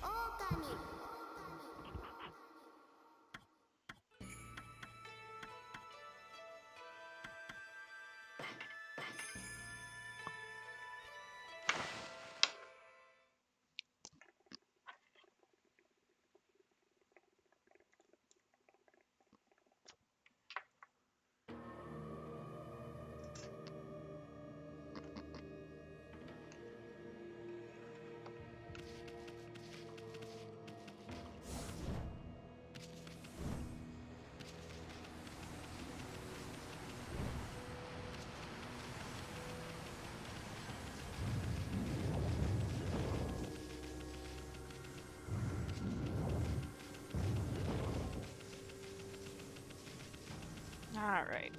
Okami. All right.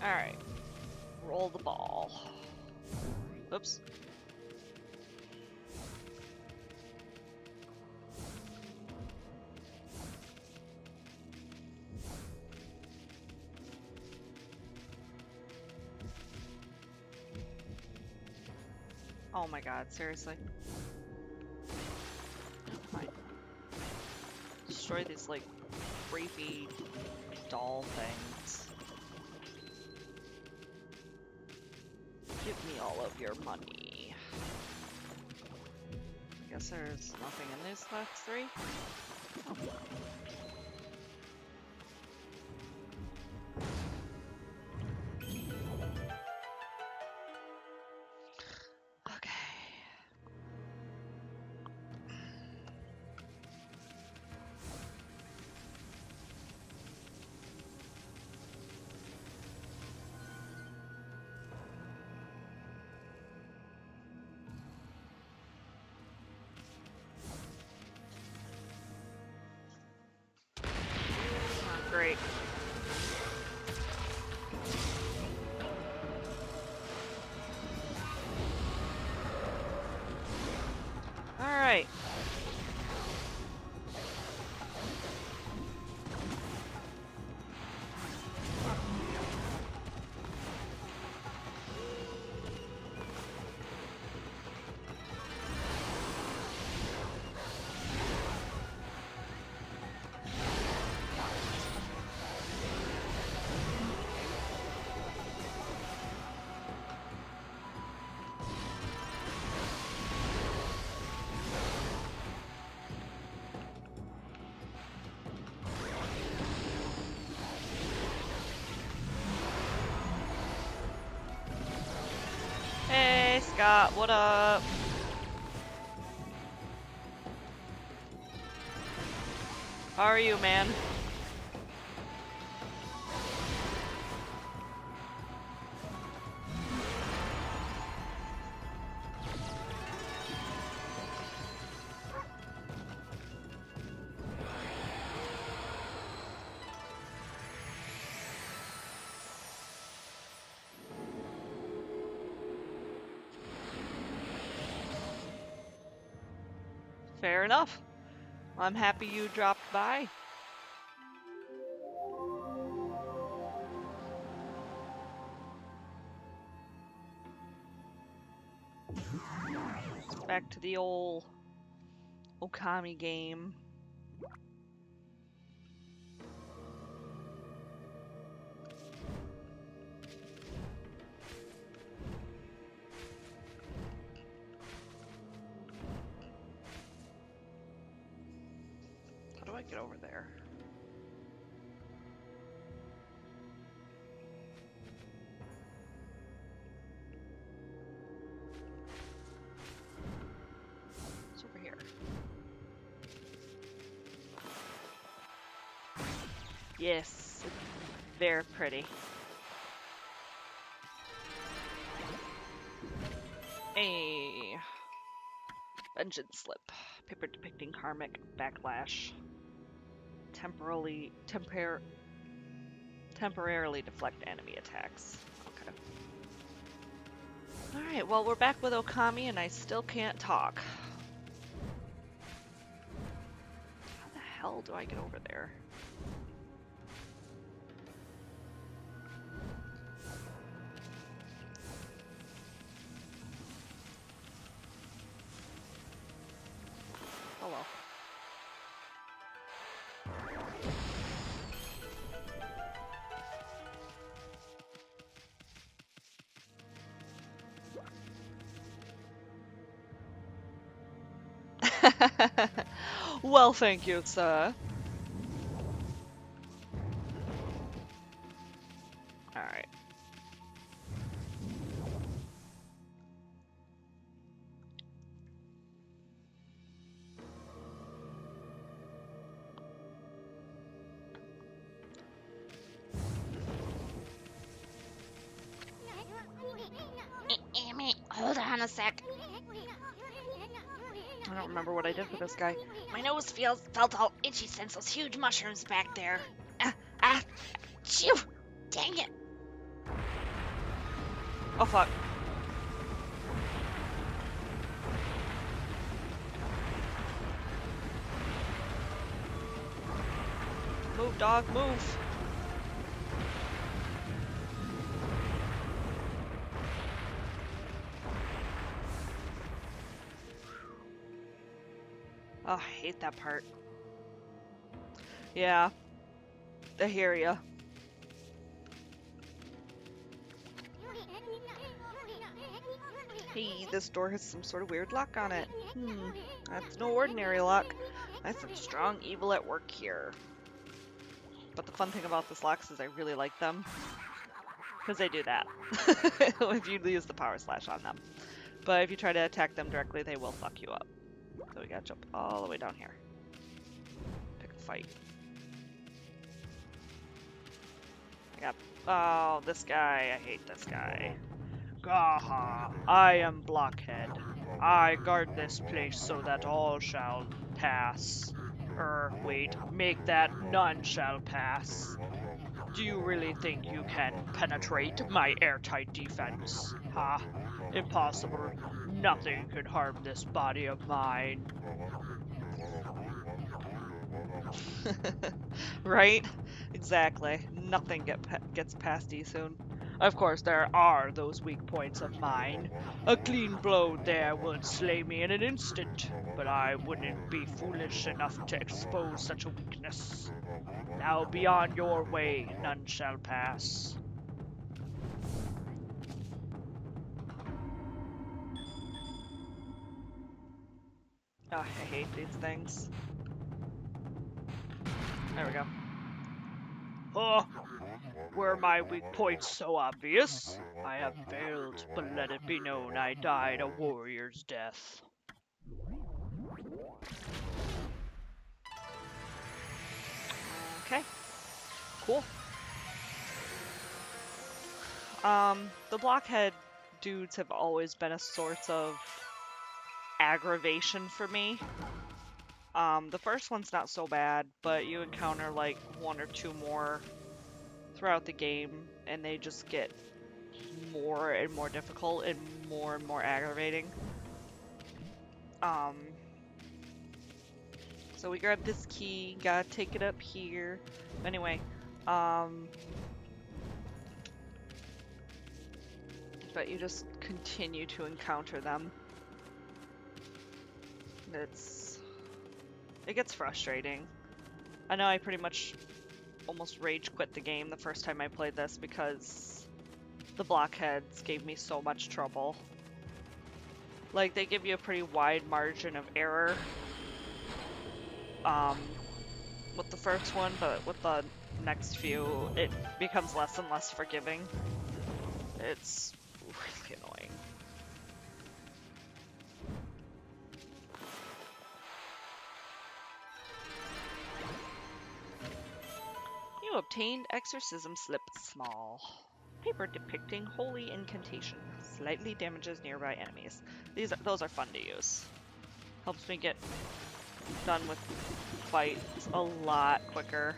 All right. Roll the ball. Oops. Oh my god, seriously. Fine. Destroy these, like, creepy doll things. Give me all of your money. Guess there's nothing in these last three. Oh. Okay. Oh, great. All right. Hey, Scott, what up? How are you, man? Fair enough. I'm happy you dropped by. Back to the old Okami game. How do I get over there? It's over here. Yes, very pretty. A vengeance slip. Paper depicting karmic backlash. Temporarily deflect enemy attacks. Okay. Alright, well we're back with Okami and I still can't talk. How the hell do I get over there? Hello. Well, thank you, sir. Alright. Hold on a sec. I don't remember what I did for this guy. My nose felt all itchy since those huge mushrooms back there. Chew! Dang it! Oh fuck. Move, dog, move. Oh, I hate that part. Yeah, I hear ya. Hey, this door has some sort of weird lock on it. That's no ordinary lock. I sense strong evil at work here. But the fun thing about this locks is I really like them. Because they do that. If you use the power slash on them. But if you try to attack them directly, they will fuck you up. So we gotta jump all the way down here. Pick a fight. Oh, this guy. I hate this guy. Gaha, I am Blockhead. I guard this place so that all shall pass. Wait, make that none shall pass. Do you really think you can penetrate my airtight defense? Ha! Impossible. Nothing can harm this body of mine. Right? Exactly. Nothing gets past Isun. Of course, there are those weak points of mine. A clean blow there would slay me in an instant, but I wouldn't be foolish enough to expose such a weakness. Now be on your way, none shall pass. Oh, I hate these things. There we go. Oh, were my weak points so obvious? I have failed, but let it be known I died a warrior's death. Okay, cool. The blockhead dudes have always been a source of aggravation for me. The first one's not so bad, but you encounter like one or two more throughout the game, and they just get more and more difficult and more aggravating. So we grab this key, gotta take it up here. Anyway, but you just continue to encounter them. It gets frustrating. I know I pretty much almost rage quit the game the first time I played this because the blockheads gave me so much trouble. Like, they give you a pretty wide margin of error with the first one, but with the next few, it becomes less and less forgiving. It's really annoying. You obtained Exorcism Slip Small. Paper depicting holy incantation. Slightly damages nearby enemies. Those are fun to use. Helps me get done with fights a lot quicker.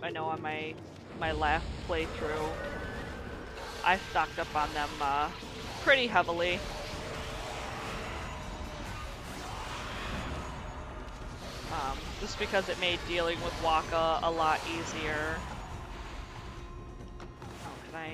I know on my last playthrough, I stocked up on them pretty heavily. Just because it made dealing with Waka a lot easier. Oh, can I?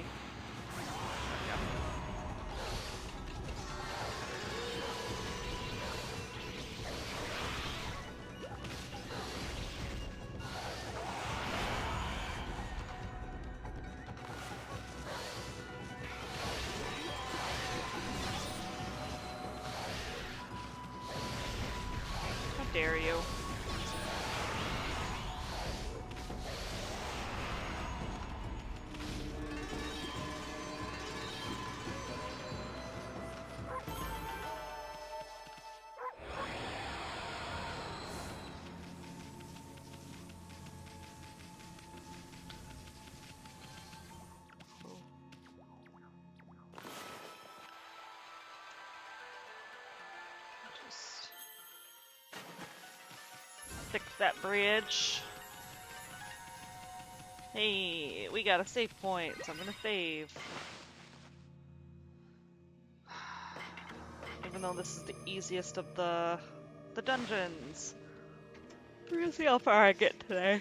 There we go. How dare you? Just fix that bridge. Hey, we got a save point, so I'm gonna save. Even though this is the easiest of the dungeons. We're gonna see how far I get today.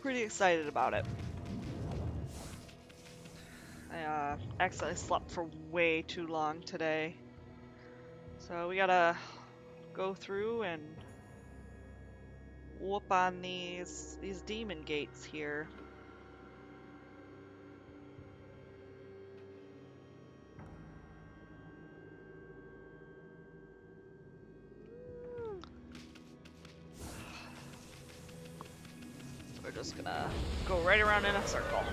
Pretty excited about it. I accidentally slept for way too long today. So we gotta go through and whoop on these demon gates here. We're just gonna go right around in a circle.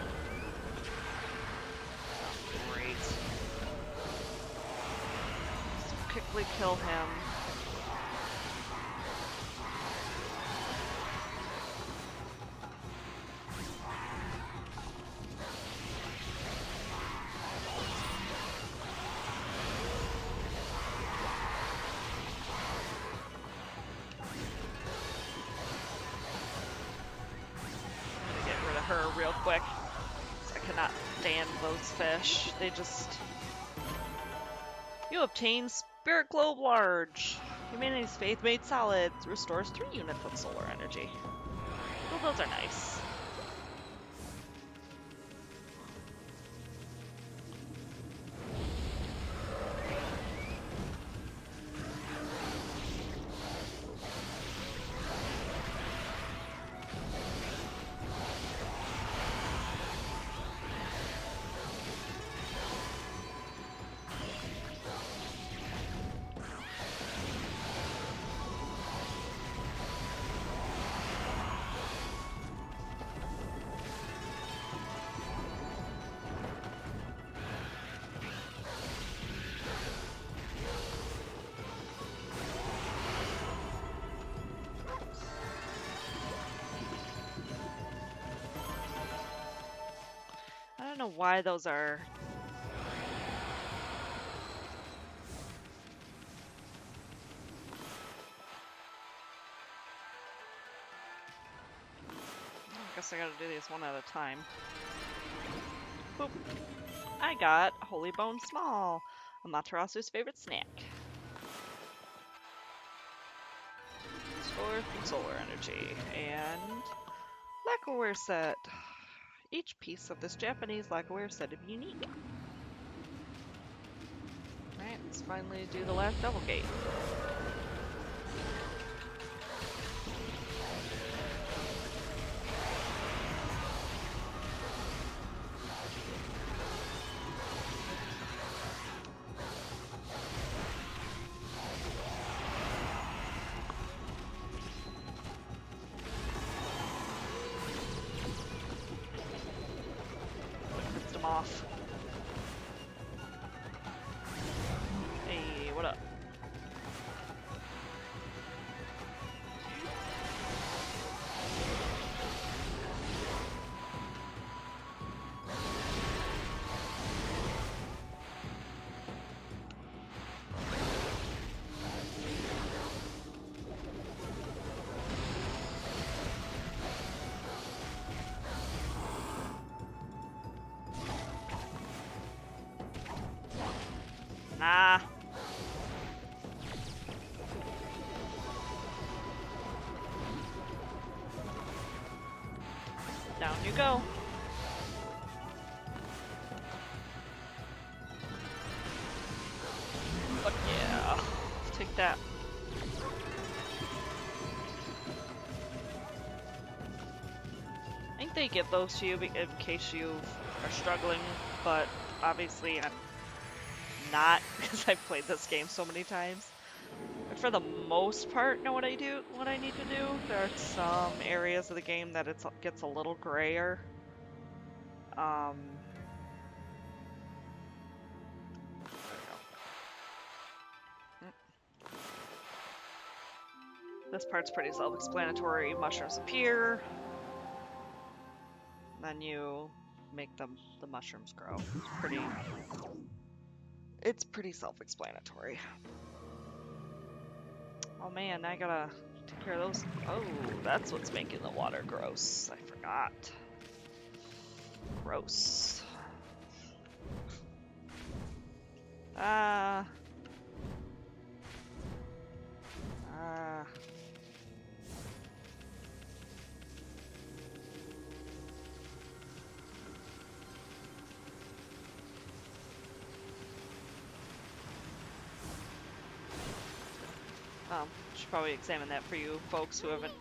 Great. Just quickly kill him. Her real quick. I cannot stand those fish. They just... You obtain Spirit Globe Large. Humanity's faith made solid. Restores 3 units of solar energy. Well, those are nice. I don't know why those are... I guess I gotta do these one at a time. Boop. I got Holy Bone Small, Amaterasu's favorite snack. Or from solar energy. And lacquerware set. Each piece of this Japanese lacquerware set is unique. Alright, let's finally do the last double gate. Pissed him off. Hey, what up? Nah. Down you go. Fuck yeah. Take that. I think they give those to you in case you are struggling, but obviously I'm not because I've played this game so many times. But for the most part, know what I need to do. There are some areas of the game that it gets a little grayer. There we go. This part's pretty self-explanatory. Mushrooms appear. Then you make the mushrooms grow. It's pretty self-explanatory. Oh man, I gotta take care of those. Oh, that's what's making the water gross. I forgot. Gross. Should probably examine that for you folks who haven't.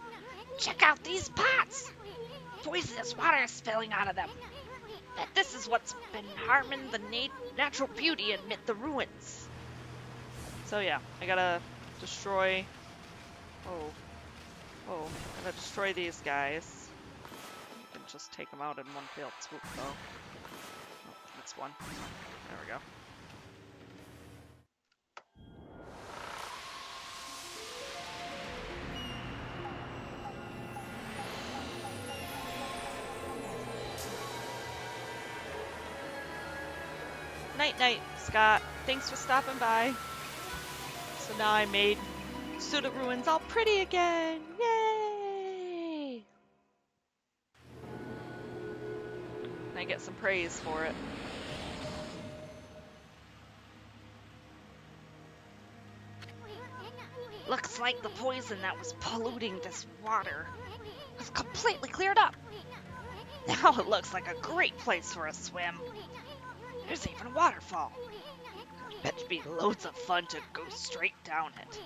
Check out these pots! Poisonous water is spilling out of them. Bet this is what's been harming the natural beauty amid the ruins. So yeah, I gotta destroy. Gotta destroy these guys. You can just take them out in one fell swoop, though. Oh, that's one. There we go. Night, Scott. Thanks for stopping by. So now I made Suda Ruins all pretty again. Yay! And I get some praise for it. Looks like the poison that was polluting this water was completely cleared up. Now it looks like a great place for a swim. There's even a waterfall. Bet you be loads of fun to go straight down it.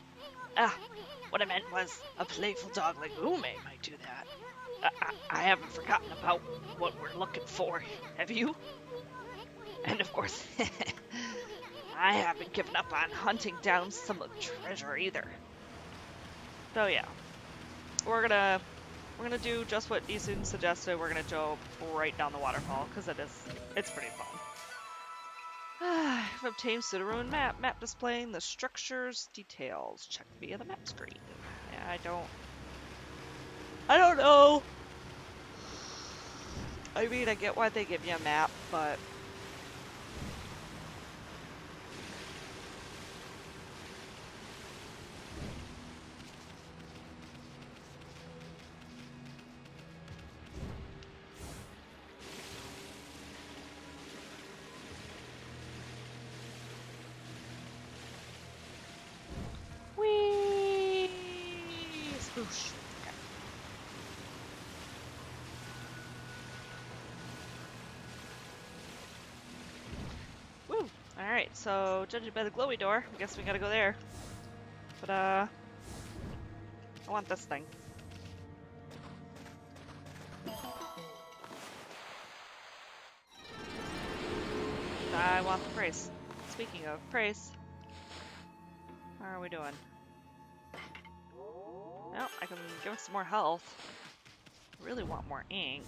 What I meant was a playful dog like Ume might do that. I haven't forgotten about what we're looking for, have you? And of course, I haven't given up on hunting down some of the treasure either. So yeah, we're gonna do just what Isun suggested. We're gonna go right down the waterfall because it's pretty fun. I've obtained Sudaruin map displaying the structure's details. Check via the map screen. Yeah, I don't know. I mean, I get why they give you a map, but whee! Spoof. Alright, so judging by the glowy door, I guess we gotta go there. But, I want this thing. I want the praise. Speaking of praise, how are we doing? Well, I can give us some more health. I really want more ink.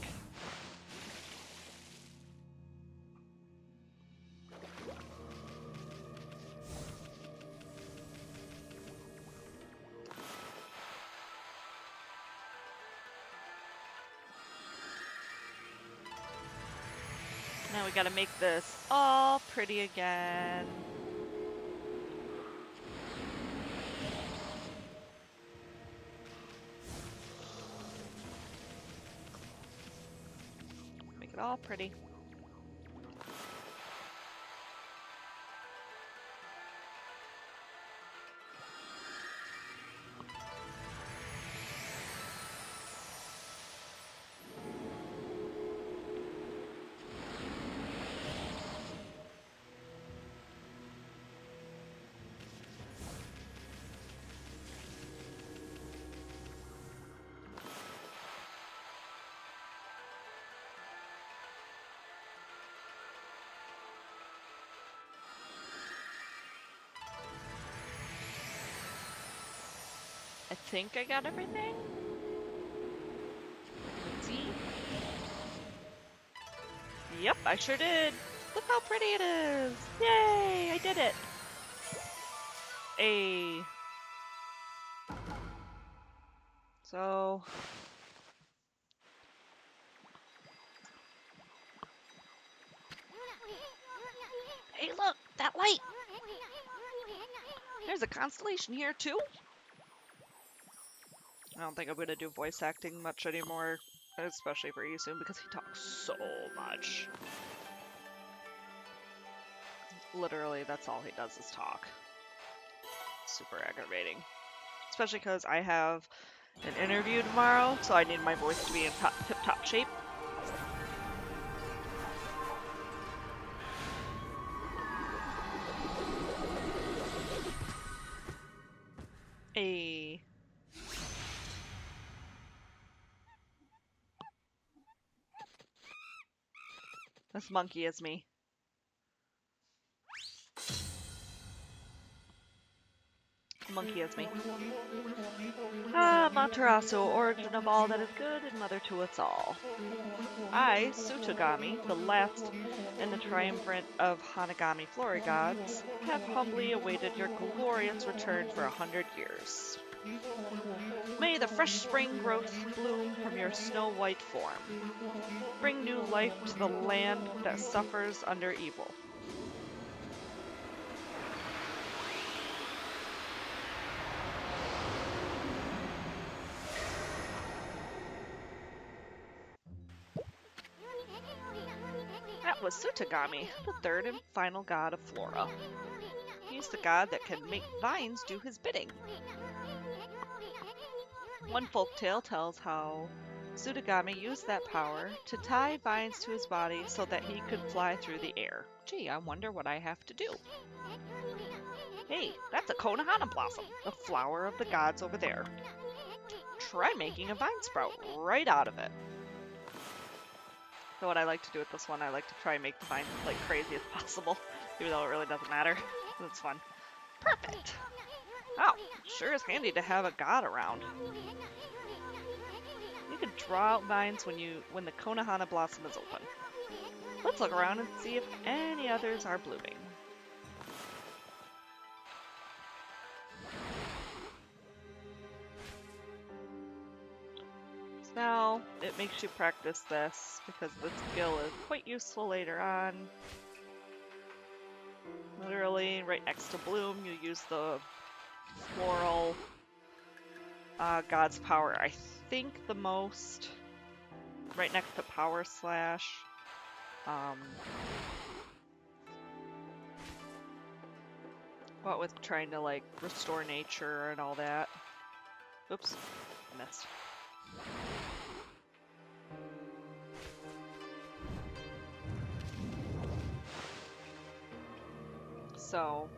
Now we gotta make this all pretty again. Make it all pretty. I think I got everything. Let's see. Yep, I sure did. Look how pretty it is. Yay, I did it. So Hey, look, that light. there's a constellation here too. I don't think I'm gonna do voice acting much anymore, especially for Isun because he talks so much. Literally, that's all he does is talk. Super aggravating. Especially because I have an interview tomorrow, so I need my voice to be in tip-top shape. This monkey is me. Monkey is me. Ah, Amaterasu, origin of all that is good and mother to us all. I, Tsutagami, the last and the triumvirate of Hanagami Flora gods, have humbly awaited your glorious return for 100 years. May the fresh spring growth bloom from your snow-white form. Bring new life to the land that suffers under evil. That was Tsutagami, the third and final god of Flora. He's the god that can make vines do his bidding. One folktale tells how Tsutagami used that power to tie vines to his body so that he could fly through the air. Gee, I wonder what I have to do. Hey, that's a Konohana blossom, the flower of the gods over there. Try making a vine sprout right out of it. So what I like to do with this one, I like to try and make the vines like crazy as possible, even though it really doesn't matter. It's fun. Perfect! Oh, sure is handy to have a god around. You can draw out vines when the Konohana blossom is open. Let's look around and see if any others are blooming. So now it makes you practice this because this skill is quite useful later on. Literally, right next to bloom, you use the floral god's power. I think the most right next to power slash. What with trying to like restore nature and all that. Oops, missed. So,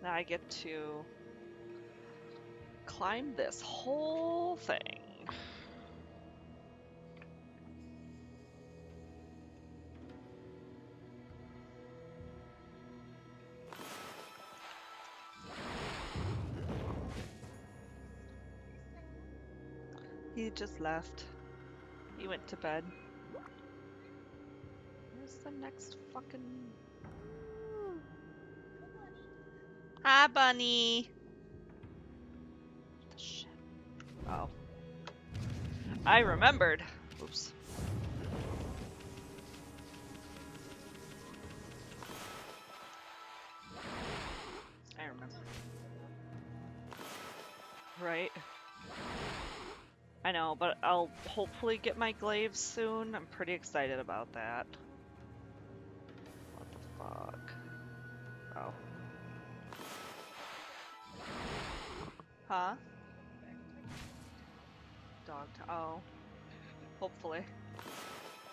now I get to climb this whole thing. He just left. He went to bed. Where's the next fucking... Hi, bunny! What the shit? Oh. I remembered. Oops. I remember. Right. I know, but I'll hopefully get my glaives soon. I'm pretty excited about that. What the fuck? Oh. Huh? Oh. Hopefully.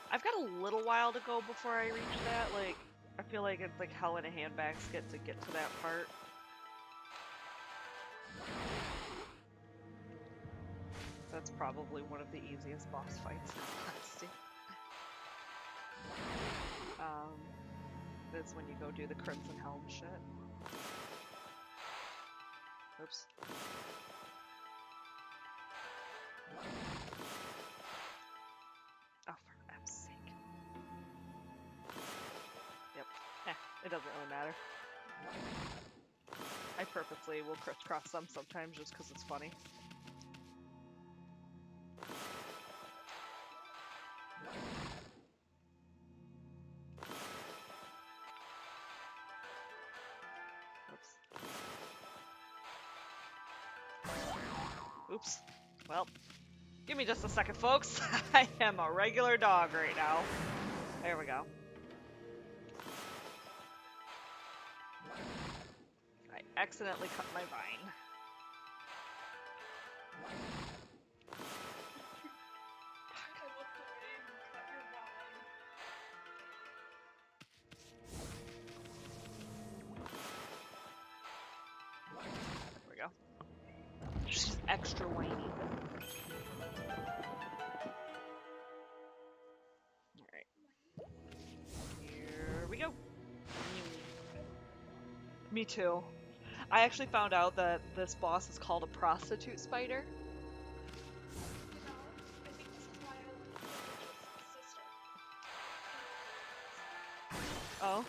I've got a little while to go before I reach that. Like, I feel like it's like hell in a handbasket to get to that part. That's probably one of the easiest boss fights in all honesty. That's when you go do the Crimson Helm shit. Oops. Oh, for F's sake. Yep. It doesn't really matter. I purposely will crisscross them sometimes just because it's funny. Oops. Well, give me just a second, folks. I am a regular dog right now. There we go. I accidentally cut my vine. There we go. She's extra whiny. Alright. Here we go. Me too. I actually found out that this boss is called a prostitute spider. Oh.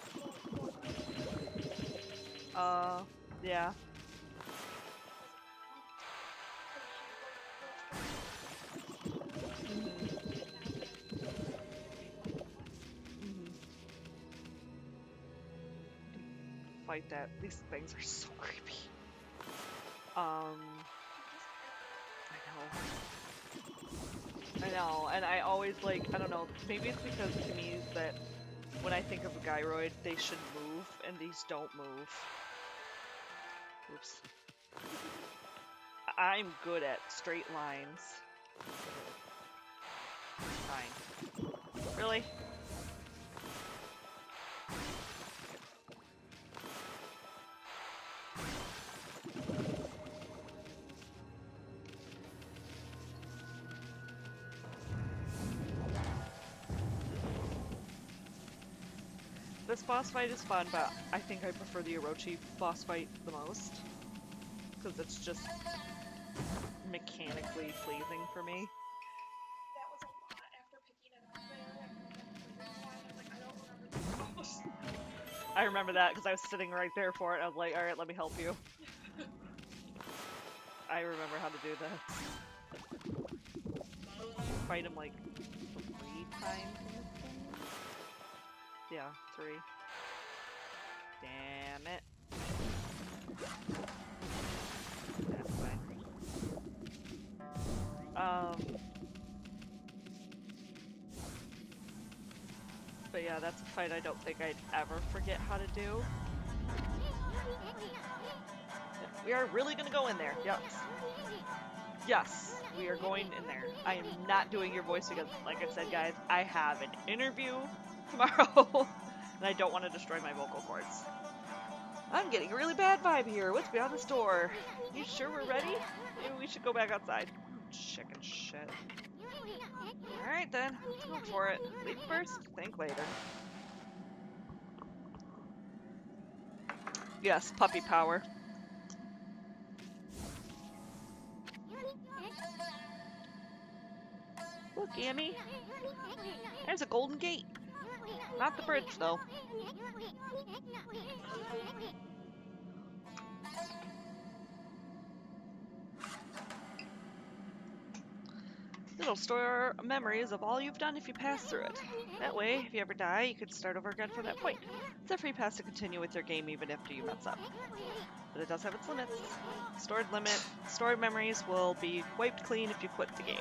Yeah. Fight that. These things are so creepy. I know, and I always like, I don't know, maybe it's because to me that when I think of a gyroid, they should move, and these don't move. Oops. I'm good at straight lines. Fine. Really? This boss fight is fun, but I think I prefer the Orochi boss fight the most. Because it's just mechanically pleasing for me. That was a lot after picking it up there. I'm like, I don't remember. I remember that because I was sitting right there for it. I was like, alright, let me help you. I remember how to do this. Fight him like 3 times in this thing? Yeah, 3. Damn it. That's fine. But yeah, that's a fight I don't think I'd ever forget how to do. We are really gonna go in there. Yes. Yes, we are going in there. I am not doing your voice because, like I said, guys, I have an interview tomorrow. And I don't want to destroy my vocal cords. I'm getting a really bad vibe here. What's beyond this door? You sure we're ready? Maybe we should go back outside. Chicken shit. Alright then, let's go for it. Leave first, think later. Yes, puppy power. Look, Amy. There's a golden gate. Not the bridge, though. It'll store memories of all you've done if you pass through it. That way, if you ever die, you could start over again from that point. It's a free pass to continue with your game even after you mess up. But it does have its limits. Stored memories will be wiped clean if you quit the game.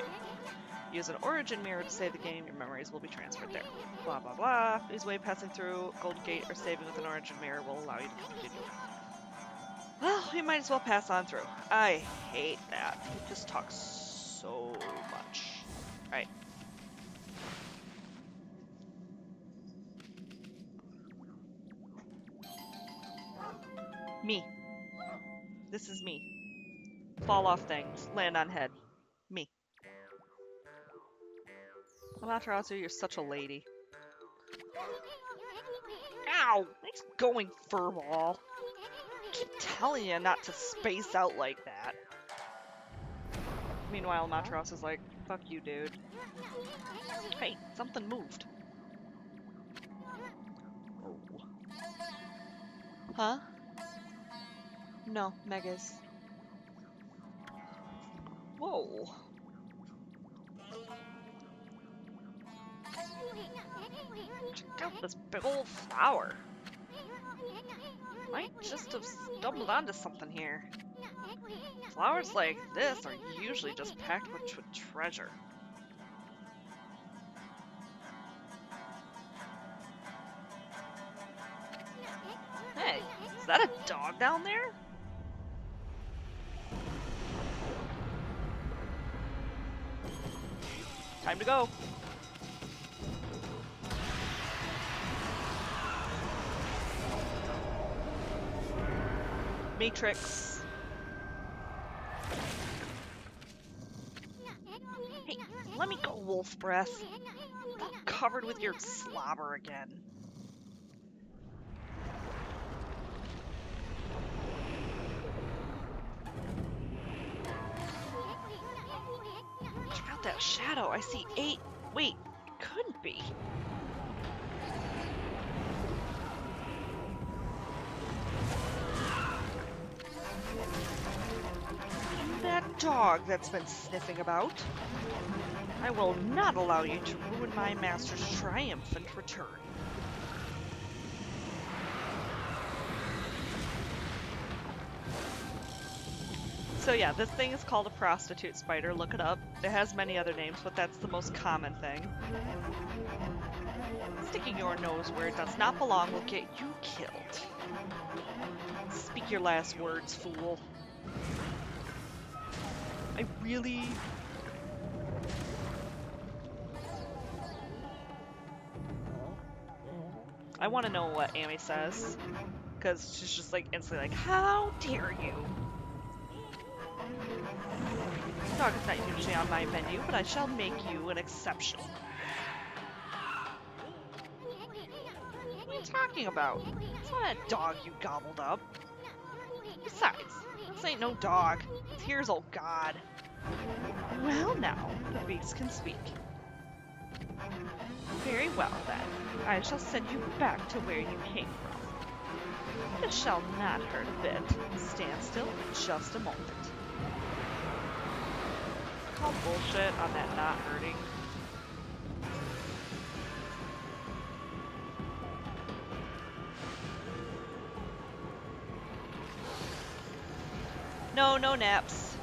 Use an origin mirror to save the game, your memories will be transferred there. Blah blah blah. These way passing through Golden Gate or saving with an origin mirror will allow you to continue. Well, we might as well pass on through. I hate that. He just talks so much. Alright. Me. This is me. Fall off things. Land on head. Me. Amaterasu, you're such a lady. Ow! Nice going, furball. I keep telling you not to space out like that. Meanwhile, Amaterasu's like, fuck you, dude. Hey, something moved. Oh. Huh? No, Megas. Whoa. Check out this big old flower. Might just have stumbled onto something here. Flowers like this are usually just packed with treasure. Hey, is that a dog down there? Time to go. Matrix. Hey, let me go, wolf breath. I'm covered with your slobber again. Check out that shadow. I see 8. Wait, it couldn't be. That dog that's been sniffing about. I will not allow you to ruin my master's triumphant return. So yeah, this thing is called a prostitute spider. Look it up. It has many other names, but that's the most common thing. Sticking your nose where it does not belong will get you killed. Speak your last words, fool. I really... I want to know what Amy says. Because she's just like instantly like, how dare you? Dog is not usually on my menu, but I shall make you an exception. What are you talking about? It's not a dog you gobbled up. Besides, this ain't no dog. Here's old God. Well now, the beast can speak. Very well then, I shall send you back to where you came from. It shall not hurt a bit. Stand still just a moment. Call bullshit on that not hurting. No, no naps.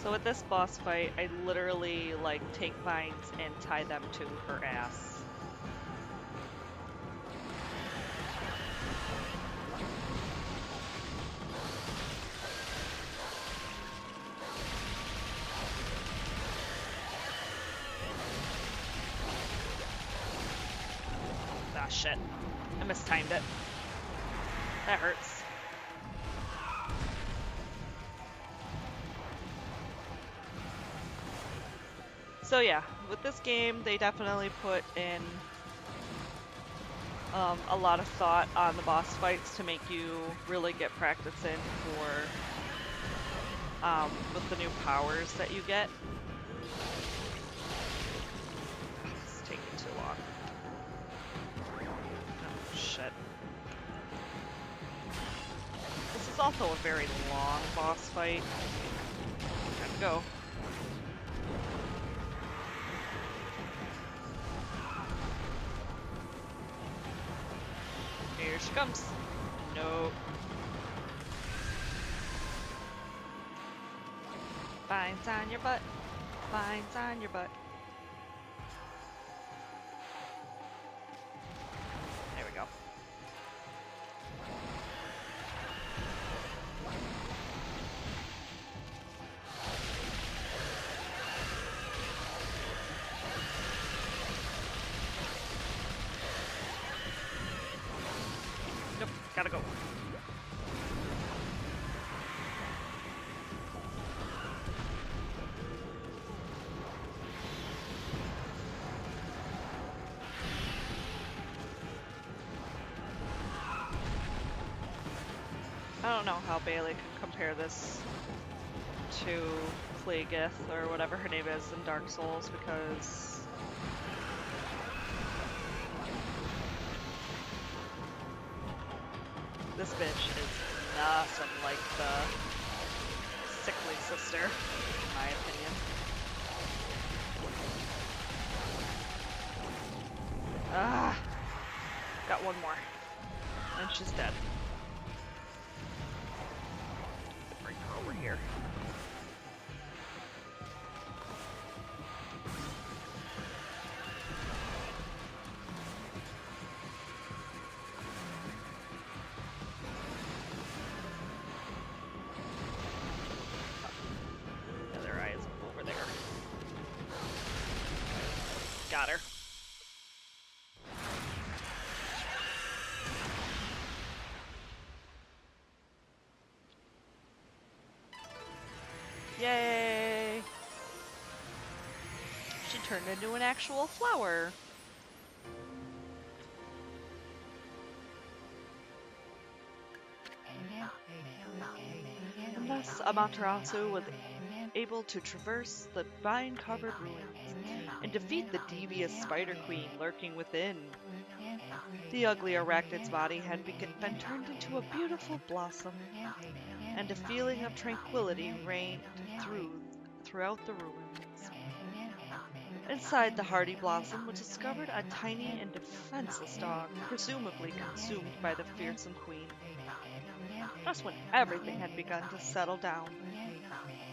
So with this boss fight, I literally like take vines and tie them to her ass. shit. I mistimed it. That hurts. So yeah, with this game, they definitely put in a lot of thought on the boss fights to make you really get practice in for with the new powers that you get. It's taking too long. Oh, shit. This is also a very long boss fight. Time to go. Here she comes. No. Vines on your butt. Vines on your butt. There we go. Nope, gotta go. I don't know how Bailey could compare this to Plagueith or whatever her name is in Dark Souls because this bitch is nothing like the sickly sister, in my opinion. Ah, got one more, and she's dead. Bring her over here. The other eye is over there. Got her. Yay! She turned into an actual flower. And thus Amaterasu was able to traverse the vine-covered ruins and defeat the devious Spider Queen lurking within. The ugly arachnid's body had been turned into a beautiful blossom, and a feeling of tranquility reigned throughout the ruins. Inside the hardy blossom was discovered a tiny and defenseless dog, presumably consumed by the fearsome queen. Just when everything had begun to settle down,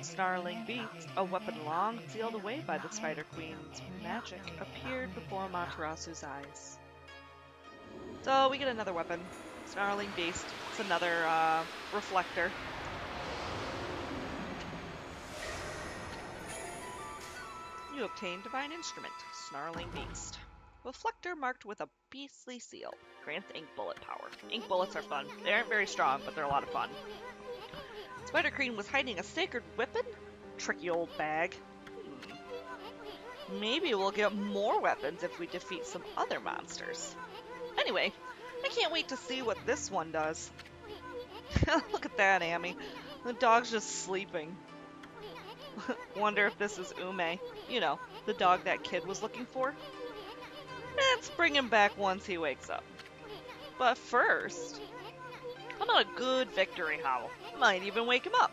snarling beast, a weapon long sealed away by the Spider Queen's magic, appeared before Amaterasu's eyes. So we get another weapon. Snarling beast. It's another reflector. You obtain divine instrument, Snarling Beast. Reflector marked with a beastly seal. Grants ink bullet power. Ink bullets are fun. They aren't very strong, but they're a lot of fun. Spider Queen was hiding a sacred weapon? Tricky old bag. Maybe we'll get more weapons if we defeat some other monsters. Anyway, I can't wait to see what this one does. Look at that, Amy. The dog's just sleeping. Wonder if this is Ume. You know, the dog that kid was looking for. Let's bring him back once he wakes up. But first, how about a good victory howl? Might even wake him up.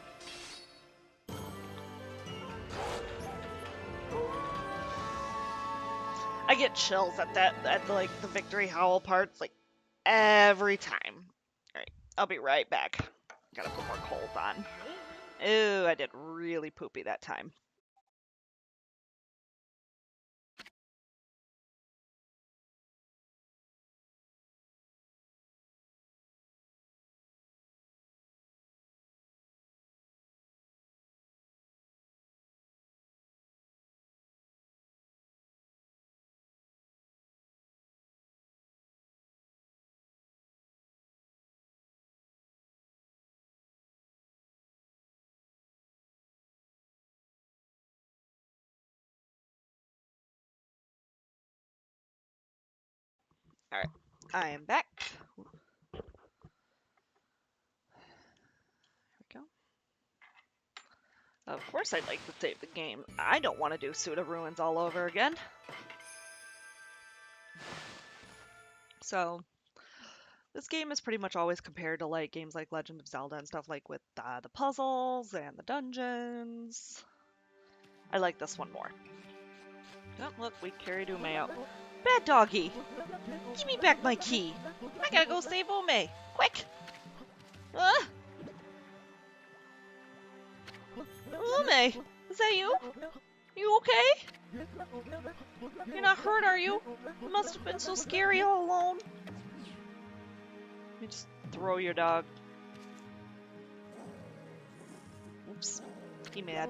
I get chills at like the victory howl parts, like every time. Alright, I'll be right back. Gotta put more coals on. Ooh, I did really poopy that time. Alright, I am back. There we go. Of course I'd like to save the game. I don't want to do Suda Ruins all over again. So, this game is pretty much always compared to like games like Legend of Zelda and stuff like with the puzzles and the dungeons. I like this one more. Oh, look, we carried Ume out. Bad doggy! Give me back my key! I gotta go save Ume! Quick! Ume! Is that you? You okay? You're not hurt, are you? It must have been so scary all alone. You just throw your dog. Oops. He mad.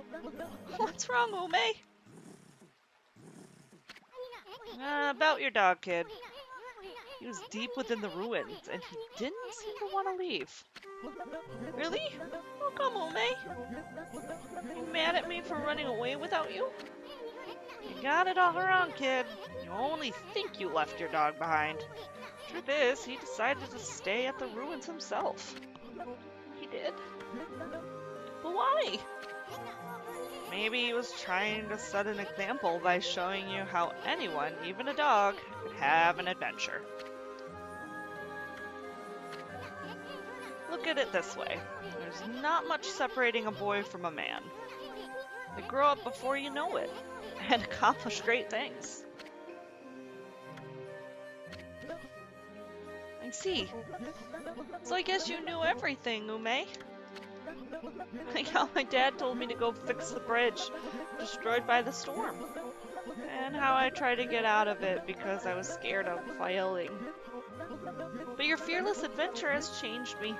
What's wrong, Ume? About your dog, kid. He was deep within the ruins, and he didn't seem to want to leave. Really? How come, Ume? You mad at me for running away without you? You got it all wrong, kid. You only think you left your dog behind. Truth is, he decided to stay at the ruins himself. He did. But why? Maybe he was trying to set an example by showing you how anyone, even a dog, could have an adventure. Look at it this way. There's not much separating a boy from a man. They grow up before you know it, and accomplish great things. I see. So I guess you knew everything, Ume. Like how my dad told me to go fix the bridge destroyed by the storm. And how I tried to get out of it because I was scared of failing. But your fearless adventure has changed me.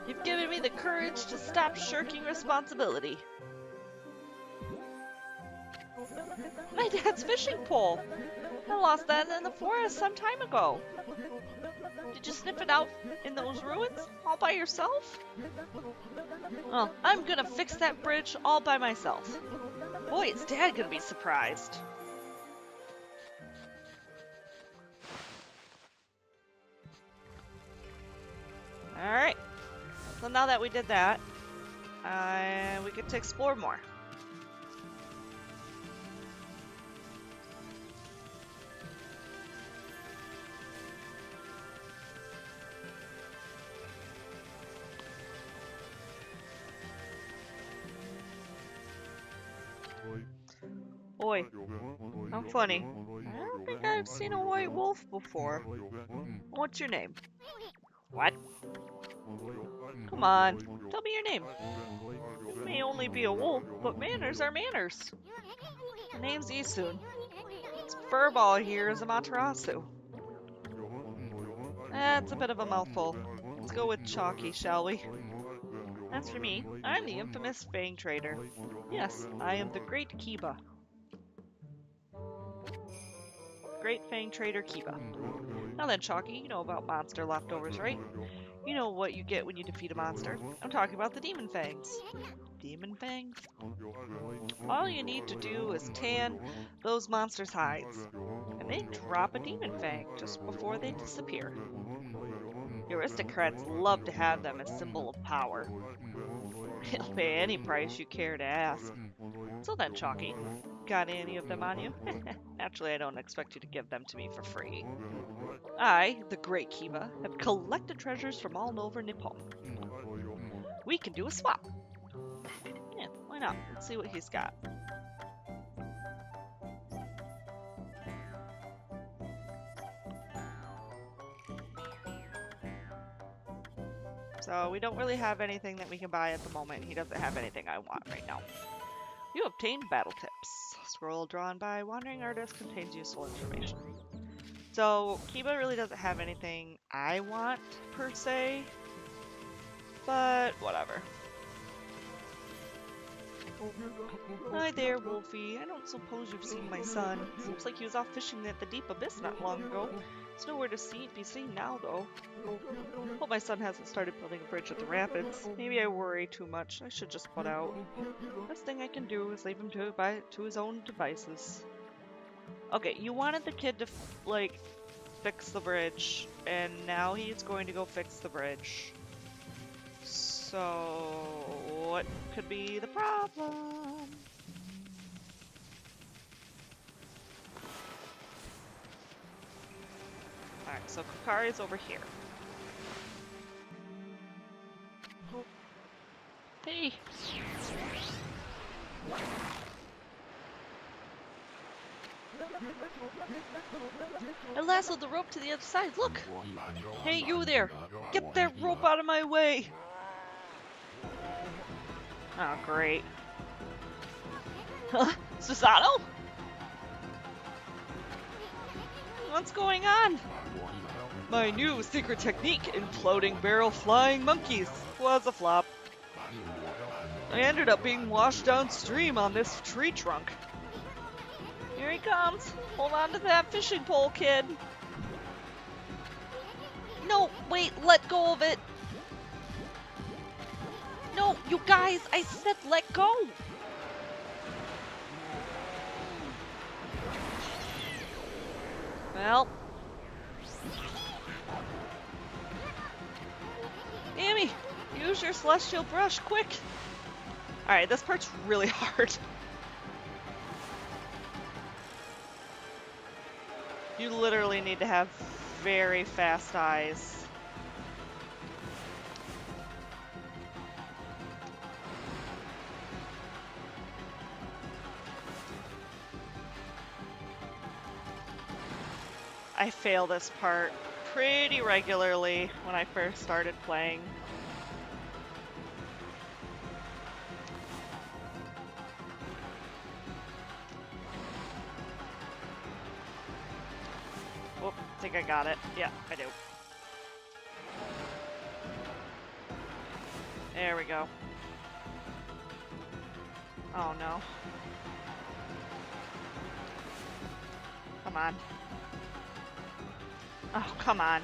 You've given me the courage to stop shirking responsibility. My dad's fishing pole! I lost that in the forest some time ago. Did you sniff it out in those ruins all by yourself? Well, I'm gonna fix that bridge all by myself. Boy, is Dad gonna be surprised. Alright. So now that we did that, we get to explore more. Oi. How funny. I don't think I've seen a white wolf before. What's your name? What? Come on, tell me your name. You may only be a wolf, but manners are manners. My name's Isun. This furball here is Amaterasu. That's a bit of a mouthful. Let's go with Chalky, shall we? As for me, I'm the infamous Fang Trader. Yes, I am the Great Kiba. Great Fang Trader Kiba. Now then, Chalky, you know about monster leftovers, right? You know what you get when you defeat a monster. I'm talking about the Demon Fangs. Demon Fangs? All you need to do is tan those monsters' hides, and they drop a Demon Fang just before they disappear. The aristocrats love to have them as symbol of power. They'll pay any price you care to ask. So then, Chalky, got any of them on you? Naturally, I don't expect you to give them to me for free. I, the Great Kiba, have collected treasures from all over Nippon. We can do a swap. Yeah, why not? Let's see what he's got. So we don't really have anything that we can buy at the moment. He doesn't have anything I want right now. You obtained battle tips. Scroll drawn by wandering artist contains useful information. So Kiba really doesn't have anything I want per se, but whatever. Hi there, Wolfie. I don't suppose you've seen my son. Seems like he was off fishing at the deep abyss not long ago. There's nowhere to be seen now, though. Hope my son hasn't started building a bridge at the rapids. Maybe I worry too much. I should just put out. Best thing I can do is leave him to his own devices. Okay, you wanted the kid to, like, fix the bridge, and now he's going to go fix the bridge. So, what could be the problem? Alright, so Kokari's over here. Hey! I lassoed the rope to the other side, look! Hey, you there! Get that rope out of my way! Oh, great. Huh? Susanoo? What's going on? My new secret technique in floating barrel flying monkeys was a flop. I ended up being washed downstream on this tree trunk. Here he comes. Hold on to that fishing pole, kid. No, wait, let go of it. No, you guys, I said let go. Well. Amy, use your celestial brush, quick. Alright, this part's really hard. You literally need to have very fast eyes. I fail this part pretty regularly when I first started playing. Oh, I think I got it. Yeah, I do. There we go. Oh no. Come on. Oh, come on.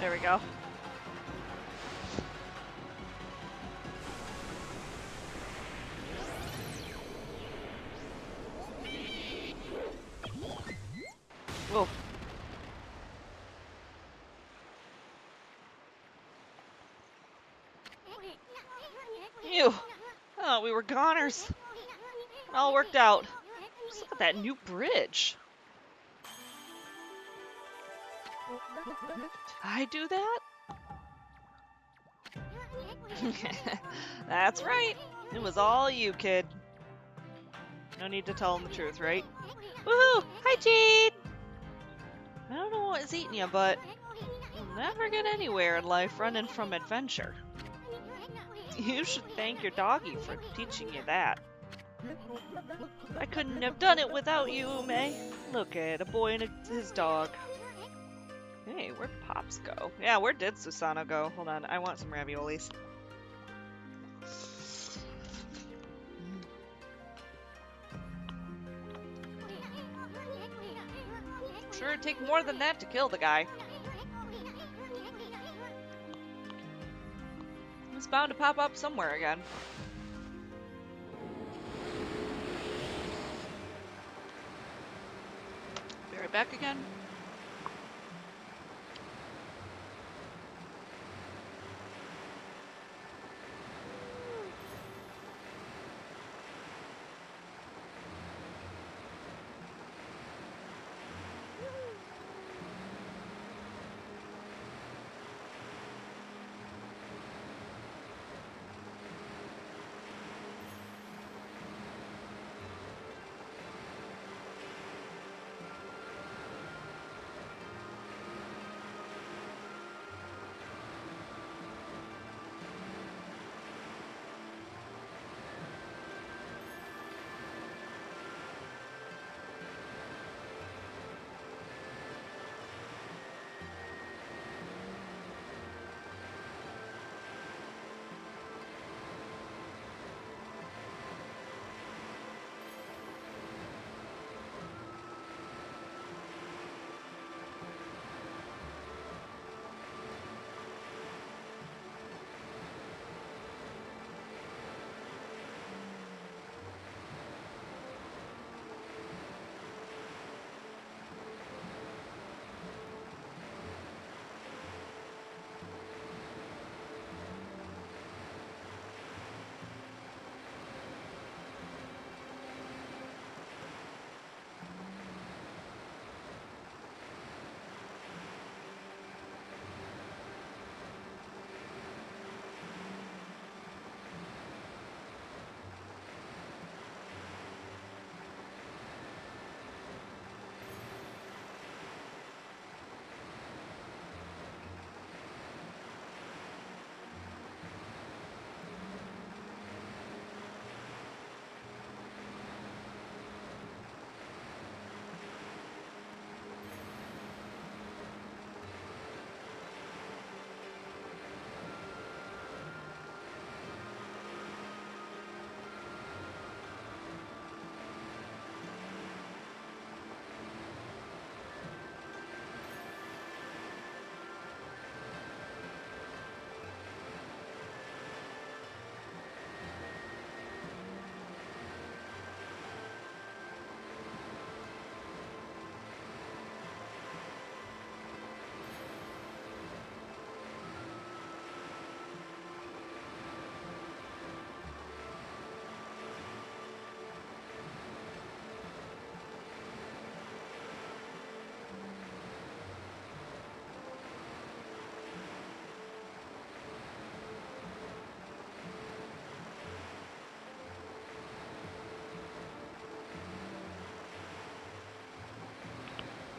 There we go. Whoa. Ew. Oh, we were goners. It all worked out. Just look at that new bridge. Did I do that? That's right. It was all you, kid. No need to tell him the truth, right? Woohoo! Hi, Jade! I don't know what is eating you, but you'll never get anywhere in life running from adventure. You should thank your doggy for teaching you that. I couldn't have done it without you, Ume. Look at a boy and his dog. Hey, where'd Pops go? Yeah, where did Susanoo go? Hold on, I want some raviolis. Sure, it'd take more than that to kill the guy. It's bound to pop up somewhere again. Be right back again.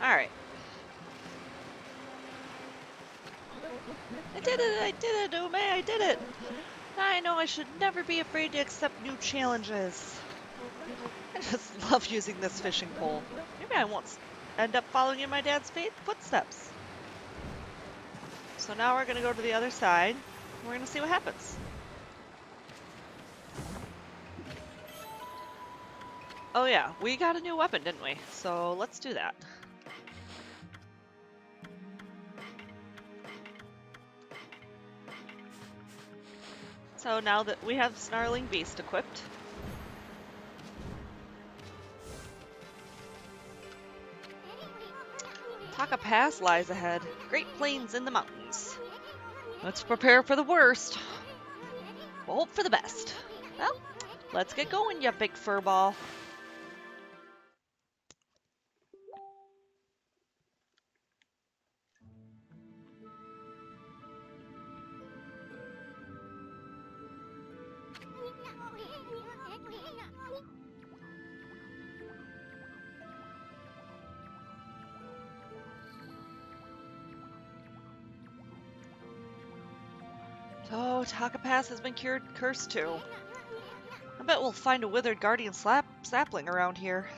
Alright. I did it! I did it! Oh man, I did it! I know I should never be afraid to accept new challenges. I just love using this fishing pole. Maybe I won't end up following in my dad's footsteps. So now we're gonna go to the other side. And we're gonna see what happens. Oh yeah, we got a new weapon, didn't we? So let's do that. So now that we have Snarling Beast equipped, Taka Pass lies ahead. Great Plains in the mountains. Let's prepare for the worst. We'll hope for the best. Well, let's get going, you big furball. So, Taka Pass has been cursed too. I bet we'll find a withered guardian sapling around here.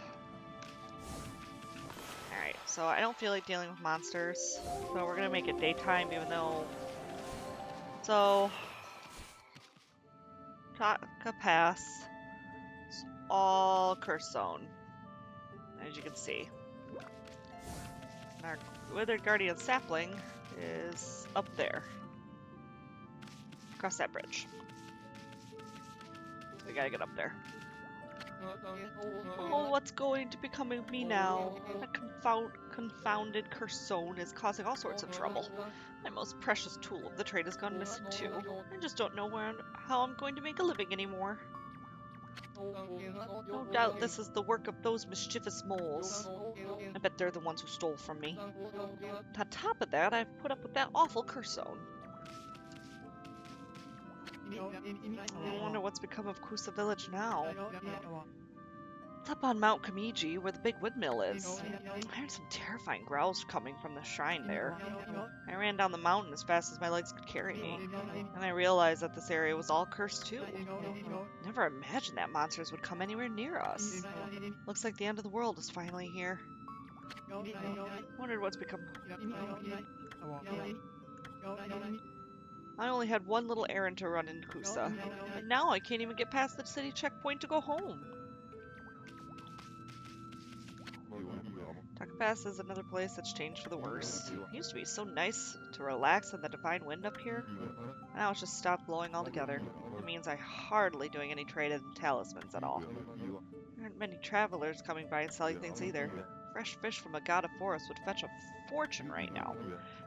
Alright, so I don't feel like dealing with monsters. So we're gonna make it daytime even though... So... Taka Pass is all curse zone, as you can see. And our withered guardian sapling is up there. Across that bridge. So we gotta get up there. Oh, what's going to become of me now? That confounded curse zone is causing all sorts of trouble. My most precious tool of the trade has gone missing too. I just don't know how I'm going to make a living anymore. No doubt this is the work of those mischievous moles. I bet they're the ones who stole from me. On top of that, I've put up with that awful curse zone. I wonder what's become of Kusa Village now. It's up on Mount Kamiji, where the big windmill is. I heard some terrifying growls coming from the shrine there. I ran down the mountain as fast as my legs could carry me, and I realized that this area was all cursed too. Never imagined that monsters would come anywhere near us. Looks like the end of the world is finally here. Wondered what's become... I only had one little errand to run in Kusa, and now I can't even get past the city checkpoint to go home. Taka Pass is another place that's changed for the worse. It used to be so nice to relax in the divine wind up here. Now it's just stopped blowing altogether. It means I'm hardly doing any trade in talismans at all. There aren't many travelers coming by and selling things either. Fresh fish from a god of forest would fetch a fortune right now.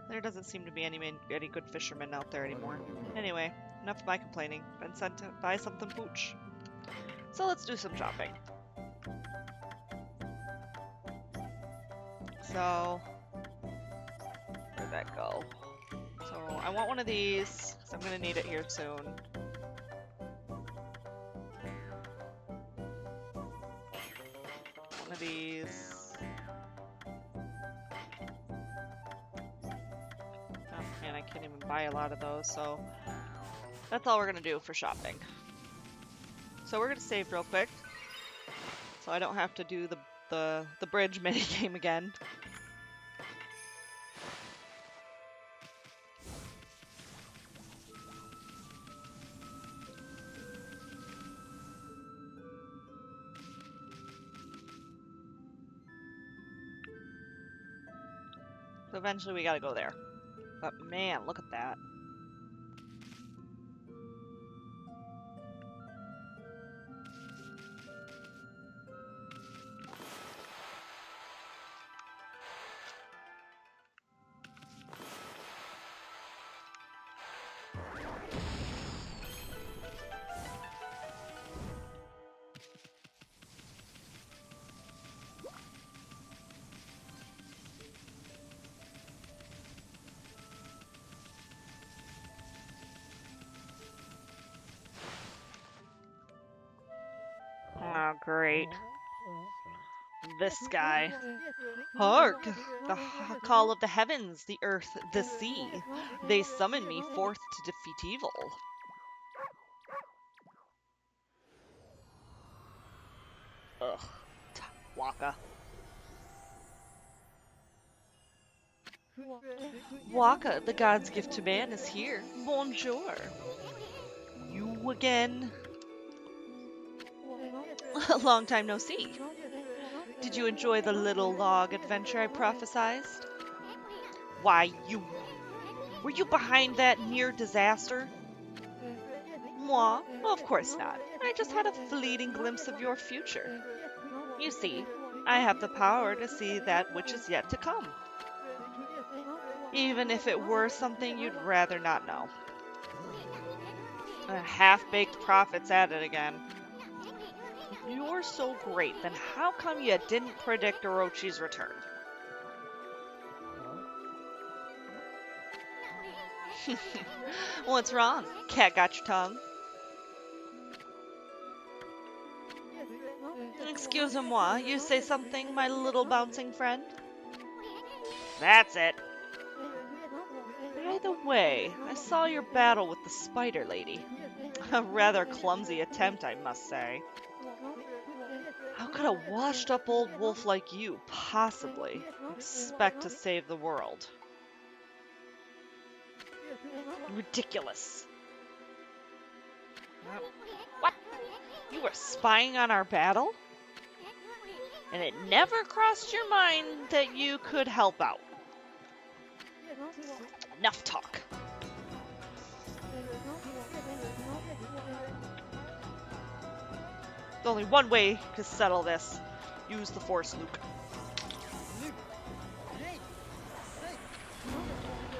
There doesn't seem to be any good fishermen out there anymore. Anyway, enough of my complaining. Been sent to buy something pooch. So let's do some shopping. So, where'd that go? So, I want one of these, because I'm going to need it here soon. One of these. Oh man, I can't even buy a lot of those, so that's all we're going to do for shopping. So we're going to save real quick, so I don't have to do the bridge minigame again. So eventually we gotta go there. But man, look at that. Oh, great. this guy. Hark! The call of the heavens, the earth, the sea. They summon me forth to defeat evil. Ugh. Waka. Waka, the god's gift to man, is here. Bonjour. You again? A long time no see. Did you enjoy the little log adventure I prophesized? Why, were you behind that near disaster? Moi? Of course not. I just had a fleeting glimpse of your future. You see, I have the power to see that which is yet to come. Even if it were something you'd rather not know. Half-baked prophets at it again. If you're so great, then how come you didn't predict Orochi's return? What's wrong? Cat got your tongue? Excuse-moi, you say something, my little bouncing friend? That's it. By the way, I saw your battle with the spider lady. A rather clumsy attempt, I must say. How could a washed-up old wolf like you possibly expect to save the world? Ridiculous. What? You were spying on our battle? And it never crossed your mind that you could help out. Enough talk. There's only one way to settle this. Use the Force, Luke.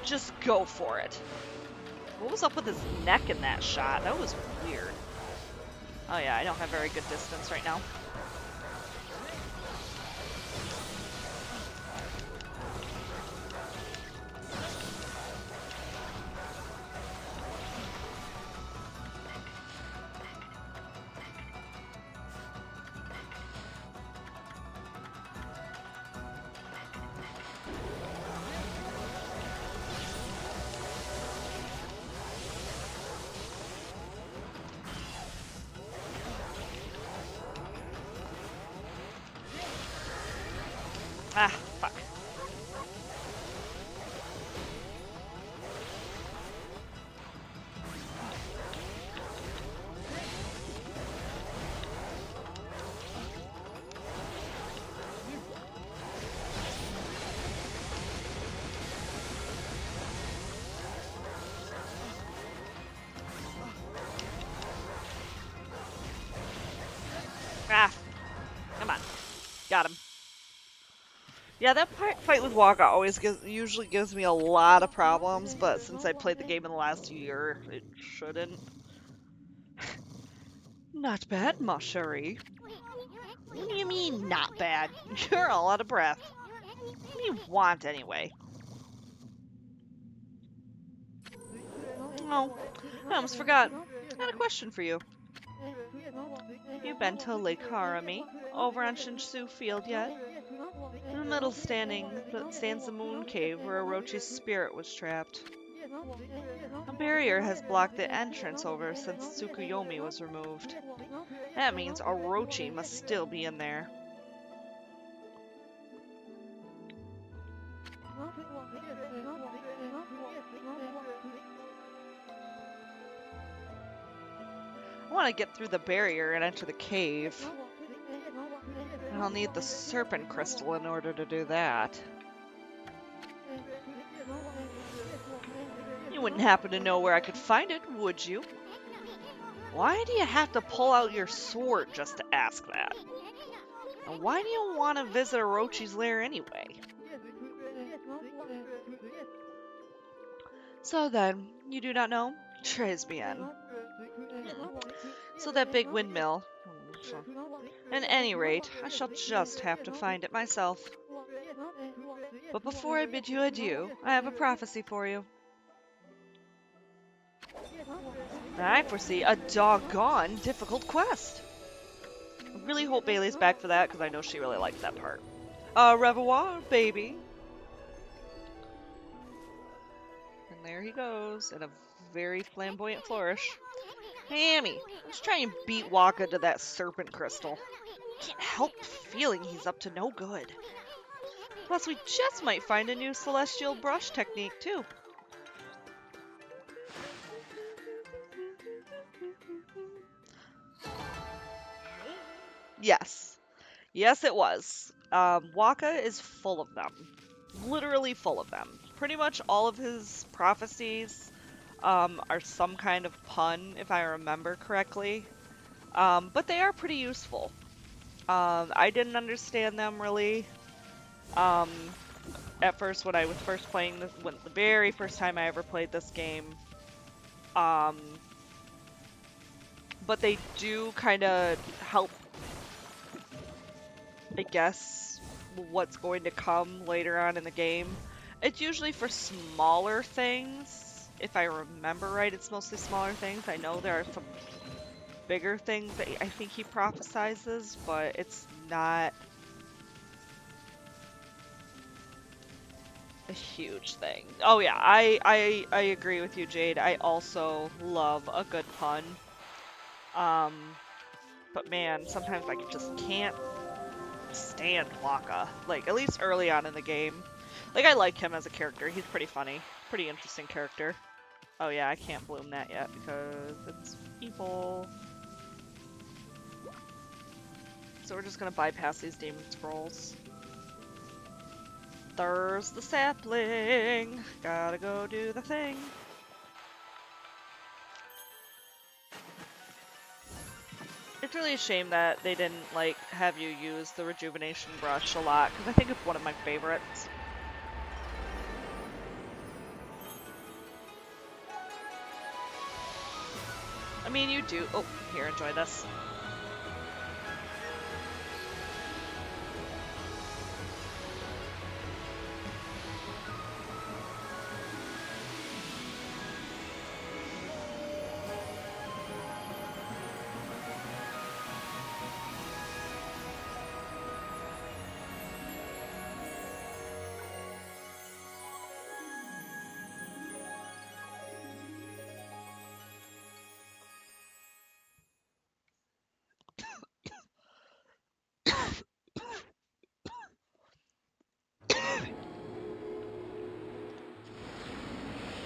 Just go for it. What was up with his neck in that shot? That was weird. Oh yeah, I don't have very good distance right now. Ah, fuck. Ah, come on. Got him. Yeah, that fight with Waka usually gives me a lot of problems, but since I played the game in the last year, it shouldn't. Not bad, ma chérie. What do you mean, not bad? You're all out of breath. What do you want, anyway? Oh, I almost forgot. I had a question for you. You been to Lake Harami, over on Shinshu Field yet? In the middle stands the moon cave where Orochi's spirit was trapped. A barrier has blocked the entrance over since Tsukuyomi was removed. That means Orochi must still be in there. I want to get through the barrier and enter the cave. I'll need the serpent crystal in order to do that. You wouldn't happen to know where I could find it, would you? Why do you have to pull out your sword just to ask that? And why do you want to visit Orochi's lair anyway? So then, you do not know? Très bien. So that big windmill. At any rate, I shall just have to find it myself. But before I bid you adieu, I have a prophecy for you. I foresee a doggone difficult quest. really hope Bailey's back for that, because I know she really liked that part. Au revoir, baby. And there he goes, in a very flamboyant flourish. Hey, Amy, let's try and beat Waka to that serpent crystal. Can't help feeling he's up to no good. Plus, we just might find a new celestial brush technique, too. Yes. Yes, it was. Waka is full of them. Literally full of them. Pretty much all of his prophecies are some kind of pun, if I remember correctly. But they are pretty useful. I didn't understand them really at first when I was first playing this, when the very first time I ever played this game. But they do kind of help, I guess, what's going to come later on in the game. It's usually for smaller things. If I remember right, it's mostly smaller things. I know there are some bigger things that I think he prophesizes, but it's not a huge thing. Oh yeah, I agree with you, Jade. I also love a good pun. But man, sometimes I just can't stand Waka. Like, at least early on in the game. Like, I like him as a character. He's pretty funny. Pretty interesting character. Oh yeah, I can't bloom that yet because it's evil. So we're just gonna bypass these demon scrolls. There's the sapling. Gotta go do the thing. It's really a shame that they didn't, like, have you use the rejuvenation brush a lot, because I think it's one of my favorites. I mean, you do. Oh, here, enjoy this.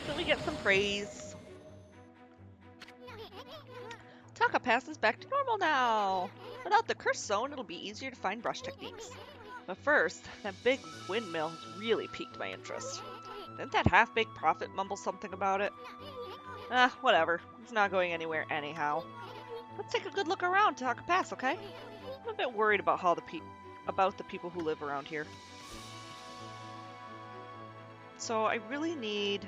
So we get some praise. Taka Pass is back to normal now. Without the curse zone, it'll be easier to find brush techniques. But first, that big windmill has really piqued my interest. Didn't that half-baked prophet mumble something about it? Whatever. It's not going anywhere anyhow. Let's take a good look around Taka Pass, okay? I'm a bit worried about the people who live around here. So I really need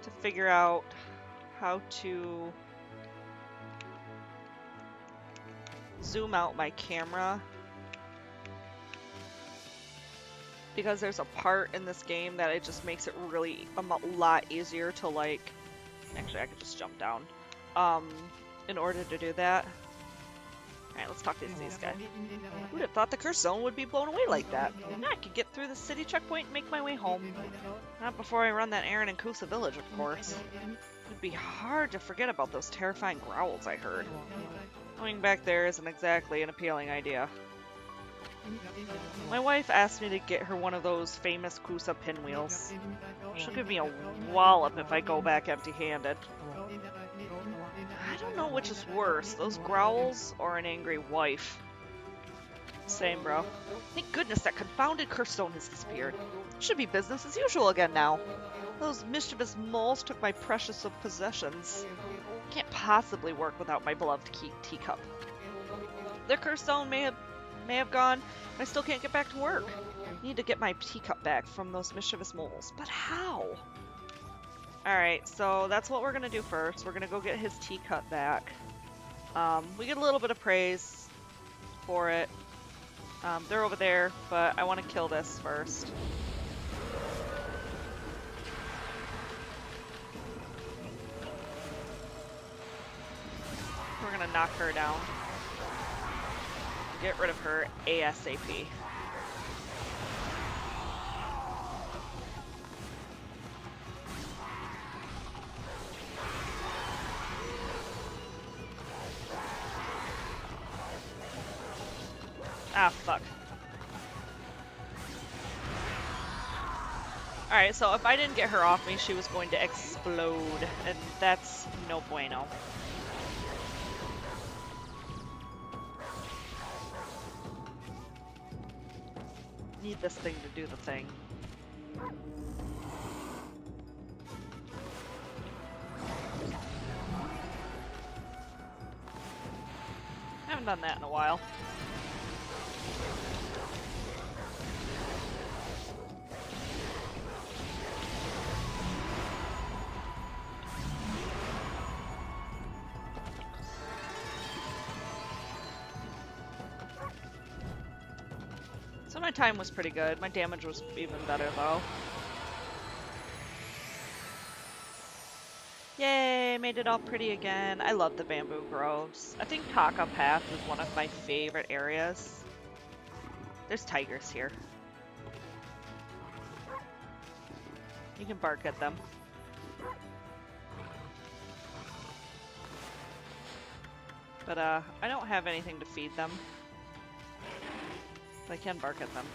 to figure out how to zoom out my camera, because there's a part in this game that it just makes it really a lot easier to, like, actually I could just jump down in order to do that. Alright, let's talk to these guys. Who'd have thought the curse zone would be blown away like that? Now I could get through the city checkpoint and make my way home. Not before I run that errand in Kusa Village, of course. It'd be hard to forget about those terrifying growls I heard. Going back there isn't exactly an appealing idea. My wife asked me to get her one of those famous Kusa pinwheels. She'll give me a wallop if I go back empty-handed. I don't know which is worse, those growls or an angry wife. Same, bro. Thank goodness that confounded curse stone has disappeared. It should be business as usual again now. Those mischievous moles took my precious of possessions. Can't possibly work without my beloved teacup. Their curse stone may have gone, but I still can't get back to work. I need to get my teacup back from those mischievous moles. But how? Alright, so that's what we're gonna do first. We're gonna go get his teacup back. We get a little bit of praise for it. They're over there, but I want to kill this first. We're gonna knock her down. get rid of her ASAP. Ah, fuck. Alright, so if I didn't get her off me, she was going to explode, and that's no bueno. Need this thing to do the thing. Haven't done that in a while. So my time was pretty good. My damage was even better though. Yay, made it all pretty again. I love the bamboo groves. I think Taka Path is one of my favorite areas. There's tigers here. You can bark at them. But I don't have anything to feed them. But I can bark at them.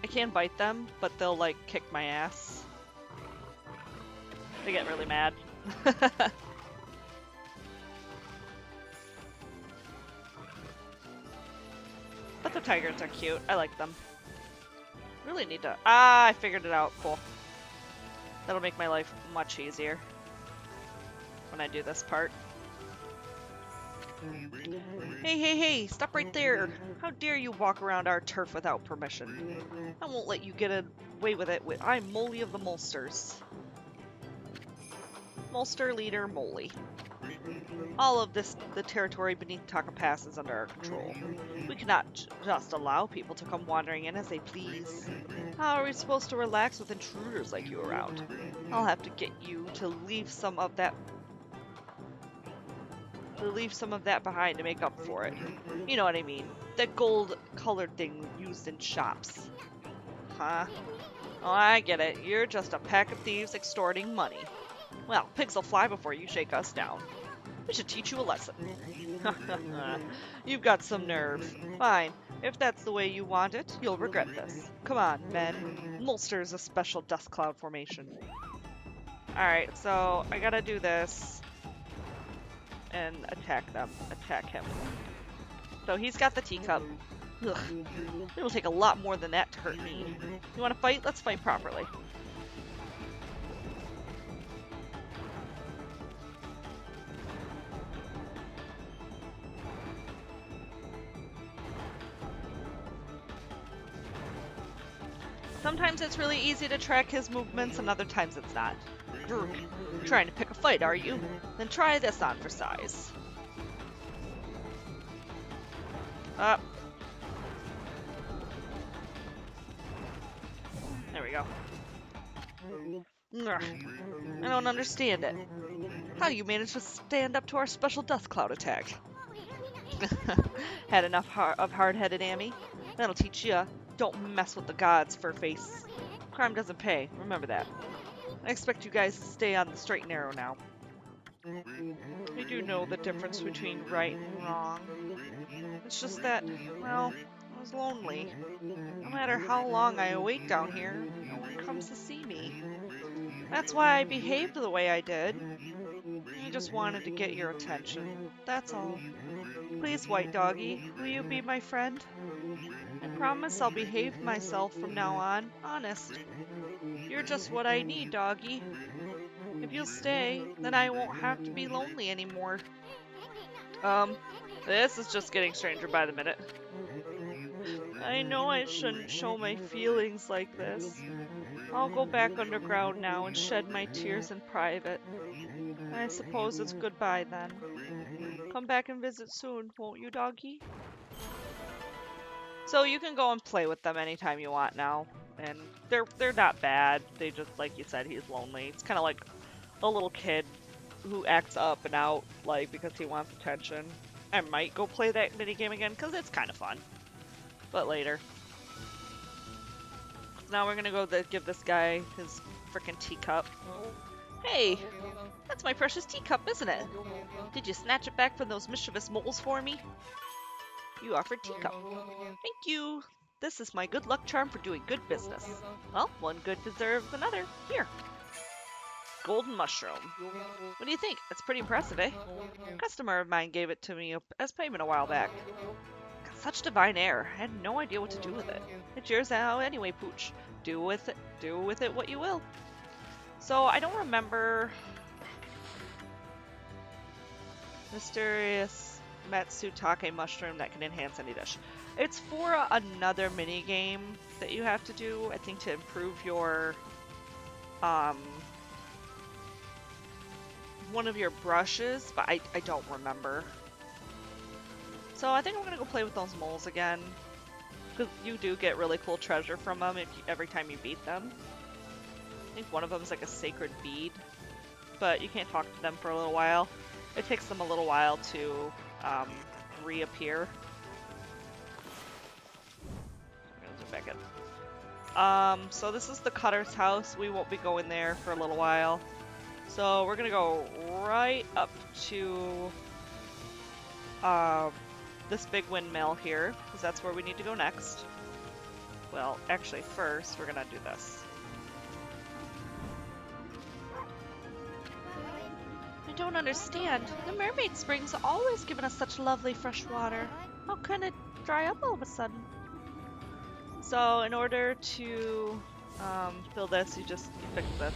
I can bite them, but they'll like kick my ass. They get really mad. But the tigers are cute. I like them. Really need to... Ah, I figured it out. Cool. That'll make my life much easier when I do this part. Hey, hey, hey! Stop right there! How dare you walk around our turf without permission? I won't let you get away with it. I'm Molly of the Molsters. Molster leader Molly. All of the territory beneath Taka Pass is under our control. We cannot just allow people to come wandering in as they please. How are we supposed to relax with intruders like you around? I'll have to get you to leave some of that behind to make up for it. You know what I mean. That gold-colored thing used in shops. Huh? Oh, I get it. You're just a pack of thieves extorting money. Well, pigs will fly before you shake us down. We should teach you a lesson. You've got some nerve. Fine. If that's the way you want it, you'll regret this. Come on, men. Molster is a special dust cloud formation. Alright, so I gotta do this. And attack them. Attack him. So he's got the teacup. Ugh. It will take a lot more than that to hurt me. You want to fight? Let's fight properly. Sometimes it's really easy to track his movements, and other times it's not. You're trying to pick a fight, are you? Then try this on for size. Up. There we go. I don't understand it. How do you manage to stand up to our special dust cloud attack? Had enough of hard-headed Amy? That'll teach ya. Don't mess with the gods, Furface. Crime doesn't pay. Remember that. I expect you guys to stay on the straight and narrow now. I do know the difference between right and wrong. It's just that, well, I was lonely. No matter how long I wait down here, no one comes to see me. That's why I behaved the way I did. I just wanted to get your attention. That's all. Please, White Doggy, will you be my friend? I promise I'll behave myself from now on. Honest. You're just what I need, Doggy. If you'll stay, then I won't have to be lonely anymore. This is just getting stranger by the minute. I know I shouldn't show my feelings like this. I'll go back underground now and shed my tears in private. I suppose it's goodbye then. Come back and visit soon, won't you, Doggy? So you can go and play with them anytime you want now. And they're not bad. They just, like you said, he's lonely. It's kind of like a little kid who acts up and out, like, because he wants attention. I might go play that minigame again, because it's kind of fun. But later. Now we're gonna go give this guy his frickin' teacup. Hey! That's my precious teacup, isn't it? Did you snatch it back from those mischievous moles for me? You offered teacup. Thank you! This is my good luck charm for doing good business. Well, one good deserves another. Here. Golden mushroom. What do you think? It's pretty impressive, eh? A customer of mine gave it to me as payment a while back. Got such divine air. I had no idea what to do with it. It's yours now anyway, Pooch. Do with it what you will. So I don't remember mysterious Matsutake mushroom that can enhance any dish. It's for another mini game that you have to do, I think, to improve your one of your brushes, but I don't remember. So I think I'm gonna go play with those moles again, because you do get really cool treasure from them every time you beat them. I think one of them is like a sacred bead, but you can't talk to them for a little while. It takes them a little while to reappear. I'm gonna zoom back in. So this is the Cutter's house. We won't be going there for a little while. So we're gonna go right up to this big windmill here, because that's where we need to go next. Well, actually first we're gonna do this. I don't understand. The mermaid springs always given us such lovely fresh water. How can it dry up all of a sudden? So in order to fill this, you fix this.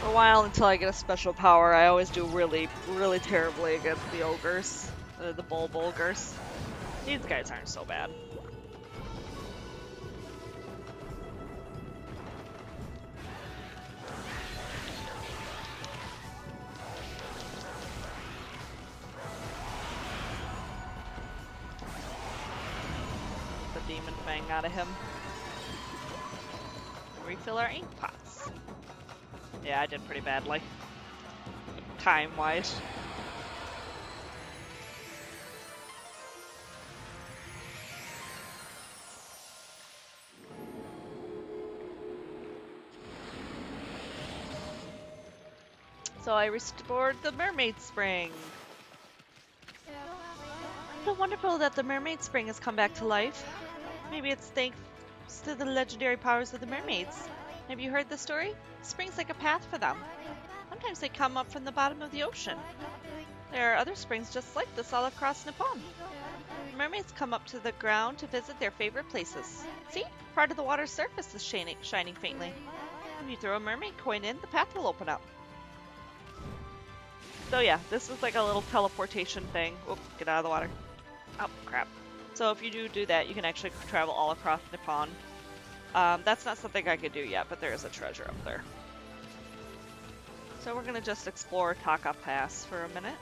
For a while until I get a special power, I always do really, really terribly against the ogres, the bulb ogres. These guys aren't so bad. The demon fang out of him. Refill our ink pots. Yeah, I did pretty badly. Time-wise. So I restored the mermaid spring. So wonderful that the mermaid spring has come back to life. Maybe it's thanks to the legendary powers of the mermaids. Have you heard the story? Springs like a path for them. Sometimes they come up from the bottom of the ocean. There are other springs just like this all across Nippon. Mermaids come up to the ground to visit their favorite places. See? Part of the water's surface is shining faintly. If you throw a mermaid coin in, the path will open up. So yeah, this is like a little teleportation thing. Oop, get out of the water. Oh, crap. So if you do that, you can actually travel all across Nippon. That's not something I could do yet, but there is a treasure up there. So we're gonna just explore Taka Pass for a minute.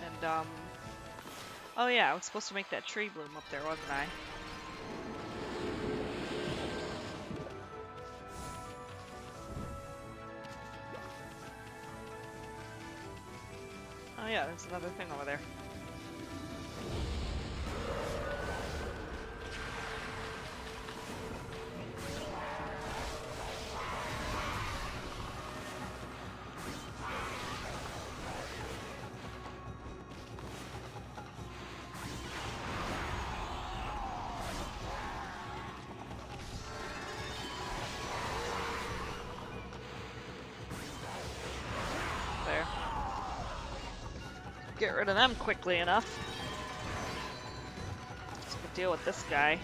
And, oh yeah, I was supposed to make that tree bloom up there, wasn't I? Oh yeah, there's another thing over there. get rid of them quickly enough. So we can deal with this guy.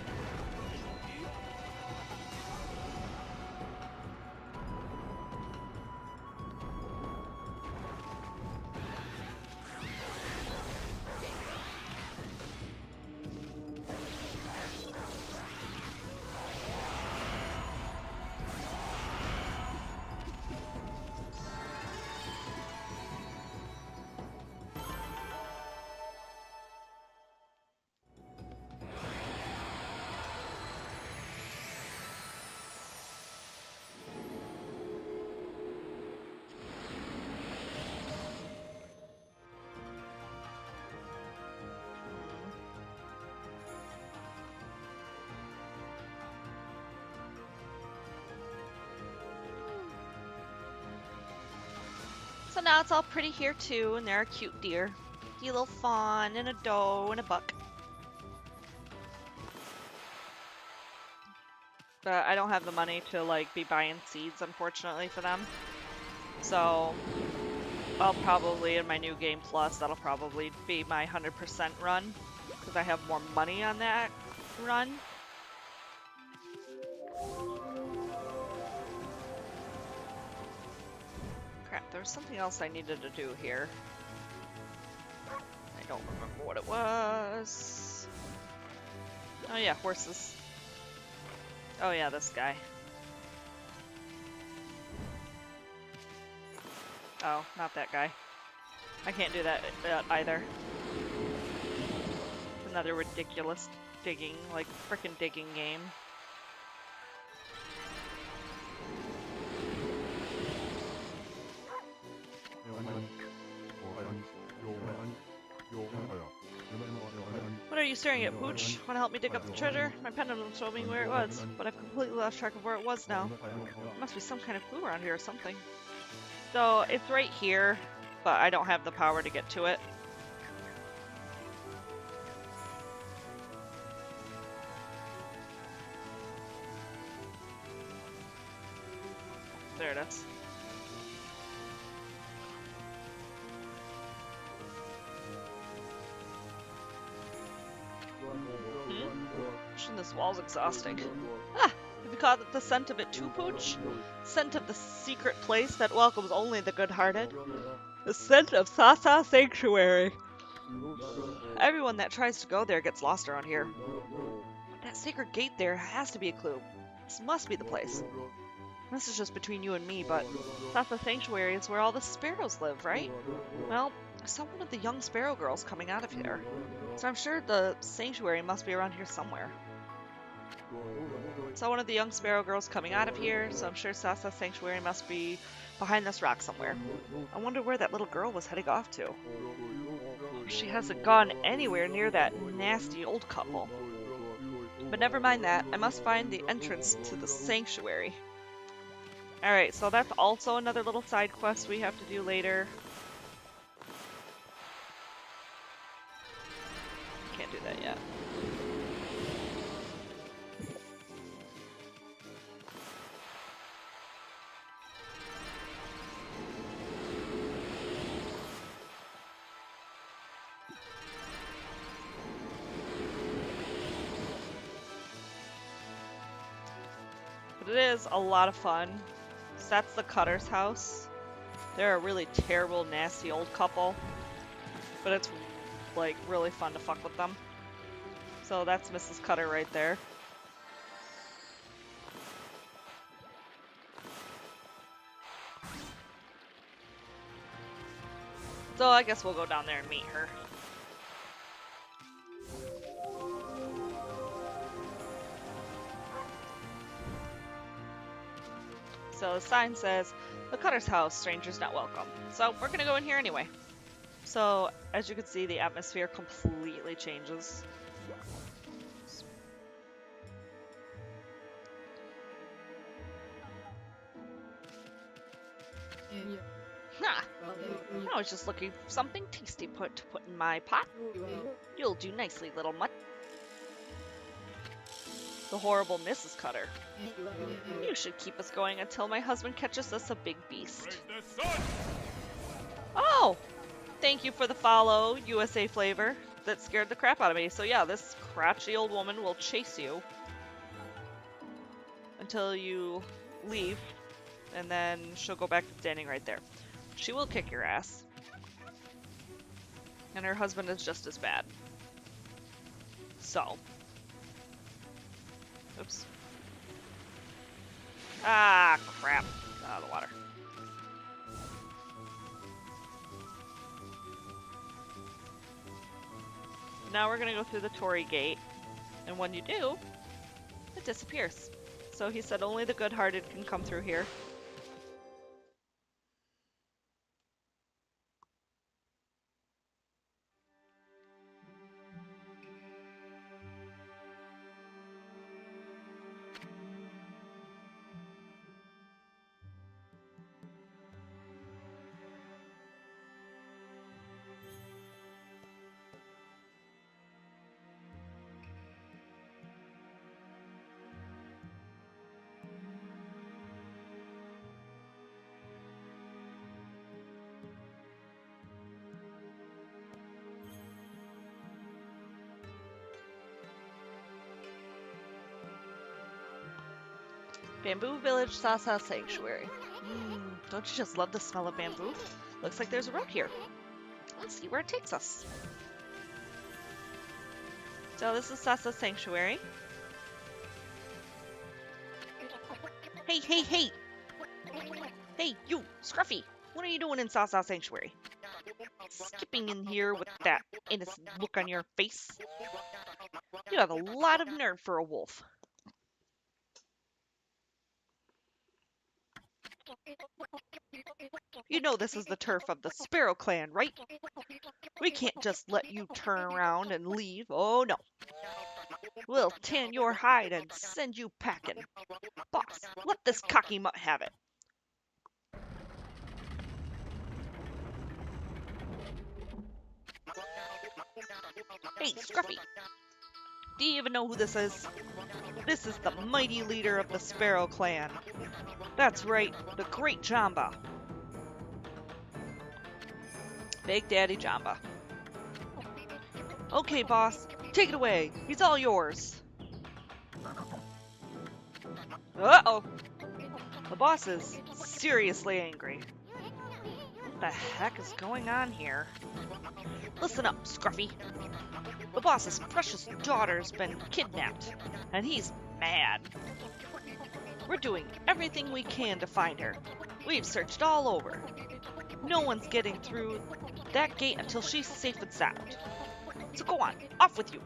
So now it's all pretty here too, and there are cute deer. A little fawn, and a doe, and a buck. But I don't have the money to like be buying seeds, unfortunately, for them. So I'll probably, in my new game plus, that'll probably be my 100% run, because I have more money on that run. Crap, there was something else I needed to do here. I don't remember what it was. Oh yeah, horses. Oh yeah, this guy. Oh, not that guy. I can't do that either. Another ridiculous digging, like frickin' digging game. What are you staring at, Pooch? Want to help me dig up the treasure? My pendulum told me where it was, but I've completely lost track of where it was now. There must be some kind of clue around here or something. So, it's right here, but I don't have the power to get to it. There it is. This wall's exhausting. Ah! Have you caught the scent of it too, Pooch? Scent of the secret place that welcomes only the good-hearted. The scent of Sasa Sanctuary. Everyone that tries to go there gets lost around here. That secret gate there has to be a clue. This must be the place. This is just between you and me, but Sasa Sanctuary is where all the sparrows live, right? Well, I saw one of the young sparrow girls coming out of here, so I'm sure the sanctuary must be around here somewhere. Saw one of the young sparrow girls coming out of here, so I'm sure Sasa Sanctuary must be behind this rock somewhere. I wonder where that little girl was heading off to. She hasn't gone anywhere near that nasty old couple. But never mind that, I must find the entrance to the sanctuary. Alright, so that's also another little side quest we have to do later. Can't do that yet. But it is a lot of fun. So that's the Cutter's house. They're a really terrible, nasty old couple. But it's like really fun to fuck with them. So that's Mrs. Cutter right there. So I guess we'll go down there and meet her. So the sign says, the Cutter's house, strangers not welcome. So we're gonna go in here anyway. So as you can see, the atmosphere completely changes. Ha! I was just looking for something tasty to put in my pot. You'll do nicely, little mutt. The horrible Mrs. Cutter. You should keep us going until my husband catches us a big beast. Oh! Thank you for the follow, USA Flavor. That scared the crap out of me. So yeah, this crotchety old woman will chase you until you leave, and then she'll go back to standing right there. She will kick your ass. And her husband is just as bad. So. Oops. Ah, crap. Out of the water. Now we're gonna go through the Torii gate, and when you do, it disappears. So he said only the good-hearted can come through here. Bamboo Village Sasa Sanctuary. Don't you just love the smell of bamboo? Looks like there's a road here. Let's see where it takes us. So this is Sasa Sanctuary. Hey, hey, hey! Hey, you, Scruffy! What are you doing in Sasa Sanctuary? Skipping in here with that innocent look on your face. You have a lot of nerve for a wolf. You know this is the turf of the Sparrow Clan, right? We can't just let you turn around and leave. Oh, no. We'll tan your hide and send you packing. Boss, let this cocky mutt have it. Hey, Scruffy. Do you even know who this is? This is the mighty leader of the Sparrow Clan. That's right, the Great Jamba. Big Daddy Jamba. Okay, boss, take it away. He's all yours. Uh-oh. The boss is seriously angry. What the heck is going on here? Listen up, Scruffy. The boss's precious daughter's been kidnapped, and he's mad. We're doing everything we can to find her. We've searched all over. No one's getting through that gate until she's safe and sound. So go on, off with you.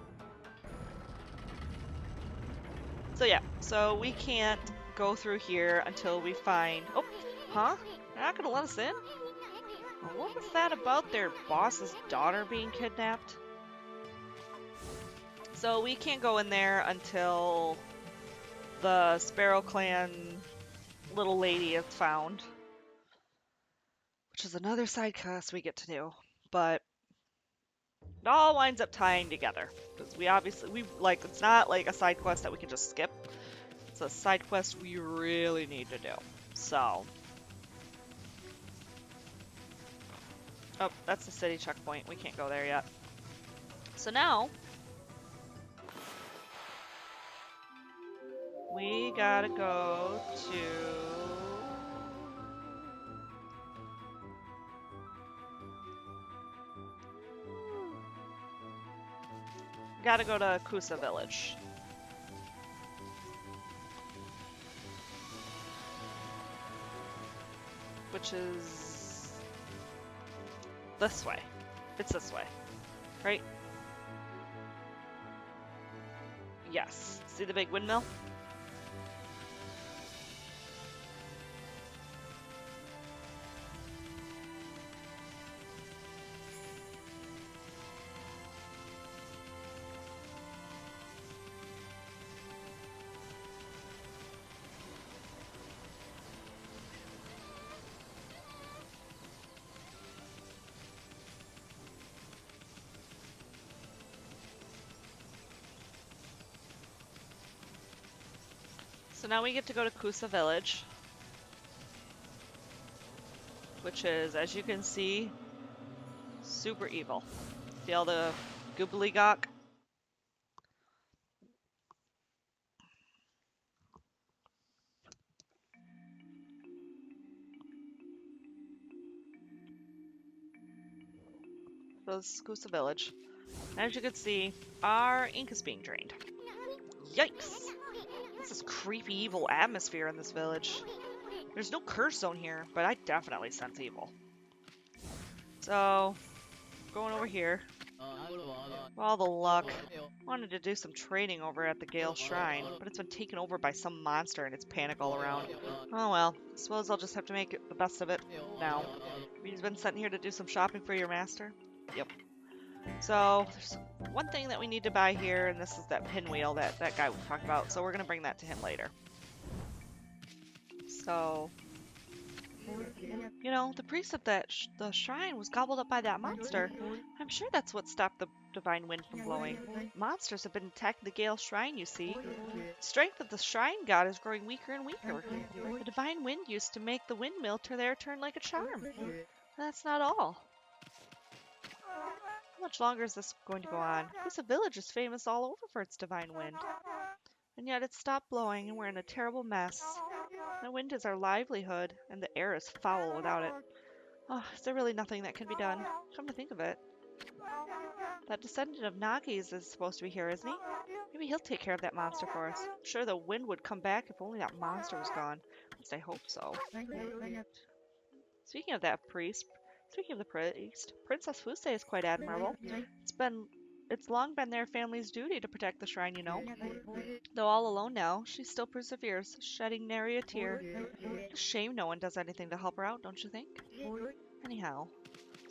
So yeah, so we can't go through here until we find... Oh, huh? They're not gonna let us in? What was that about their boss's daughter being kidnapped? So we can't go in there until the Sparrow Clan little lady is found. Which is another side quest we get to do. But it all winds up tying together. Because we obviously, it's not like a side quest that we can just skip. It's a side quest we really need to do. So. Oh, that's the city checkpoint. We can't go there yet. So now, we gotta go to... Gotta go to Kusa Village. Which is... this way. It's this way. Right? Yes. See the big windmill? So now we get to go to Kusa Village, which is, as you can see, Super evil. Feel the gobbledygook? So this is Kusa Village. As you can see, our ink is being drained. Yikes! This is creepy, evil atmosphere in this village. There's no curse zone here, but I definitely sense evil. So, going over here. For all the luck. Wanted to do some trading over at the Gale Shrine, but it's been taken over by some monster and it's panic all around. Oh well, suppose I'll just have to make it the best of it now. You've been sent here to do some shopping for your master? Yep. So, there's one thing that we need to buy here, and this is that pinwheel that guy was talking about, so we're going to bring that to him later. So, you know, the priest of the shrine was gobbled up by that monster. I'm sure that's what stopped the divine wind from blowing. Monsters have been attacking the Gale Shrine, you see. The strength of the shrine god is growing weaker and weaker. The divine wind used to make the windmill turn like a charm. That's not all. How much longer is this going to go on? This village is famous all over for its divine wind. And yet it's stopped blowing and we're in a terrible mess. The wind is our livelihood, and the air is foul without it. Oh, is there really nothing that can be done? Come to think of it. That descendant of Nagi's is supposed to be here, isn't he? Maybe he'll take care of that monster for us. I'm sure the wind would come back if only that monster was gone. At least I hope so. Speaking of the priest, Princess Fuse is quite admirable. It's long been their family's duty to protect the shrine, you know. Though all alone now, she still perseveres, shedding nary a tear. It's a shame no one does anything to help her out, don't you think? Anyhow,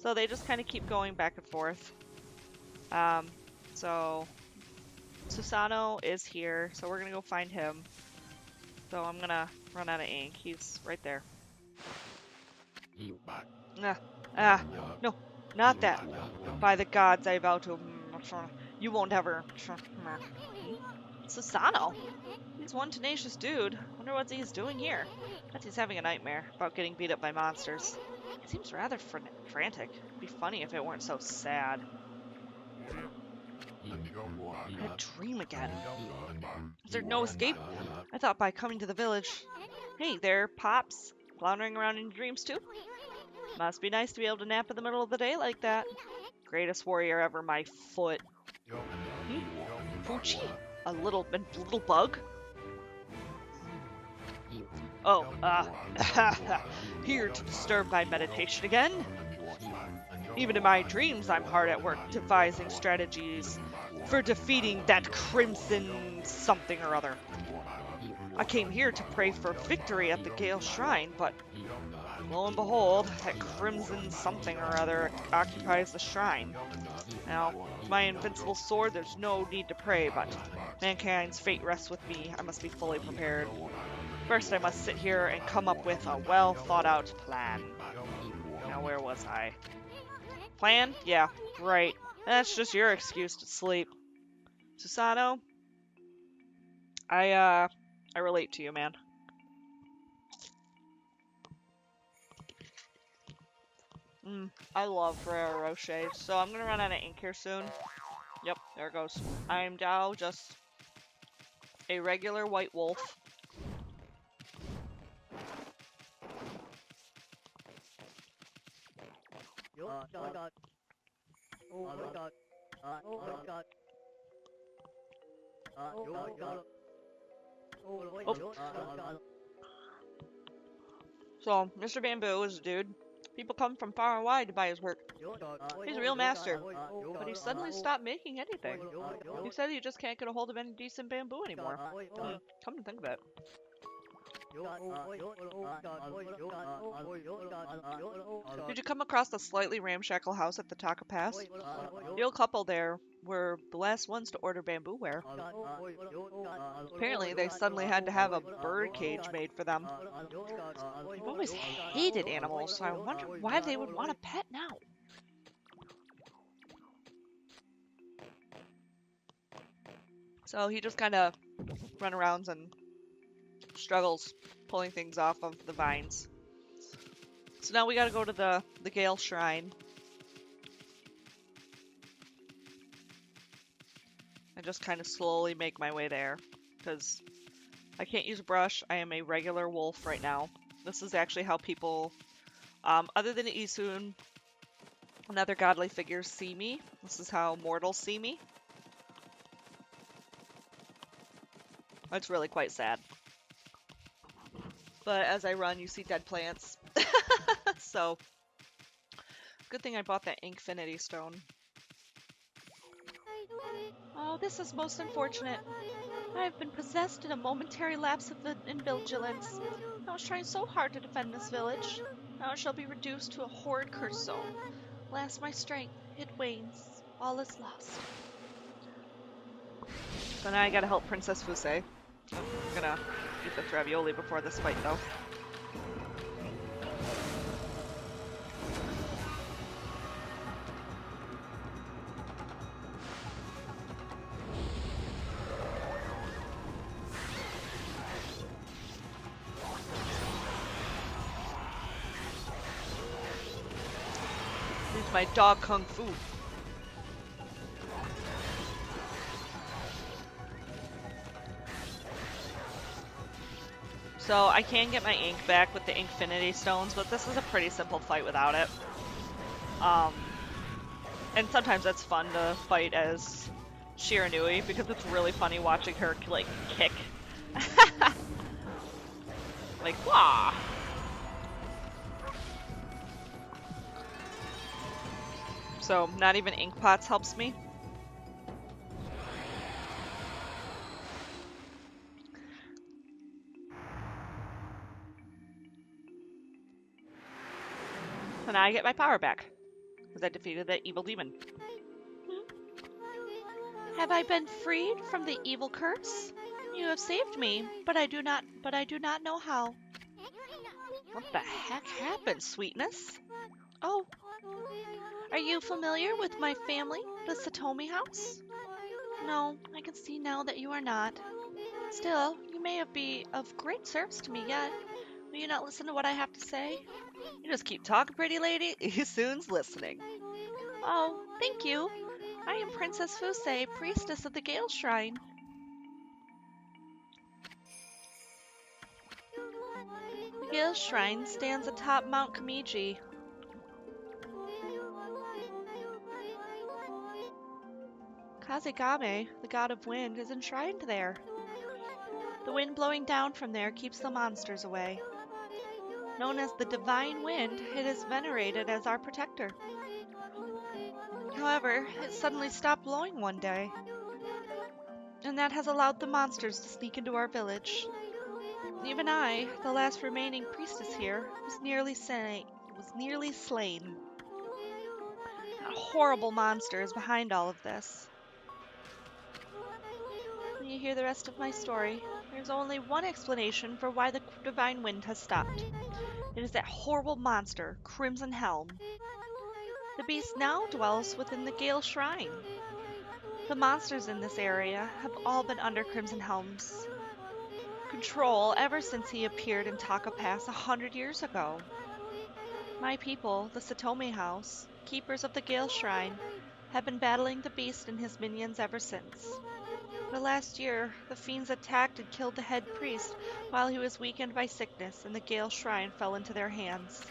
so they just kind of keep going back and forth. So Susano is here, so we're gonna go find him. So I'm gonna run out of ink. He's right there. No, not that. By the gods, I vow to. You won't ever. Susano? He's one tenacious dude. Wonder what he's doing here. Bet he's having a nightmare about getting beat up by monsters. He seems rather frantic. It'd be funny if it weren't so sad. I had a dream again. Is there no escape? I thought by coming to the village. Hey there, Pops. Floundering around in your dreams too? Must be nice to be able to nap in the middle of the day like that. Greatest warrior ever, my foot. Fuchi? A little bug? Oh, here to disturb my meditation again? Even in my dreams, I'm hard at work devising strategies for defeating that crimson something or other. I came here to pray for victory at the Gale Shrine, but lo and behold, that crimson something or other occupies the shrine. Now, with my invincible sword, there's no need to pray, but mankind's fate rests with me. I must be fully prepared. First, I must sit here and come up with a well-thought-out plan. Now, where was I? Plan? Yeah, right. That's just your excuse to sleep. Susano? I relate to you, man. I love Ferrero Rocher, so I'm gonna run out of ink here soon. Yep, there it goes. I'm now just a regular white wolf. So, Mr. Bamboo is a dude. People come from far and wide to buy his work. He's a real master, but he suddenly stopped making anything. He said he just can't get a hold of any decent bamboo anymore. Come to think of it. Did you come across the slightly ramshackle house at the Taka Pass? The old couple there were the last ones to order bamboo ware. Apparently, they suddenly had to have a bird cage made for them. I've always hated animals, so I wonder why they would want a pet now. So he just kind of runs around and struggles pulling things off of the vines. So now we gotta go to the Gale Shrine. and just kind of slowly make my way there. Because I can't use a brush. I am a regular wolf right now. This is actually how people, other than Isun and other godly figures, see me. This is how mortals see me. It's really quite sad. But as I run, you see dead plants. So, good thing I bought that Inkfinity Stone. Oh, this is most unfortunate. I have been possessed in a momentary lapse of invigilance. I was trying so hard to defend this village. Now it shall be reduced to a horrid curse zone. Alas, my strength, it wanes. All is lost. So now I gotta help Princess Fuse. I'm gonna eat this ravioli before this fight, though. Use my dog kung fu. So I can get my ink back with the Inkfinity Stones, but this is a pretty simple fight without it. And sometimes it's fun to fight as Shiranui because it's really funny watching her like kick. Like, wah! So not even ink pots helps me. So now I get my power back because I defeated that evil demon. Have I been freed from the evil curse? You have saved me, but I do not know how. What the heck happened, sweetness? Oh, are you familiar with my family, the Satomi house? No, I can see now that you are not. Still, you may be of great service to me yet. Will you not listen to what I have to say? You just keep talking, pretty lady. Soon's listening. Oh, thank you. I am Princess Fuse, priestess of the Gale Shrine. The Gale Shrine stands atop Mount Kamiji. Kazegame, the god of wind, is enshrined there. The wind blowing down from there keeps the monsters away. Known as the Divine Wind, it is venerated as our protector. However, it suddenly stopped blowing one day, and that has allowed the monsters to sneak into our village. Even I, the last remaining priestess here, was nearly slain. That horrible monster is behind all of this. When you hear the rest of my story, there's only one explanation for why the Divine Wind has stopped. It is that horrible monster, Crimson Helm. The beast now dwells within the Gale Shrine. The monsters in this area have all been under Crimson Helm's control ever since he appeared in Taka Pass 100 years ago. My people, the Satomi House, keepers of the Gale Shrine, have been battling the beast and his minions ever since. But last year, the fiends attacked and killed the head priest while he was weakened by sickness, and the Gale Shrine fell into their hands.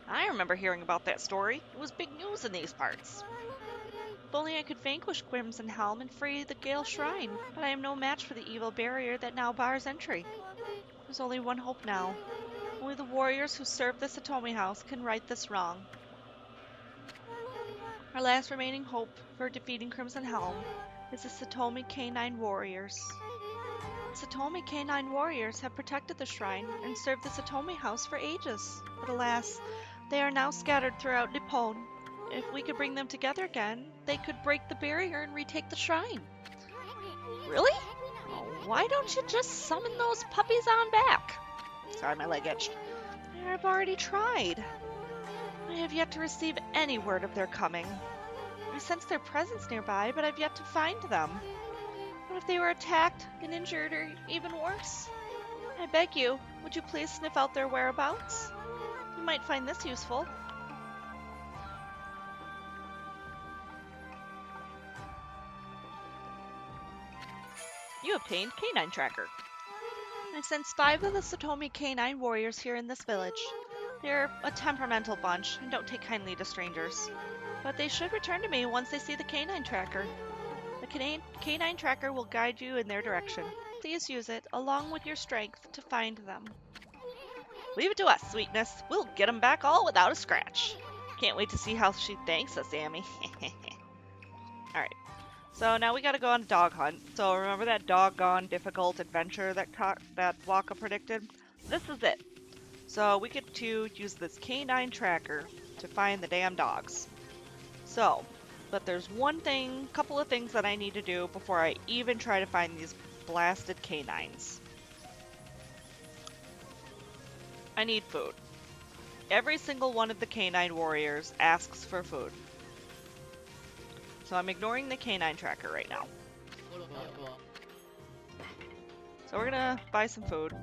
I remember hearing about that story. It was big news in these parts. If only I could vanquish Crimson Helm and free the Gale Shrine, but I am no match for the evil barrier that now bars entry. There's only one hope now. Only the warriors who serve the Satomi House can right this wrong. Our last remaining hope for defeating Crimson Helm is the Satomi K9 Warriors. The Satomi K9 Warriors have protected the shrine and served the Satomi House for ages, but alas, they are now scattered throughout Nippon. If we could bring them together again, they could break the barrier and retake the shrine. Really? Oh, why don't you just summon those puppies on back? Sorry, my leg itched. I've already tried. I have yet to receive any word of their coming. I sense their presence nearby, but I've yet to find them. What if they were attacked and injured, or even worse? I beg you, would you please sniff out their whereabouts? You might find this useful. You obtained Canine Tracker. I sensed 5 of the Satomi Canine warriors here in this village. They're a temperamental bunch and don't take kindly to strangers. But they should return to me once they see the Canine Tracker. The Canine Tracker will guide you in their direction. Please use it, along with your strength, to find them. Leave it to us, Sweetness. We'll get 'em back all without a scratch. Can't wait to see how she thanks us, Amy. Alright. So now we gotta go on a dog hunt. So remember that doggone difficult adventure that Waka predicted? This is it. So we get to use this canine tracker to find the damn dogs. So, but there's couple of things that I need to do before I even try to find these blasted canines. I need food. Every single one of the canine warriors asks for food. So I'm ignoring the canine tracker right now. So we're gonna buy some food.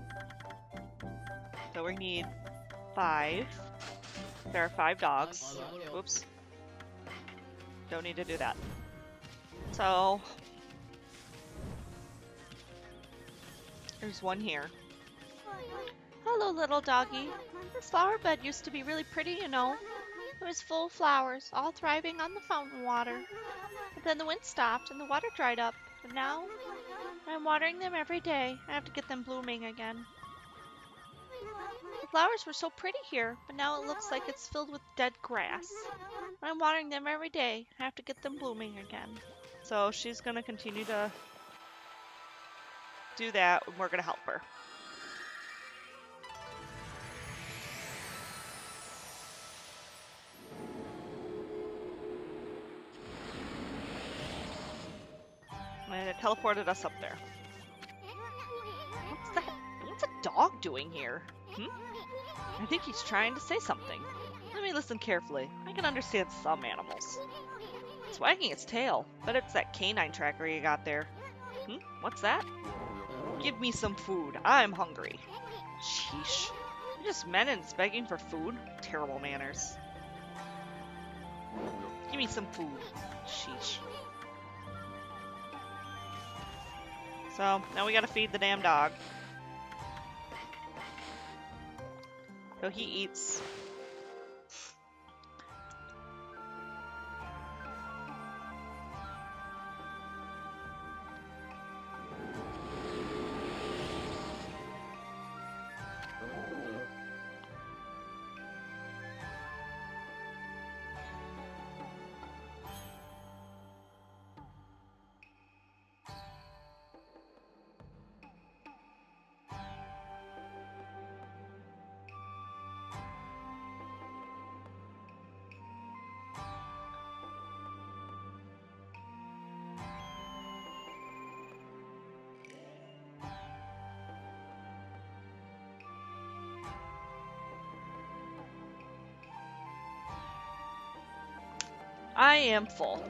So we need 5. There are 5 dogs. Oops. Don't need to do that. So there's one here. Hello, little doggy. This flower bed used to be really pretty, you know. It was full of flowers, all thriving on the fountain water. But then the wind stopped and the water dried up. And now I'm watering them every day. I have to get them blooming again. The flowers were so pretty here, but now it looks like it's filled with dead grass. I'm watering them every day. I have to get them blooming again. So she's going to continue to do that, and we're going to help her. And it teleported us up there. What's that? What's a dog doing here? I think he's trying to say something. Let me listen carefully. I can understand some animals. It's wagging its tail. Bet it's that canine tracker you got there. What's that? Give me some food. I'm hungry. Sheesh. You're just men and it's begging for food? Terrible manners. Give me some food. Sheesh. So, now we gotta feed the damn dog. So he eats. I am full.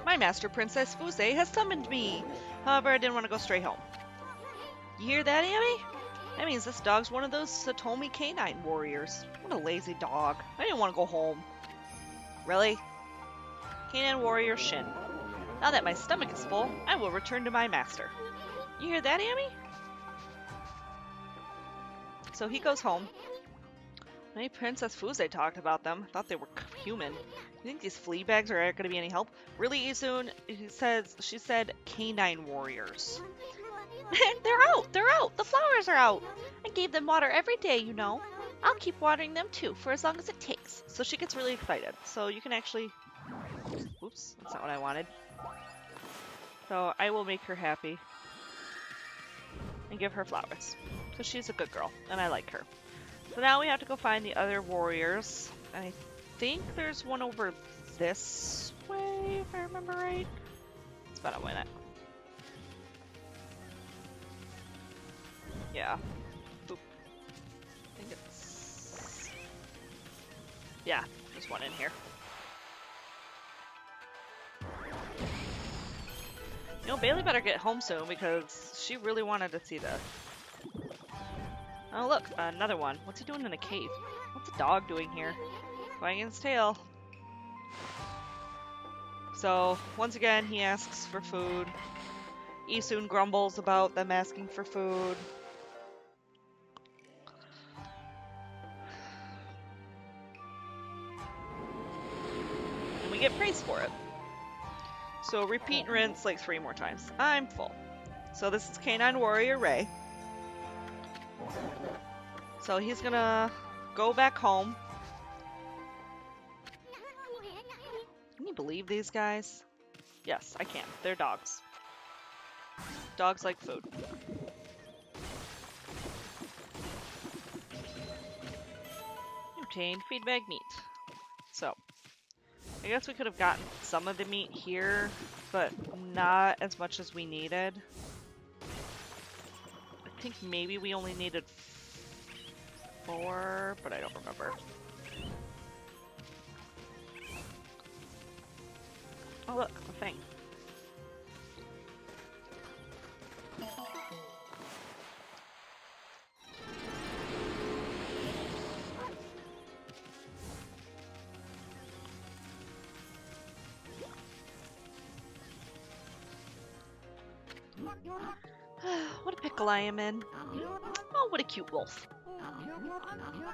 My master, Princess Fuse, has summoned me. However, I didn't want to go straight home. You hear that, Amy? That means this dog's one of those Satomi canine warriors. What a lazy dog. I didn't want to go home. Really? Canine warrior Shin. Now that my stomach is full, I will return to my master. You hear that, Amy? So he goes home. Maybe Princess Fuse talked about them. Thought they were human. You think these flea bags are going to be any help? Really, Izun? She said canine warriors. They're out! They're out! The flowers are out! I gave them water every day, you know. I'll keep watering them too, for as long as it takes. So she gets really excited. So you can actually... Oops, that's not what I wanted. So I will make her happy. And give her flowers. So she's a good girl, and I like her. So now we have to go find the other warriors. I think there's one over this way, if I remember right. It's about a minute. Yeah. Boop. I think it's... Yeah, there's one in here. You know, Bailey better get home soon because she really wanted to see this. Oh look, another one. What's he doing in a cave? What's a dog doing here? Wagging his tail. So, once again, he asks for food. Isun grumbles about them asking for food. And we get praise for it. So repeat and rinse like 3 more times. I'm full. So this is Canine Warrior Ray. So he's gonna go back home. Can you believe these guys? Yes, I can. They're dogs. Dogs like food. Obtained feedback meat. So, I guess we could have gotten some of the meat here, but not as much as we needed. I think maybe we only needed 4, but I don't remember. Oh look, a thing. What a pickle I am in. Oh, what a cute wolf.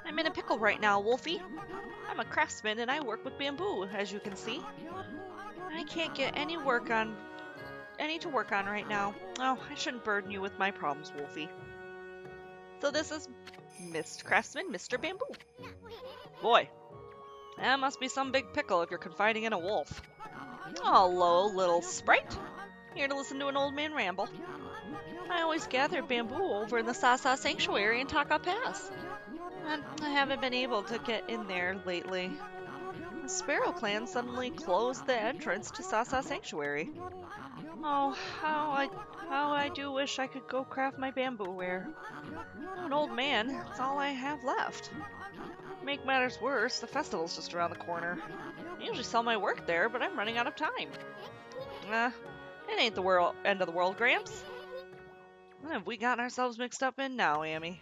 I'm in a pickle right now, Wolfie. I'm a craftsman and I work with bamboo, as you can see. I can't get any to work on right now. Oh, I shouldn't burden you with my problems, Wolfie. So this is Mr. Craftsman, Mr. Bamboo. Boy, that must be some big pickle if you're confiding in a wolf. Hello, little sprite. Here to listen to an old man ramble. I always gather bamboo over in the Sasa Sanctuary in Taka Pass. And I haven't been able to get in there lately. The Sparrow Clan suddenly closed the entrance to Sasa Sanctuary. Oh, how I do wish I could go craft my bamboo ware. I'm an old man, it's all I have left. To make matters worse, the festival's just around the corner. I usually sell my work there, but I'm running out of time. It ain't the end of the world, Gramps. What have we gotten ourselves mixed up in now, Amy?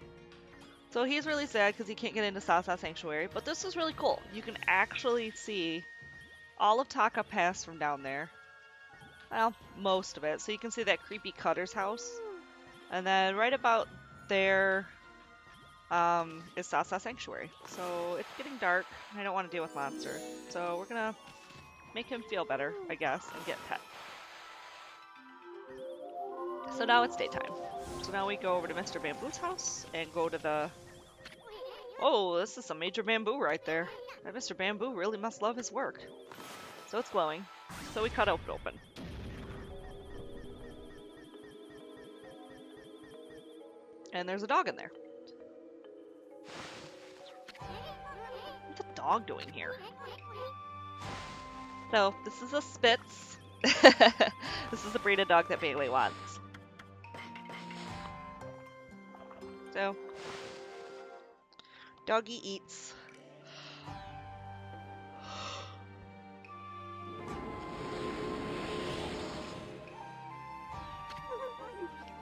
So he's really sad because he can't get into Sasa Sanctuary, but this is really cool. You can actually see all of Taka Pass from down there. Well, most of it. So you can see that creepy Cutter's house. And then right about there is Sasa Sanctuary. So it's getting dark, and I don't want to deal with Monster. So we're gonna make him feel better, I guess, and get pet. So now it's daytime. So now we go over to Mr. Bamboo's house and go to the... Oh, this is some major bamboo right there. That Mr. Bamboo really must love his work. So it's glowing. So we cut it open. And there's a dog in there. What's a dog doing here? So, this is a Spitz. This is the breed of dog that Bailey wants. So, doggy eats.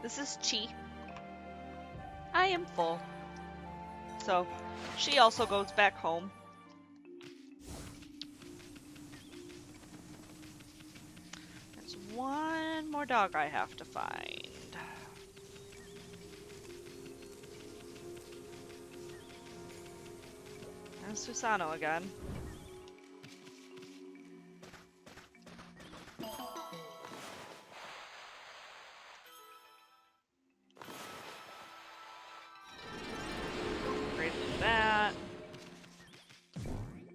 This is Chi. I am full. So, she also goes back home. There's one more dog I have to find. There's Susano again. Great for that.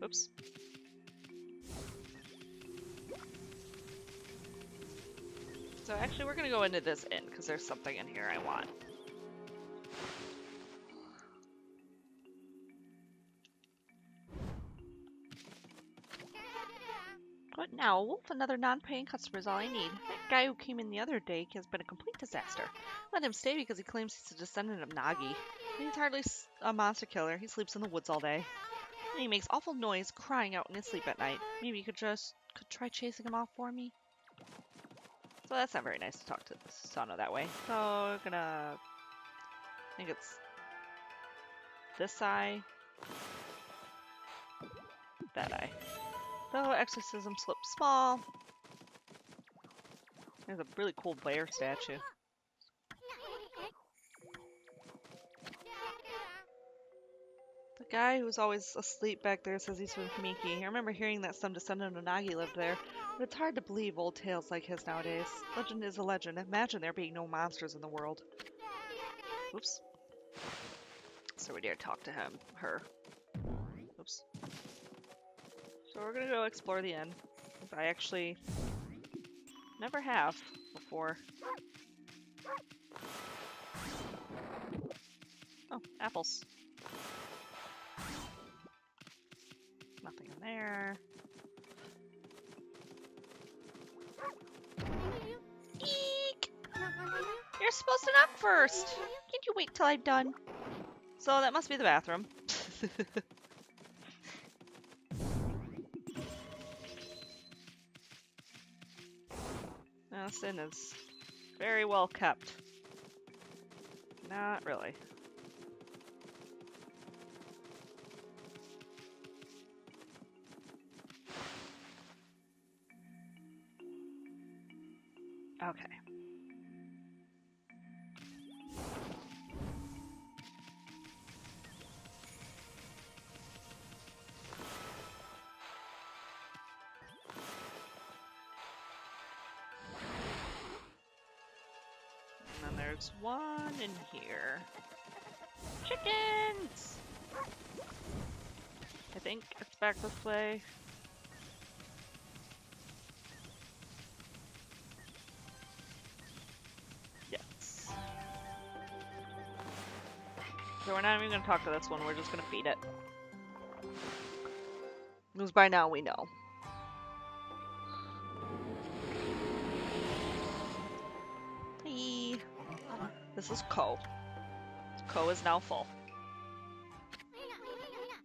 Oops. So actually we're gonna go into this inn because there's something in here I want. What now? Wolf, another non-paying customer is all I need. That guy who came in the other day has been a complete disaster. Let him stay because he claims he's a descendant of Nagi. He's hardly a monster killer. He sleeps in the woods all day. And he makes awful noise crying out in his sleep at night. Maybe you could try chasing him off for me? So that's not very nice to talk to Sano that way. So we're gonna... I think it's this eye. That eye. So exorcism slip small. There's a really cool bear statue. The guy who's always asleep back there says he's from Kamiki. I remember hearing that some descendant of Nagi lived there, but it's hard to believe old tales like his nowadays. Legend is a legend. Imagine there being no monsters in the world. Oops. So we dare talk to him. Her. Oops. So we're gonna go explore the inn. I actually never have before. Oh, apples. Nothing in there. Eek! You're supposed to knock first! Can't you wait till I'm done? So that must be the bathroom. This inn is very well kept. Not really. Okay. And then there's one in here. Chickens! I think it's back this way. Yes. So we're not even going to talk to this one, we're just going to feed it. Because by now we know. Hey. This is Ko. Ko is now full.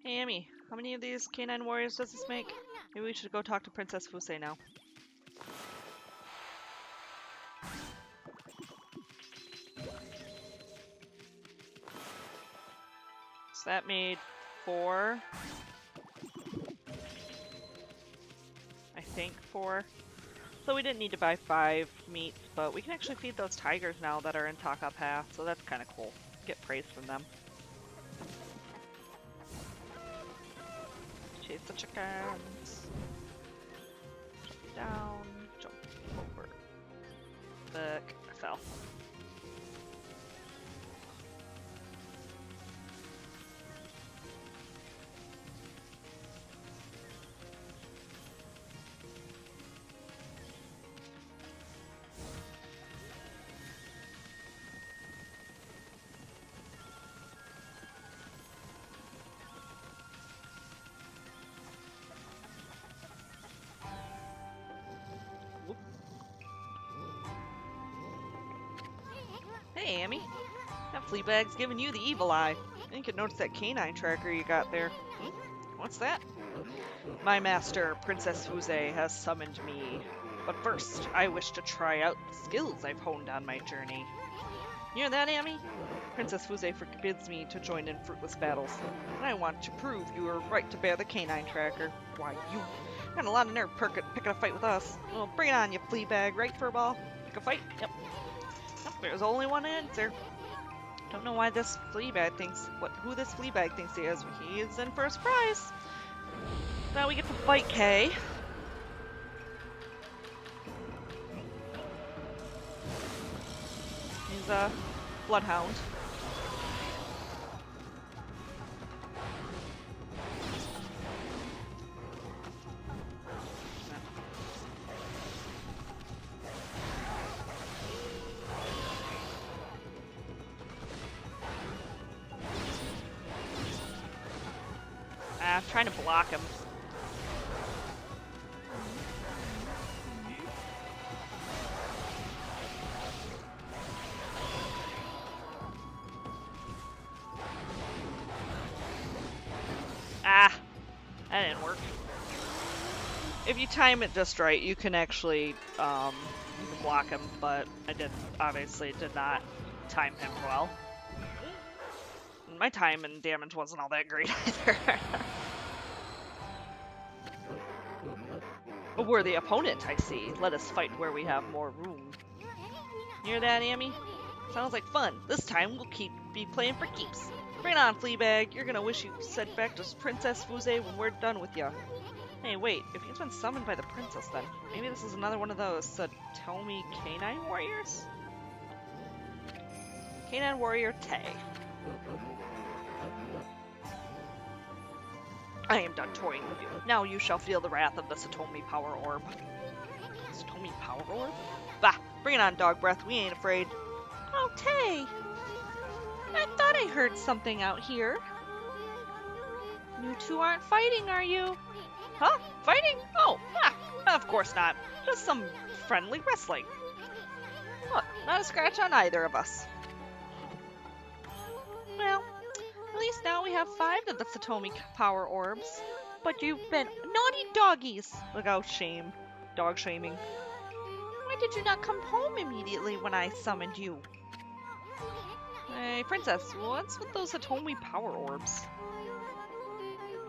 Hey Amy, how many of these canine warriors does this make? Maybe we should go talk to Princess Fusei now. So that made 4. I think 4. So we didn't need to buy 5 meats, but we can actually feed those tigers now that are in Taka Path, so that's kind of cool. Get praise from them. Chase the chickens. Jump down, jump over. Look, I fell. Hey, Amy. That flea bag's giving you the evil eye. I think you notice that canine tracker you got there. What's that? My master, Princess Fusei, has summoned me. But first, I wish to try out the skills I've honed on my journey. You hear that, Amy? Princess Fusei forbids me to join in fruitless battles, and I want to prove you are right to bear the canine tracker. Why, you got a lot of nerve picking a fight with us. Well, bring it on, you flea bag, right, Furball? Pick a fight? Yep. There's only one answer. Don't know why this fleabag thinks who this fleabag thinks he is. He is in for a surprise. Now we get to fight Kay. He's a bloodhound. I'm trying to block him. Ah! That didn't work. If you time it just right, you can actually you can block him, but I obviously did not time him well. My time and damage wasn't all that great either. A worthy opponent, I see. Let us fight where we have more room. Hear that, Amy? Sounds like fun. This time we'll be playing for keeps. Bring it on, Fleabag. You're gonna wish you sent back to Princess Fuze when we're done with ya. Hey, wait. If he's been summoned by the princess, then maybe this is another one of those Satomi Canine Warriors? Canine Warrior Tay. I am done toying with you. Now you shall feel the wrath of the Satomi Power Orb. Satomi Power Orb? Bah! Bring it on, dog breath. We ain't afraid. Oh, Tay! I thought I heard something out here. You two aren't fighting, are you? Huh? Fighting? Oh, of course not. Just some friendly wrestling. Look, not a scratch on either of us. Well, at least now we have 5 of the Satomi Power Orbs. But you've been naughty doggies. Look out, shame. Dog shaming. Why did you not come home immediately when I summoned you? Hey, Princess, what's with those Satomi Power Orbs?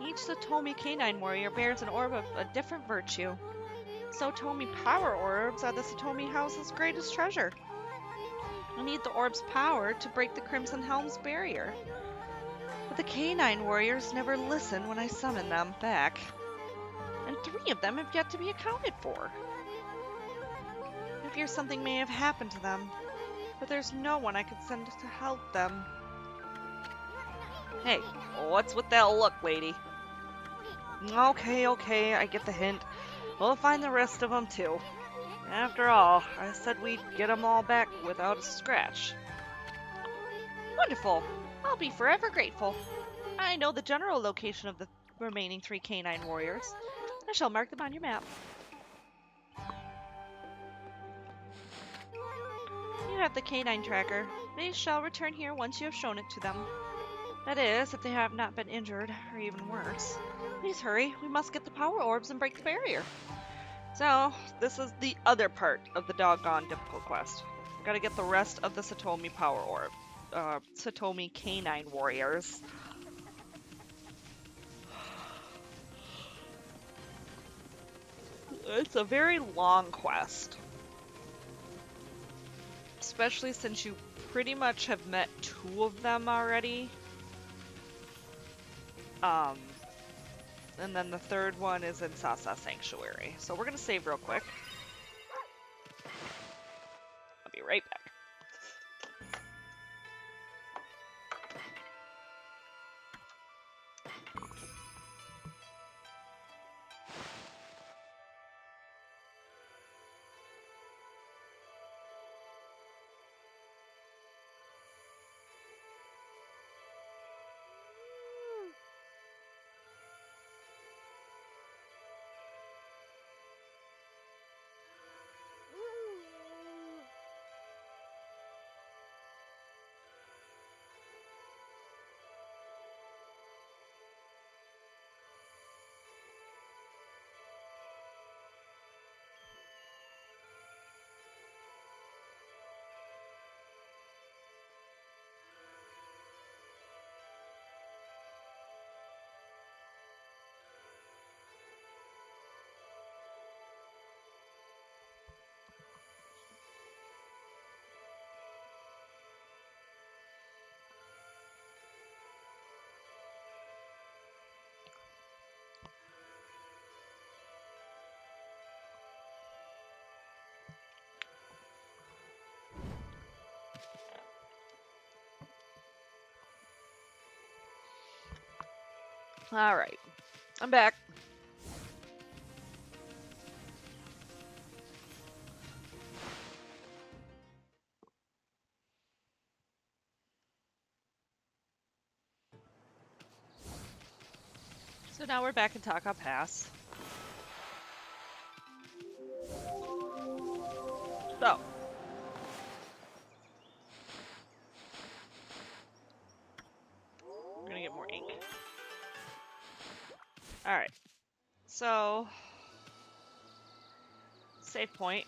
Each Satomi Canine Warrior bears an orb of a different virtue. Satomi Power Orbs are the Satomi House's greatest treasure. I need the orb's power to break the Crimson Helm's barrier. But the Canine Warriors never listen when I summon them back. And 3 of them have yet to be accounted for. I fear something may have happened to them, but there's no one I could send to help them. Hey, what's with that look, lady? Okay, I get the hint. We'll find the rest of them, too. After all, I said we'd get them all back without a scratch. Wonderful. I'll be forever grateful. I know the general location of the remaining 3 Canine Warriors. I shall mark them on your map. You have the Canine Tracker. They shall return here once you have shown it to them. That is, if they have not been injured, or even worse. Please hurry, we must get the Power Orbs and break the barrier. So, this is the other part of the doggone difficult quest. We gotta get the rest of the Satomi Power Orb. Satomi Canine Warriors. It's a very long quest. Especially since you pretty much have met 2 of them already. And then the 3rd one is in Sasa Sanctuary. So we're gonna save real quick. I'll be right back. Alright, I'm back. So now we're back in Taka Pass. So. We're gonna get more ink. Alright. So. Save point.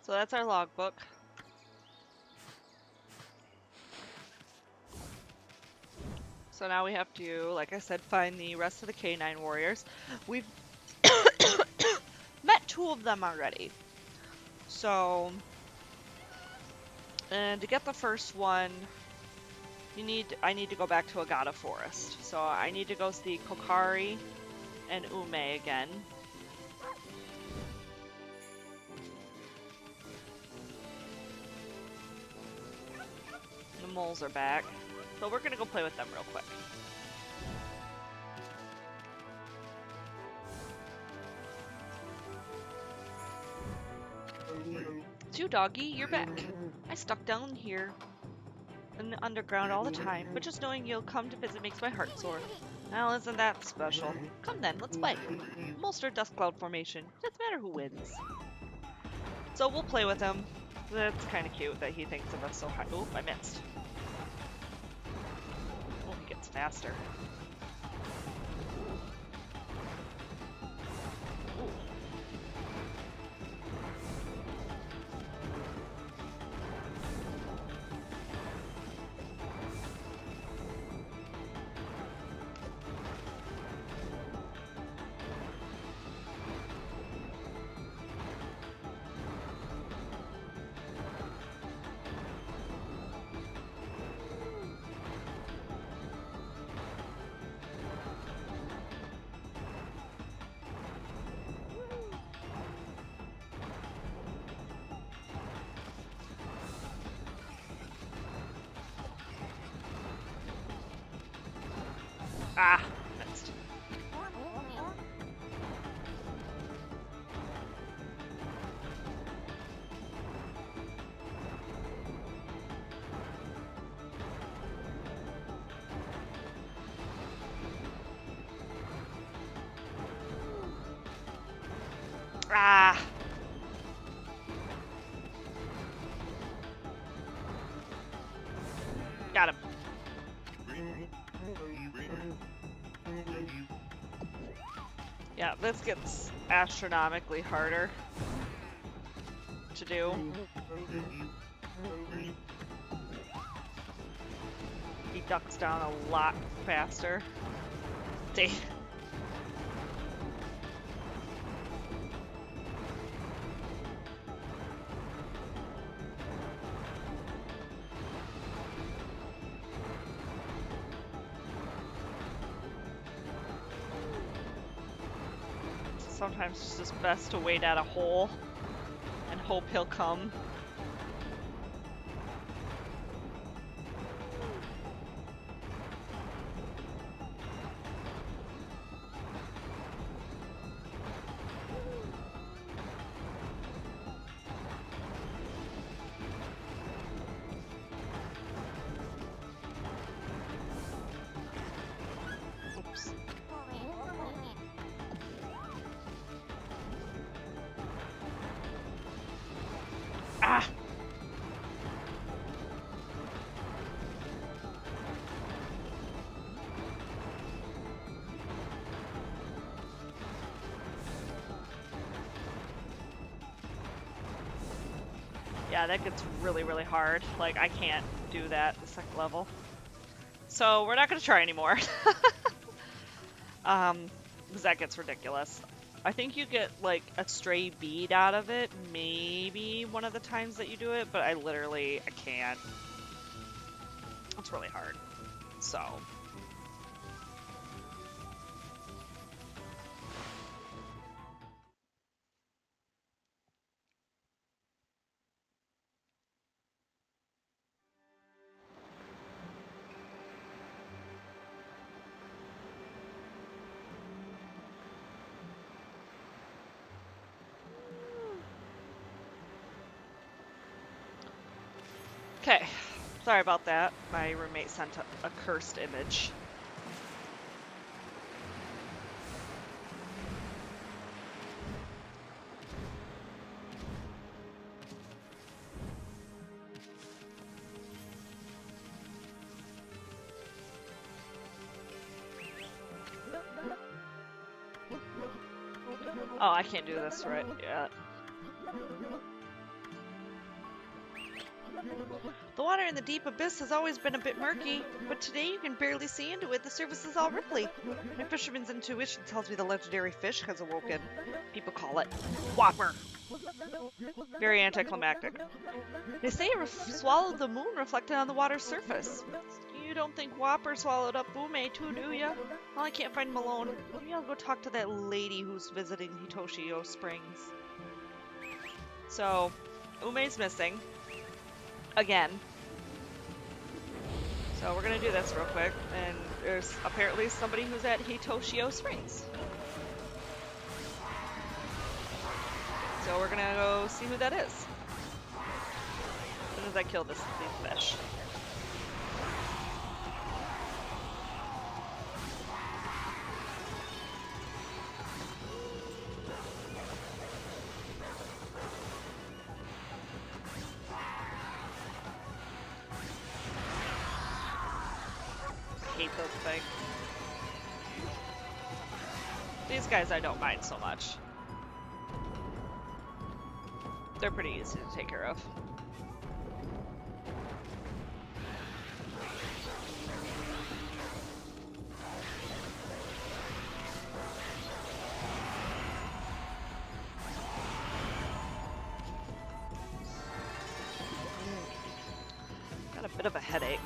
So that's our logbook. So now we have to, like I said, find the rest of the K9 warriors. We've met 2 of them already. So, and to get the first one, I need to go back to Agata Forest. So I need to go see Kokari and Ume again. The moles are back. So we're gonna go play with them real quick. It's you, doggy, you're back. I stuck down here in the underground all the time, but just knowing you'll come to visit makes my heart soar. Well, isn't that special? Come then, let's play. Molster Dust Cloud Formation. Doesn't matter who wins. So we'll play with him. That's kind of cute that he thinks of us so high. Oh, I missed. Oh, he gets faster. Ooh. Ah, missed. Ah! Got him. Yeah, this gets astronomically harder to do. He ducks down a lot faster. Dang. Sometimes it's just best to wait at a hole and hope he'll come. Oops. Ah! Yeah, that gets really, really hard. Like, I can't do that the second level. So, we're not gonna try anymore. Because that gets ridiculous. I think you get, like, a stray bead out of it, maybe one of the times that you do it, but I can't. It's really hard. So... Okay, sorry about that. My roommate sent a cursed image. Oh, I can't do this right yet. The water in the deep abyss has always been a bit murky, but today you can barely see into it. The surface is all ripply. My fisherman's intuition tells me the legendary fish has awoken. People call it Whopper. Very anticlimactic. They say it swallowed the moon reflected on the water's surface. You don't think Whopper swallowed up Ume too, do ya? Well, I can't find him alone. Maybe I'll go talk to that lady who's visiting Hitoshio Springs. So, Ume's missing. Again. So we're gonna do this real quick, and there's apparently somebody who's at Hitoshio Springs. So we're gonna go see who that is. As soon as I kill these fish. I hate those things. These guys I don't mind so much. They're pretty easy to take care of. Got a bit of a headache.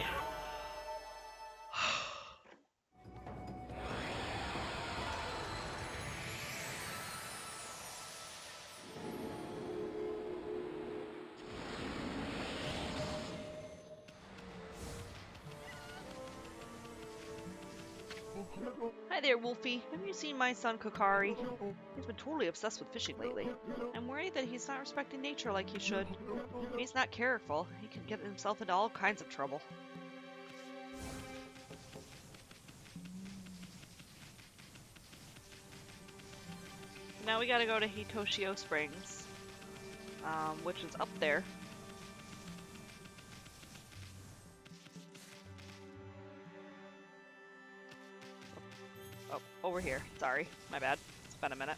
Hi there, Wolfie. Have you seen my son Kokari? He's been totally obsessed with fishing lately. I'm worried that he's not respecting nature like he should. If he's not careful, he can get himself into all kinds of trouble. Now we gotta go to Hitoshio Springs, which is up there. Oh, over here. Sorry, my bad. It's been a minute.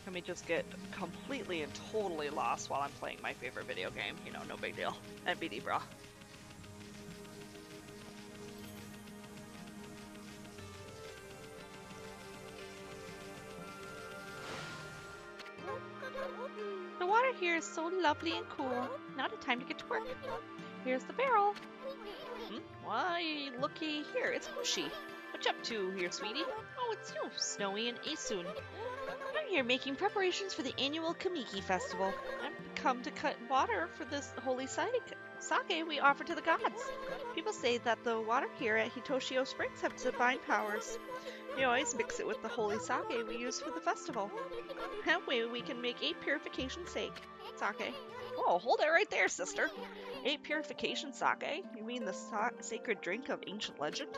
Let me just get completely and totally lost while I'm playing my favorite video game. You know, no big deal. NBD, brah. The water here is so lovely and cool. Now the time to get to work. Here's the barrel. Why, looky here, it's Hoshi. What you up to here, sweetie? Oh, it's you, Snowy and Asun. I'm here making preparations for the annual Kamiki Festival. I've come to cut water for this holy sake we offer to the gods. People say that the water here at Hitoshio Springs have divine powers. We always mix it with the holy sake we use for the festival. That way we can make 8 purification sake. Oh, hold it right there, sister. 8 purification sake? You mean the sacred drink of ancient legend?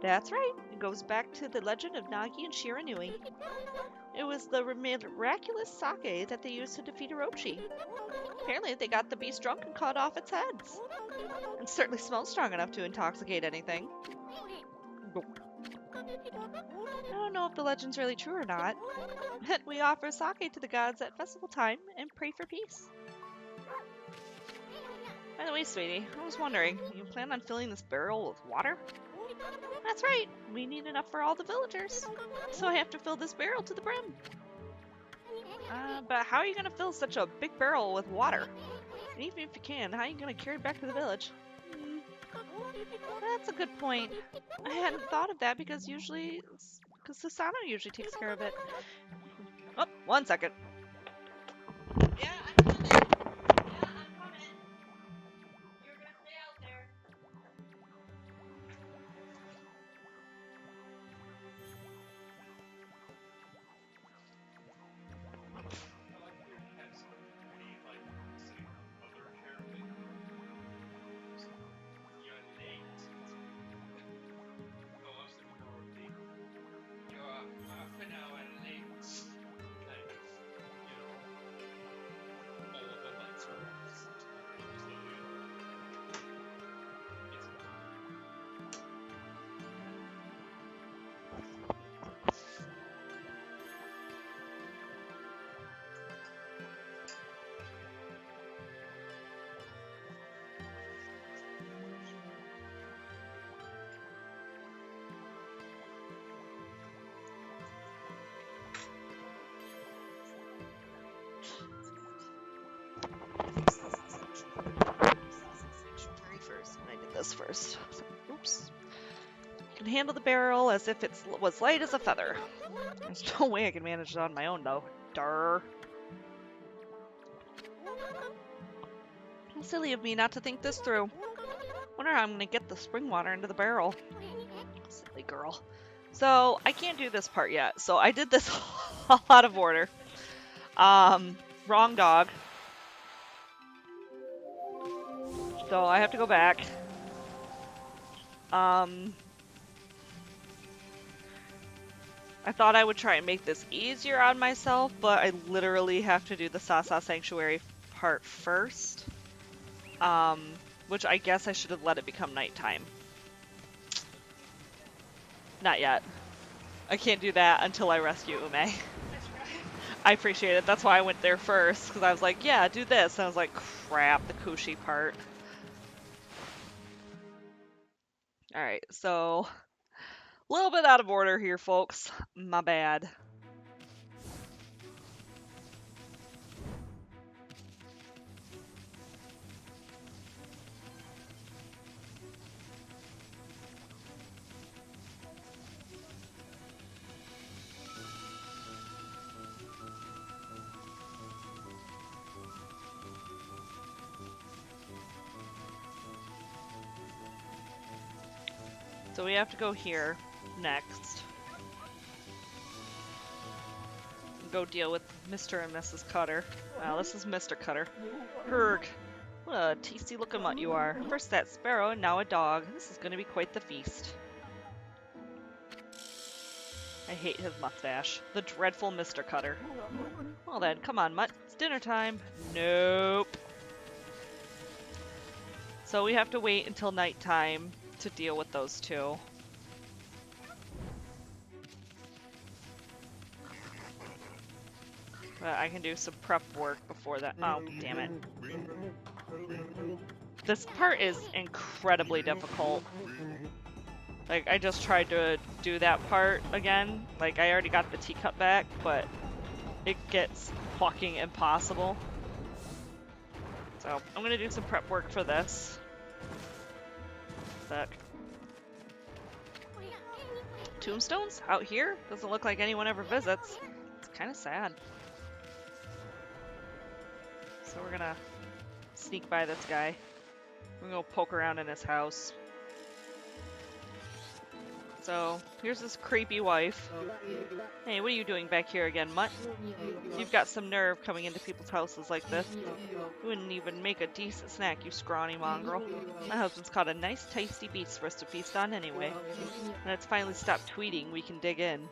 That's right. It goes back to the legend of Nagi and Shiranui. It was the miraculous sake that they used to defeat Orochi. Apparently they got the beast drunk and cut off its heads. It certainly smells strong enough to intoxicate anything. I don't know if the legend's really true or not, but we offer sake to the gods at festival time and pray for peace. By the way, sweetie, I was wondering, you plan on filling this barrel with water? That's right, we need enough for all the villagers, so I have to fill this barrel to the brim. But how are you going to fill such a big barrel with water? And even if you can, how are you going to carry it back to the village? That's a good point. I hadn't thought of that because Susano usually takes care of it. Oh, 1 second. Yeah, I'm coming. Yeah, I'm coming. You're gonna stay out there. this first. So, oops. Can handle the barrel as if it was light as a feather. There's no way I can manage it on my own, though. Durr. Silly of me not to think this through. Wonder how I'm gonna get the spring water into the barrel. Silly girl. So, I can't do this part yet. So, I did this all out of order. Wrong dog. So, I have to go back. I thought I would try and make this easier on myself, but I literally have to do the Sasa Sanctuary part first. Which I guess I should have let it become nighttime. Not yet. I can't do that until I rescue Ume. I appreciate it. That's why I went there first, because I was like, yeah, do this. And I was like, crap, the Kushi part. Alright, so... a little bit out of order here, folks. My bad. So we have to go here next. Go deal with Mr. and Mrs. Cutter. Wow, this is Mr. Cutter. Herg. What a tasty looking mutt you are. First that sparrow and now a dog. This is going to be quite the feast. I hate his mustache. The dreadful Mr. Cutter. Well then, come on, mutt. It's dinner time. Nope. So we have to wait until nighttime to deal with those two. But I can do some prep work before that. Oh, damn it. This part is incredibly difficult. Like, I just tried to do that part again. Like, I already got the teacup back, but it gets fucking impossible. So, I'm gonna do some prep work for this. But tombstones out here? Doesn't look like anyone ever visits. It's kind of sad. So we're gonna sneak by this guy. We're gonna go poke around in his house. So, here's his creepy wife. Hey, what are you doing back here again, mutt? You've got some nerve coming into people's houses like this. You wouldn't even make a decent snack, you scrawny mongrel. My husband's caught a nice tasty beast for us to feast on anyway. When it's finally stopped tweeting, we can dig in.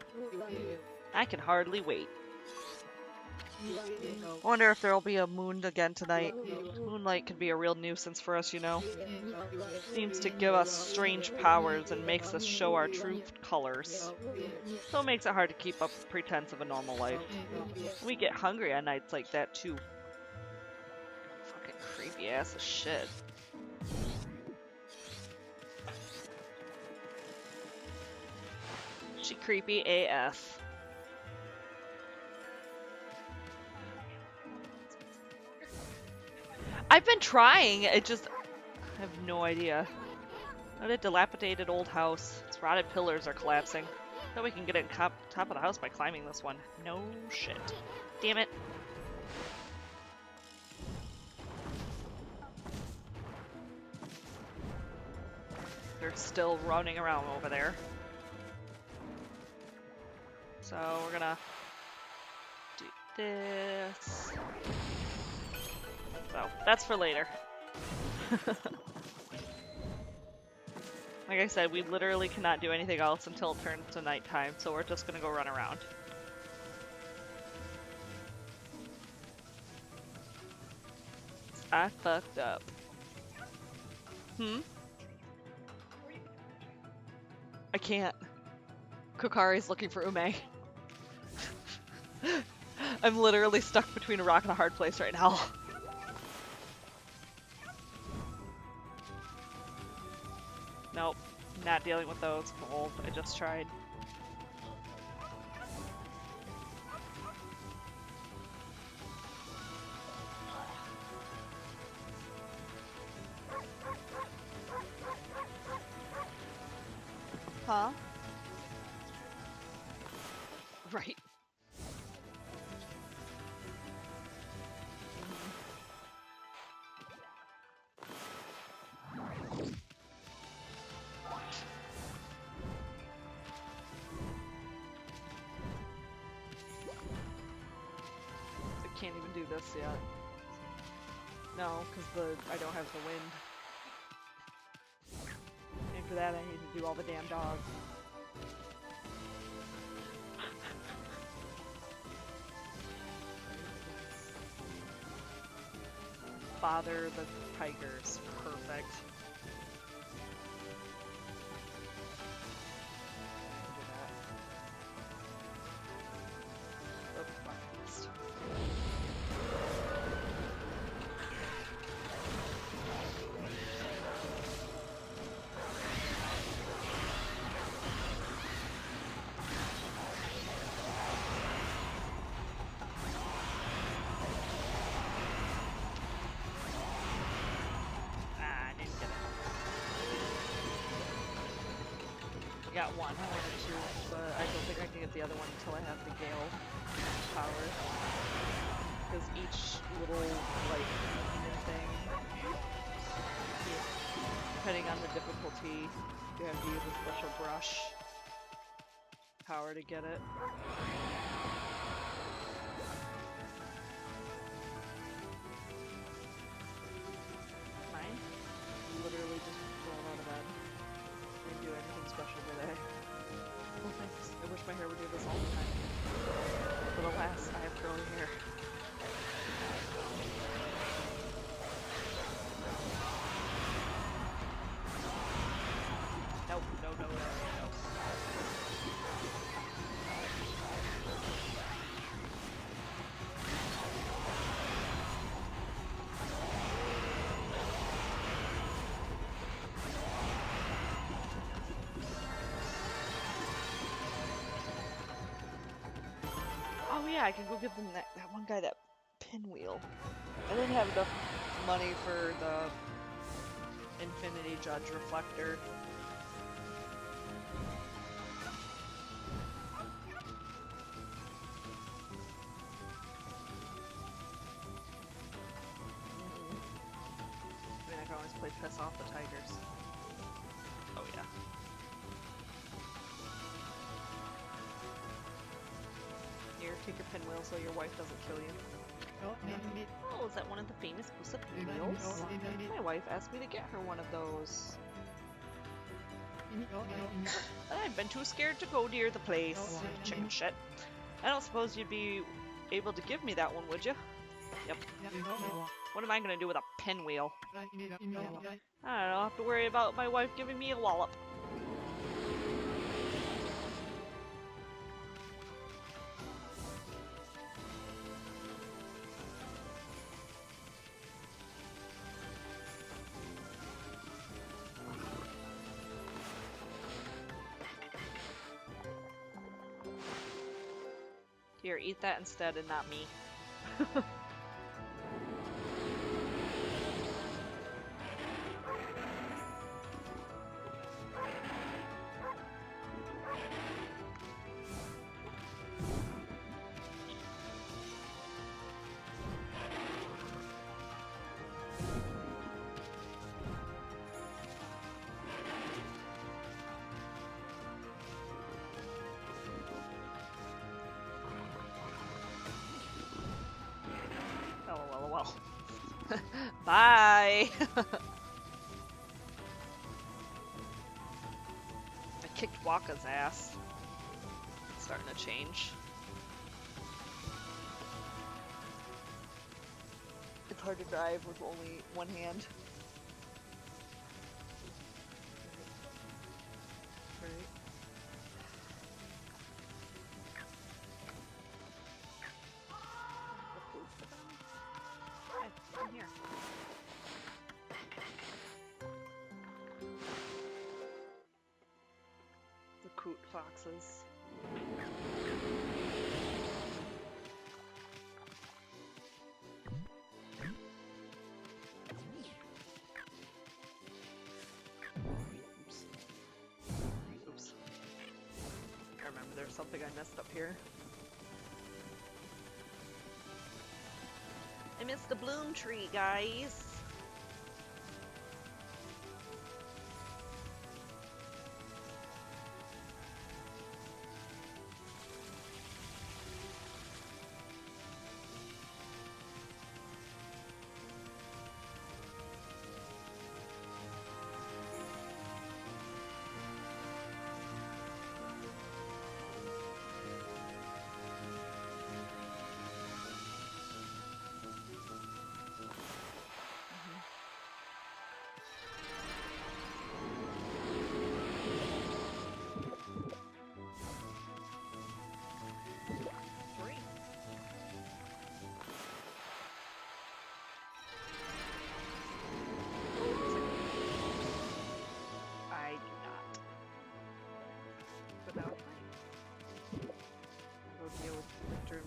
I can hardly wait. I wonder if there'll be a moon again tonight. Moonlight can be a real nuisance for us, you know. Seems to give us strange powers and makes us show our true colors. So it makes it hard to keep up with pretense of a normal life. We get hungry on nights like that too. Fucking creepy ass of shit. She creepy AF. I've been trying, it just... I have no idea. What a dilapidated old house. Its rotted pillars are collapsing. Bet we can get at the top of the house by climbing this one. No shit. Damn it. They're still running around over there. So we're gonna do this. So, that's for later. Like I said, we literally cannot do anything else until it turns to nighttime, so we're just gonna go run around. I fucked up. I can't. Kokari's looking for Ume. I'm literally stuck between a rock and a hard place right now. Nope, not dealing with those. Old. I just tried. Huh? Right. I can't even do this yet. No, because I don't have the wind. And for that I need to do all the damn dogs. Father the tigers. Perfect. Do that. Oh, fuck, I missed. Ah, I didn't get it. I got one. I wanted two, but I don't think I can get the other one until I have the gale power. Because each little, like, demon thing, depending on the difficulty, you have to use a special brush power to get it. Mine? Literally just roll out of bed. Didn't do anything special today. Well, thanks. I wish my hair would do this all the time. But alas, I have curly hair. Nope, no, no, no, no. Oh yeah, I can go get that one guy that pinwheel. I didn't have enough money for the Infinity Judge reflector. I mean, I can always play piss off the tigers. Oh yeah. Here, take your pinwheel so your wife doesn't kill you. Oh, is that one of the famous Busa pinwheels? My wife asked me to get her one of those. I've been too scared to go near the place. Chicken shit. I don't suppose you'd be able to give me that one, would you? Yep. What am I gonna do with a pinwheel? I don't know. I'll have to worry about my wife giving me a wallop. Here, eat that instead and not me. LOL. Bye! I kicked Waka's ass. It's starting to change. It's hard to drive with only one hand. Right. I'm here. The coot foxes. Oops. Oops. something I missed up here. I missed the bloom tree, guys.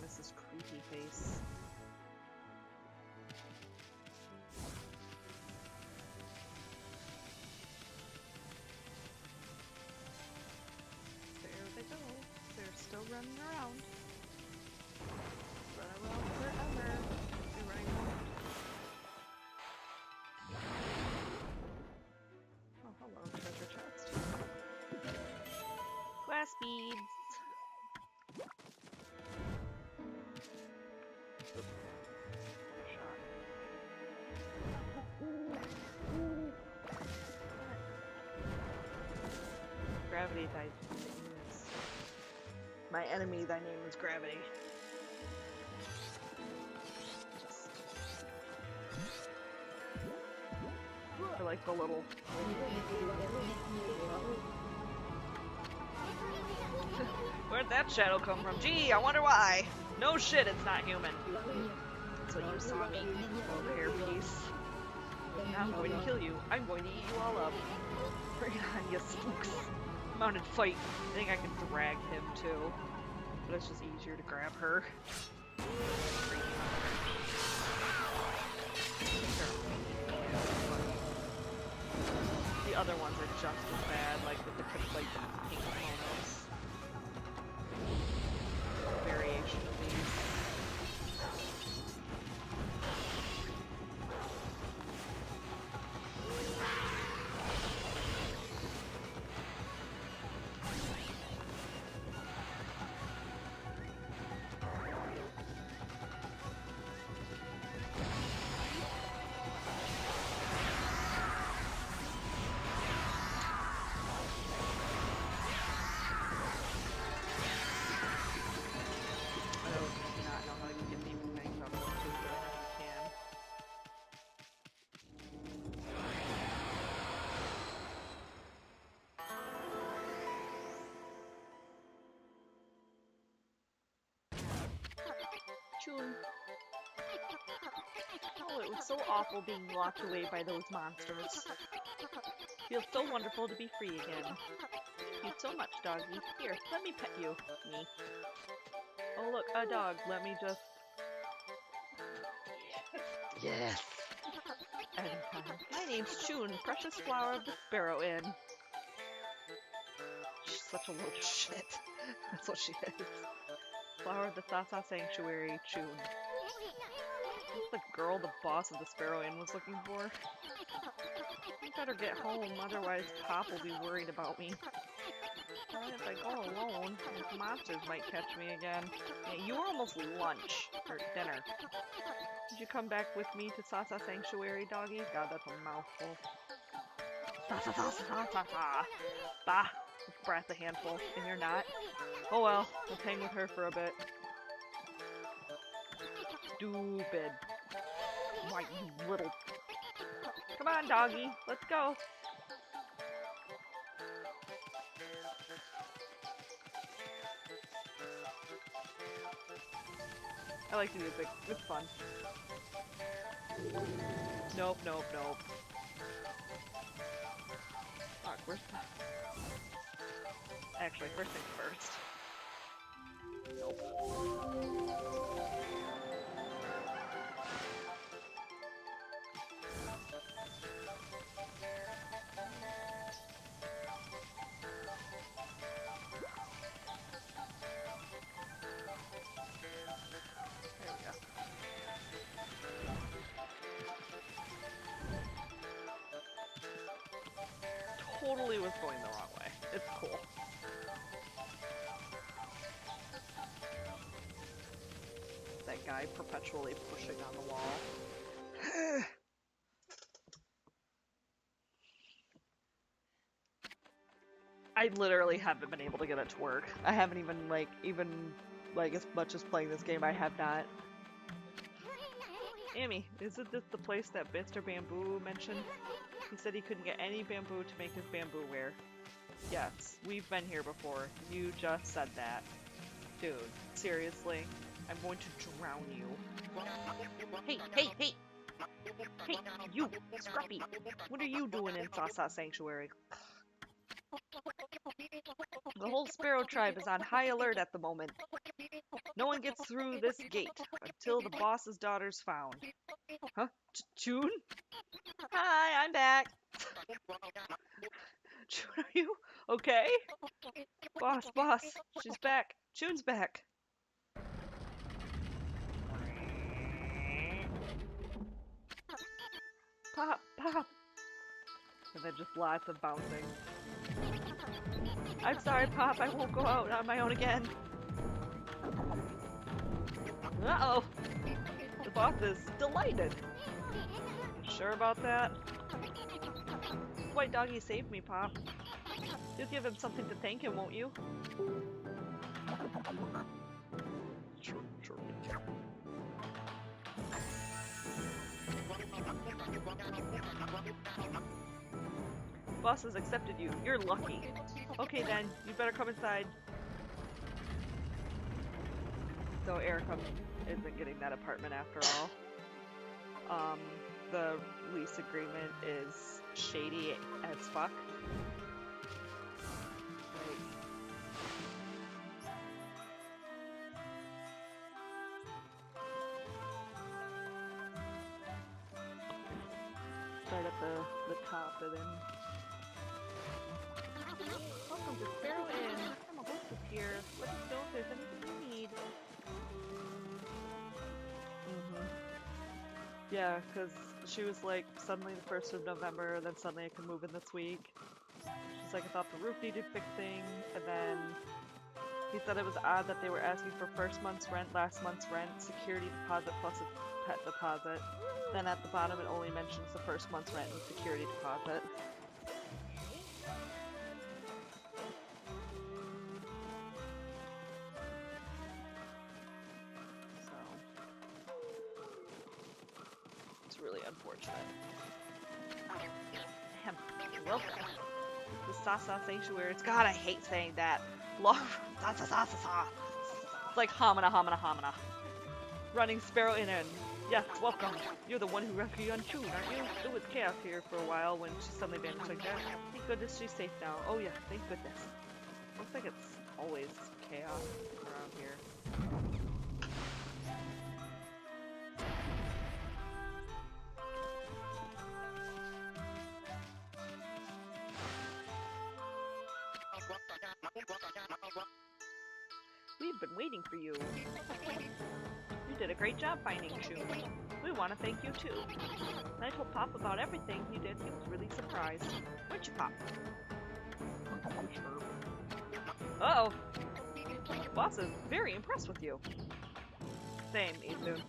Mrs. Creepy Face. There they go. They're still running around. Run around forever. They're running around. Oh, hello, treasure chest. Glass beads. Gravity, thy name is... My enemy, thy name is Gravity. I like the little... Where'd that shadow come from? Gee, I wonder why! No shit, it's not human. So you saw me, little hairpiece. Now I'm going to kill you. I'm going to eat you all up. Bring it on, you spooks. Mounted fight. I think I can drag him too. But it's just easier to grab her. The other ones are just as bad, like with the pink kimonos. Variation of these. Chun. Oh, it was so awful being locked away by those monsters. Feels so wonderful to be free again. Thank you so much, doggy. Here, let me pet you. Me. Oh look, a dog. Let me just... Yes! Anytime. My name's Chun, precious flower of the Sparrow Inn. She's such a little shit. That's what she is. Flower of the Sasa Sanctuary, Chun. That's the girl the boss of the Sparrow Inn was looking for. I better get home, otherwise Pop will be worried about me. Well, if I go alone, the monsters might catch me again. Yeah, you were almost lunch, or dinner. Did you come back with me to Sasa Sanctuary, doggy? God, that's a mouthful. Sasa, Sasa, Sasa, Bah! With breath a handful, and you're not. Oh well, let's hang with her for a bit. Stupid. Why, you little... Come on, doggy, let's go. I like the music, it's fun. Nope, nope, nope. Fuck, where's the... Actually, first things first. Nope. Totally was going the wrong way. It's cool. That guy perpetually pushing on the wall. I literally haven't been able to get it to work. I haven't even like as much as playing this game, I have not. Amy, isn't this the place that Mr. Bamboo mentioned? He said he couldn't get any bamboo to make his bamboo ware. Yes, we've been here before. You just said that. Dude, seriously? I'm going to drown you. Hey, hey, hey! Hey, you, Scruffy! What are you doing in Sasa Sanctuary? The whole Sparrow tribe is on high alert at the moment. No one gets through this gate until the boss's daughter's found. Huh? June? Hi, I'm back. June, are you okay? Boss, she's back. June's back. Pop. And then just lots of bouncing. I'm sorry, Pop, I won't go out on my own again. Uh-oh. The boss is delighted. You sure about that? White doggy saved me, Pop. You'll give him something to thank him, won't you? Sure. Boss has accepted you. You're lucky. Okay then, you better come inside. So Erica isn't getting that apartment after all. The lease agreement is shady as fuck. Right at the top and then. Welcome to Sparrow Inn. I'm a hostess here. Let us know if there's anything you need. Yeah, because she was like, suddenly the 1st of November, then suddenly I can move in this week. She's like, I thought the roof needed fixing, and then he said it was odd that they were asking for first month's rent, last month's rent, security deposit plus a pet deposit. Then at the bottom it only mentions the first month's rent and security deposit. Really unfortunate. Damn. Welcome. The Sasa Sanctuary. God, I hate saying that. Sa. It's like hamana. Running Sparrow Inn. Yes, welcome. You're the one who rescued June, aren't you? It was chaos here for a while when she suddenly vanished like that. Thank goodness she's safe now. Oh yeah, thank goodness. Looks like it's always chaos around here. We've been waiting for you. You did a great job finding June. We want to thank you too. When I told Pop about everything you did, he was really surprised. Weren't you, Pop? Uh-oh. Boss is very impressed with you. Same, Ethan.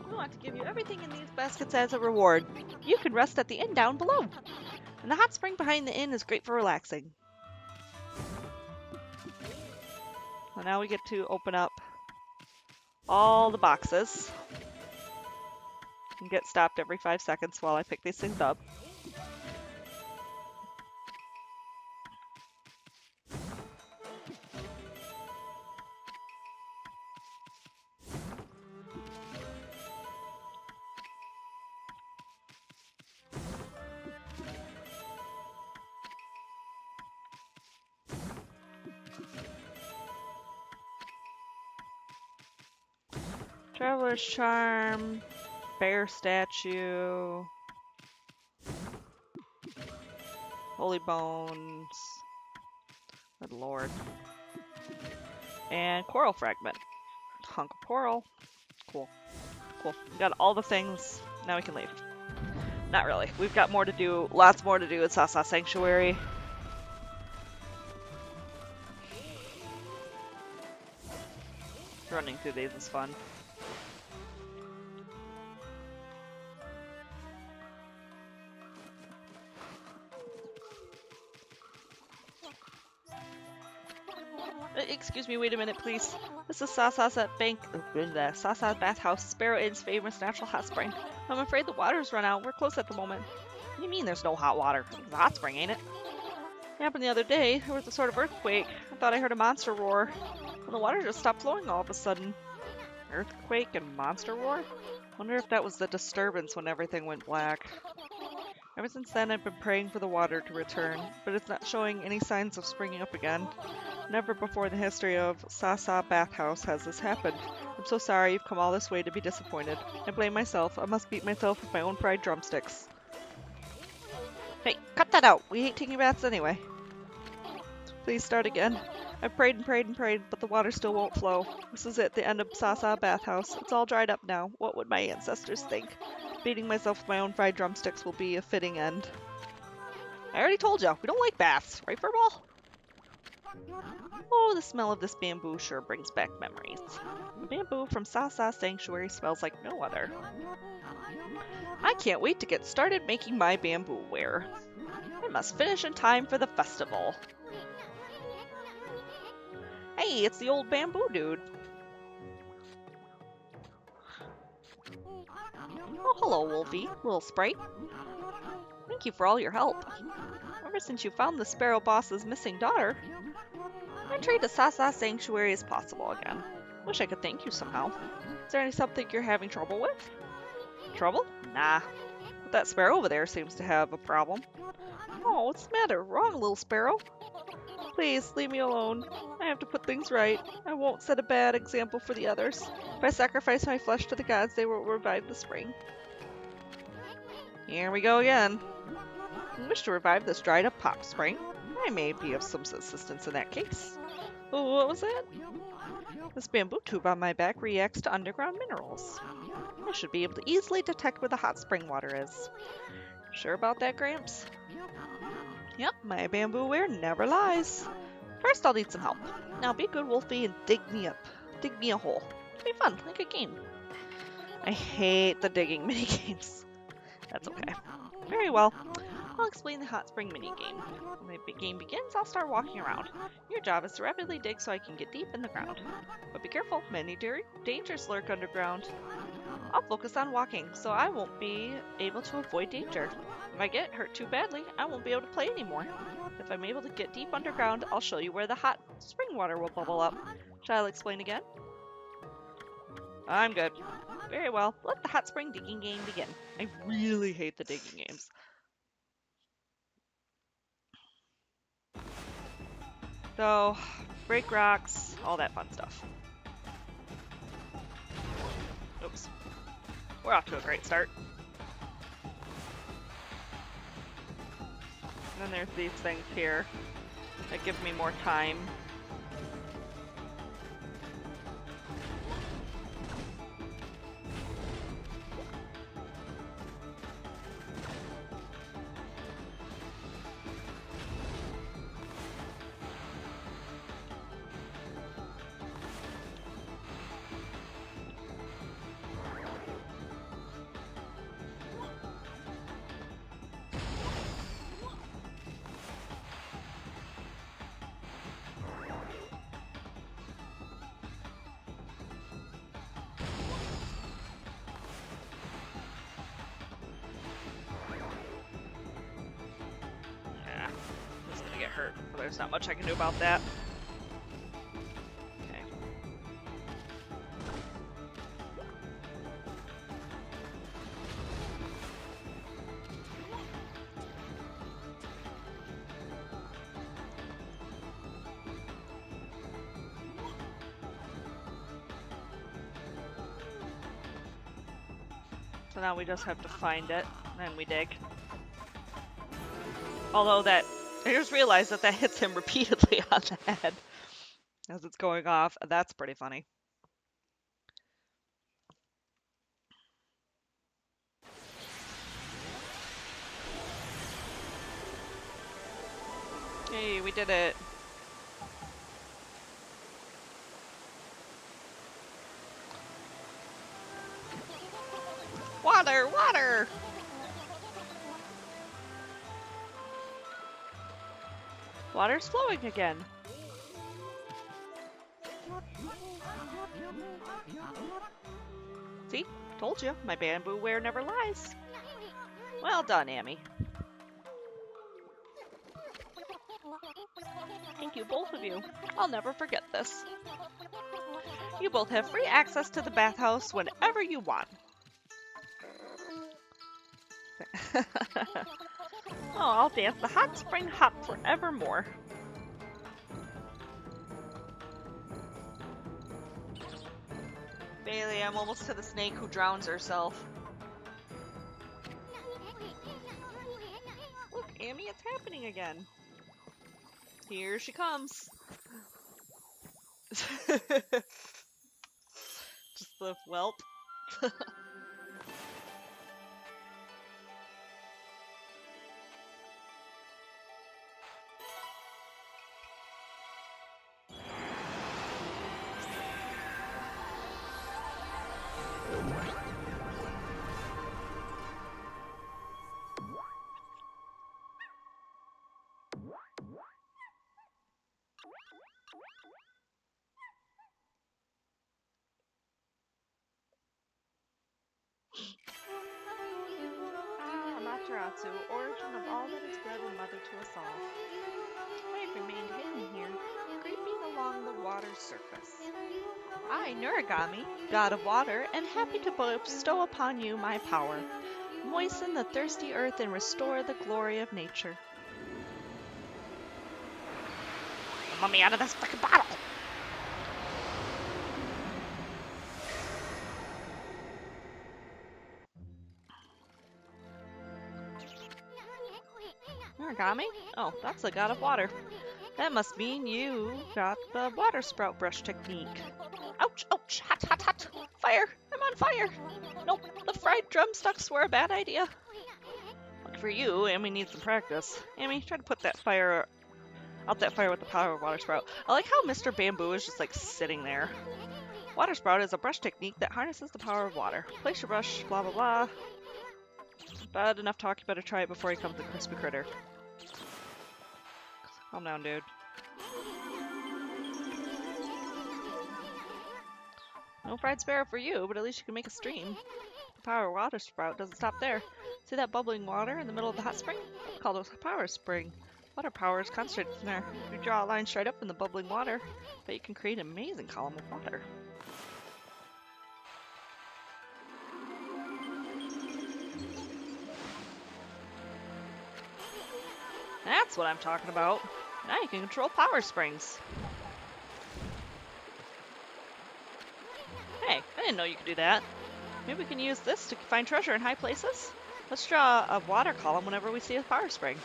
We want to give you everything in these baskets as a reward. You can rest at the inn down below. And the hot spring behind the inn is great for relaxing. So now we get to open up all the boxes and get stopped every 5 seconds while I pick these things up. Traveler's Charm, Bear Statue, Holy Bones, good lord, and Coral Fragment. Hunk of coral. Cool. We got all the things. Now we can leave. Not really. We've got more to do, lots more to do at Sasa Sanctuary. Running through these is fun. Excuse me, wait a minute, please. This is Sasa's Sasa Bathhouse, Sparrow Inn's famous natural hot spring. I'm afraid the water's run out. We're closed at the moment. What do you mean there's no hot water? It's a hot spring, ain't it? It happened the other day. There was a sort of earthquake. I thought I heard a monster roar. And the water just stopped flowing all of a sudden. Earthquake and monster roar? Wonder if that was the disturbance when everything went black. Ever since then, I've been praying for the water to return, but it's not showing any signs of springing up again. Never before in the history of Sasa Bathhouse has this happened. I'm so sorry you've come all this way to be disappointed. I blame myself. I must beat myself with my own fried drumsticks. Hey, cut that out. We hate taking baths anyway. Please start again. I've prayed and prayed and prayed, but the water still won't flow. This is it, the end of Sasa Bathhouse. It's all dried up now. What would my ancestors think? Beating myself with my own fried drumsticks will be a fitting end. I already told you, we don't like baths, right, Furball? Oh, the smell of this bamboo sure brings back memories. The bamboo from Sasa Sanctuary smells like no other. I can't wait to get started making my bamboo ware. I must finish in time for the festival. Hey, it's the old bamboo dude. Oh, hello, Wolfie, little sprite. Thank you for all your help. Ever since you found the Sparrow Boss's missing daughter, I trade to Sasa Sanctuary as possible again. Wish I could thank you somehow. Is there something you're having trouble with? Trouble? Nah. But that sparrow over there seems to have a problem. Oh, what's the matter? Wrong, little sparrow. Please, leave me alone. I have to put things right. I won't set a bad example for the others. If I sacrifice my flesh to the gods, they will revive the spring. Here we go again. I wish to revive this dried up pop spring. I may be of some assistance in that case. Oh, what was that? This bamboo tube on my back reacts to underground minerals. I should be able to easily detect where the hot spring water is. Sure about that, Gramps? Yep, my bamboo ware never lies. First, I'll need some help. Now be a good Wolfie and dig me up. Dig me a hole. It'll be fun, like a game. I hate the digging mini-games. That's okay. Very well. I'll explain the hot spring mini-game. When the game begins, I'll start walking around. Your job is to rapidly dig so I can get deep in the ground. But be careful, many dangers lurk underground. I'll focus on walking, so I won't be able to avoid danger. If I get hurt too badly, I won't be able to play anymore. If I'm able to get deep underground, I'll show you where the hot spring water will bubble up. Shall I explain again? I'm good. Very well, let the hot spring digging game begin. I really hate the digging games. So, break rocks, all that fun stuff. Oops. We're off to a great start. And then there's these things here that give me more time. Hurt. Well, there's not much I can do about that. Okay. So now we just have to find it, and then we dig. Although that I just realized that hits him repeatedly on the head as it's going off. That's pretty funny. Hey, we did it. Water! Water! Water's flowing again. See? Told you, my bamboo ware never lies. Well done, Amy. Thank you, both of you. I'll never forget this. You both have free access to the bathhouse whenever you want. Oh, I'll dance the hot spring hop forevermore. Bailey, I'm almost to the snake who drowns herself. Look, Amy, it's happening again. Here she comes. Just the whelp. Amaterasu, origin of all that is good and mother to us all. I have remained hidden here, creeping along the water's surface. I, Nuragami, god of water, am happy to bestow upon you my power. Moisten the thirsty earth and restore the glory of nature. Let me out of this frickin' bottle! Origami? Oh, that's the god of water. That must mean you got the water sprout brush technique. Ouch, ouch, hot, hot, hot! Fire! I'm on fire! Nope, the fried drumsticks were a bad idea. Lucky for you, Amy needs some practice. Amy, try to put that fire out that fire with the power of water sprout. I like how Mr. Bamboo is just like sitting there. Water sprout is a brush technique that harnesses the power of water. Place your brush, blah blah blah. But enough talk, you better try it before he comes the crispy critter. Calm down, dude. No fried sparrow for you, but at least you can make a stream. The power of water sprout doesn't stop there. See that bubbling water in the middle of the hot spring? It's called a power spring. Water power is concentrated in there. If you draw a line straight up in the bubbling water, but you can create an amazing column of water. That's what I'm talking about. Now you can control power springs. Hey, I didn't know you could do that. Maybe we can use this to find treasure in high places? Let's draw a water column whenever we see a power spring.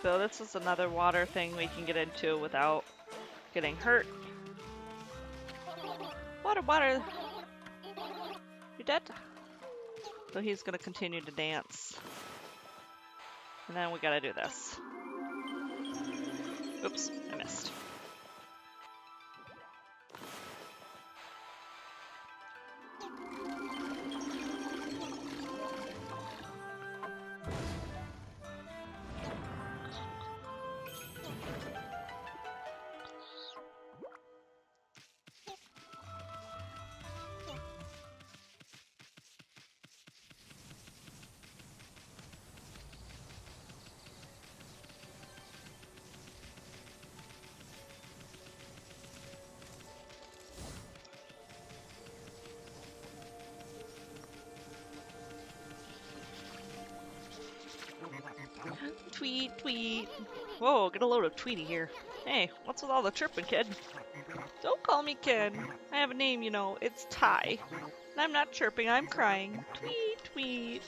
So this is another water thing we can get into without getting hurt. Water, water! You dead? So he's gonna continue to dance. And then we gotta do this. Oops, I missed. Tweet, tweet. Whoa, get a load of Tweety here. Hey, what's with all the chirping, kid? Don't call me kid. I have a name, you know. It's Ty. And I'm not chirping, I'm crying. Tweet, tweet.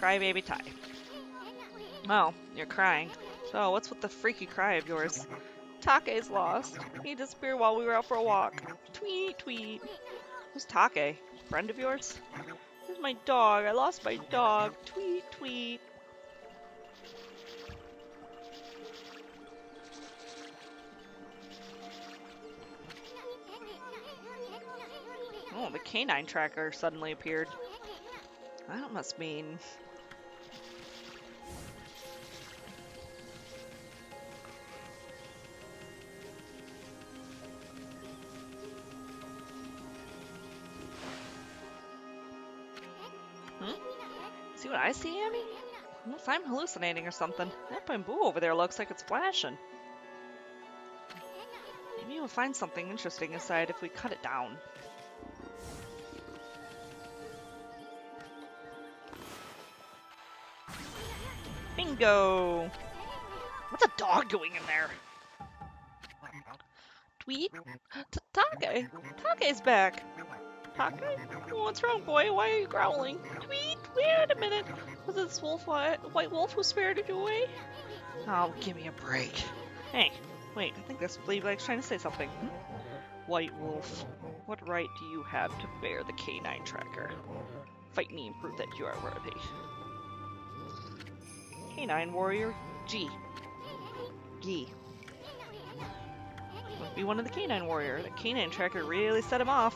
Crybaby Ty. Oh, you're crying. So, what's with the freaky cry of yours? Take's lost. He disappeared while we were out for a walk. Tweet, tweet. Who's Take? Friend of yours? Where's my dog? I lost my dog. Tweet, tweet. Oh, the canine tracker suddenly appeared. That must mean... See what I see, Amy? Unless I'm hallucinating or something. That bamboo over there looks like it's flashing. Maybe we'll find something interesting inside if we cut it down. Bingo! What's a dog doing in there? Tweet? Take! Take's back! Take? What's wrong, boy? Why are you growling? Tweet! Wait a minute! Was it this white wolf who spirited you away? Oh, give me a break. Hey, wait, I think this Fleabag's trying to say something. White wolf, what right do you have to bear the canine tracker? Fight me and prove that you are worthy. Canine warrior G. G. Must be one of the canine warrior. The canine tracker really set him off.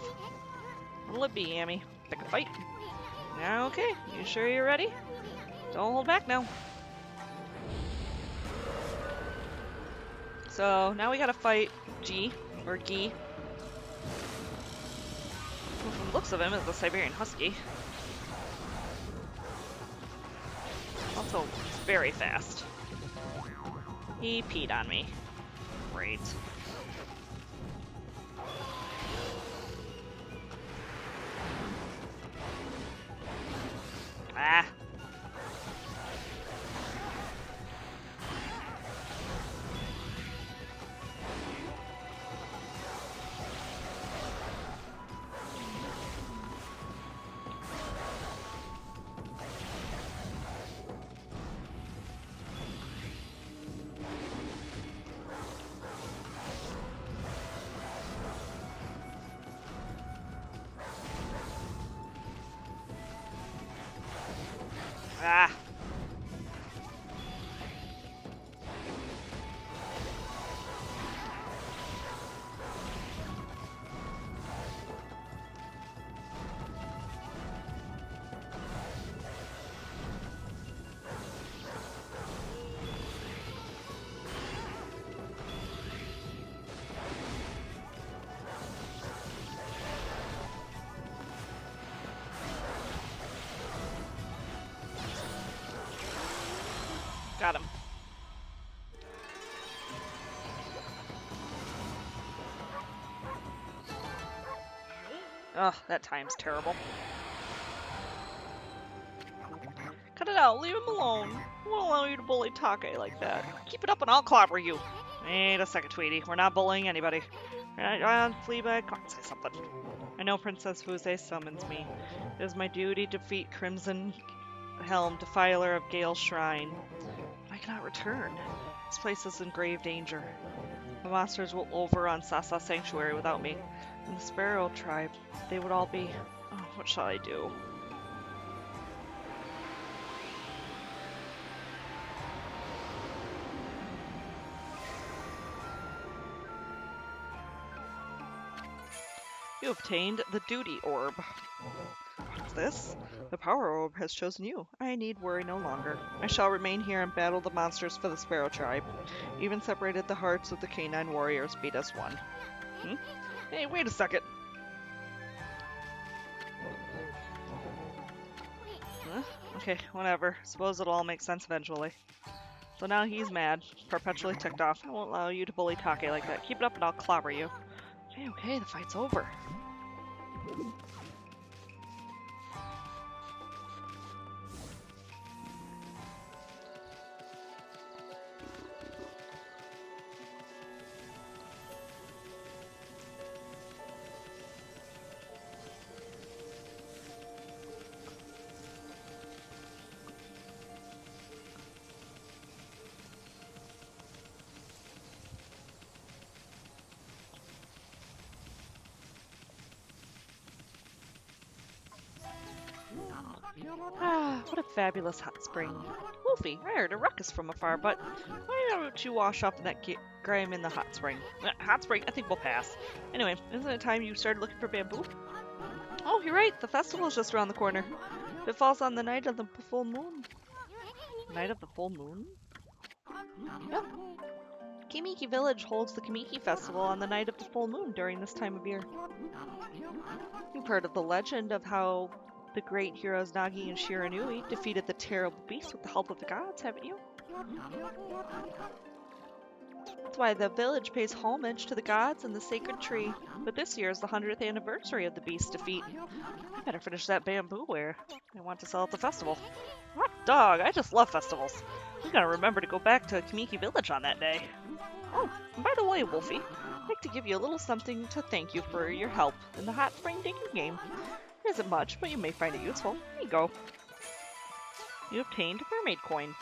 What'll it be, Amy? Pick a fight? Okay, you sure you're ready? Don't hold back now. So, now we gotta fight G, or Gi. Well, from the looks of him, it's a Siberian Husky. Also, he's very fast. He peed on me. Great. Ah! Ah! Got him. Ugh, that time's terrible. Cut it out, leave him alone. I won't allow you to bully Take like that. Keep it up and I'll clobber you. Wait a second, Tweety. We're not bullying anybody. Fleabag, come on, say something. I know Princess Fuse summons me. It is my duty to defeat Crimson Helm, Defiler of Gale's Shrine. I cannot return. This place is in grave danger. The monsters will overrun Sasa Sanctuary without me. And the Sparrow tribe, they would all be... Oh, what shall I do? You obtained the Duty Orb. What's this? The Power Orb has chosen you. I need worry no longer. I shall remain here and battle the monsters for the Sparrow tribe. Even separated the hearts of the canine warriors beat us one. Hey, wait a second. Huh? Okay, whatever. Suppose it'll all make sense eventually. So now he's mad, perpetually ticked off. I won't allow you to bully Take like that. Keep it up and I'll clobber you. Okay, the fight's over. Ah, what a fabulous hot spring. Wolfie, I heard a ruckus from afar, but why don't you wash off in that grime in the hot spring? Hot spring? I think we'll pass. Anyway, isn't it time you started looking for bamboo? Oh, you're right. The festival's just around the corner. It falls on the night of the full moon. Night of the full moon? Yep. Kimiki Village holds the Kimiki Festival on the night of the full moon during this time of year. You've heard of the legend of how the great heroes Nagi and Shiranui defeated the terrible beast with the help of the gods, haven't you? That's why the village pays homage to the gods and the sacred tree. But this year is the 100th anniversary of the beast's defeat. I better finish that bamboo ware. I want to sell at the festival. Hot dog! I just love festivals. We gotta remember to go back to Kimiki Village on that day. Oh, and by the way, Wolfie, I'd like to give you a little something to thank you for your help in the hot spring digging game. It isn't much, but you may find it useful. Here you go. You obtained a mermaid coin.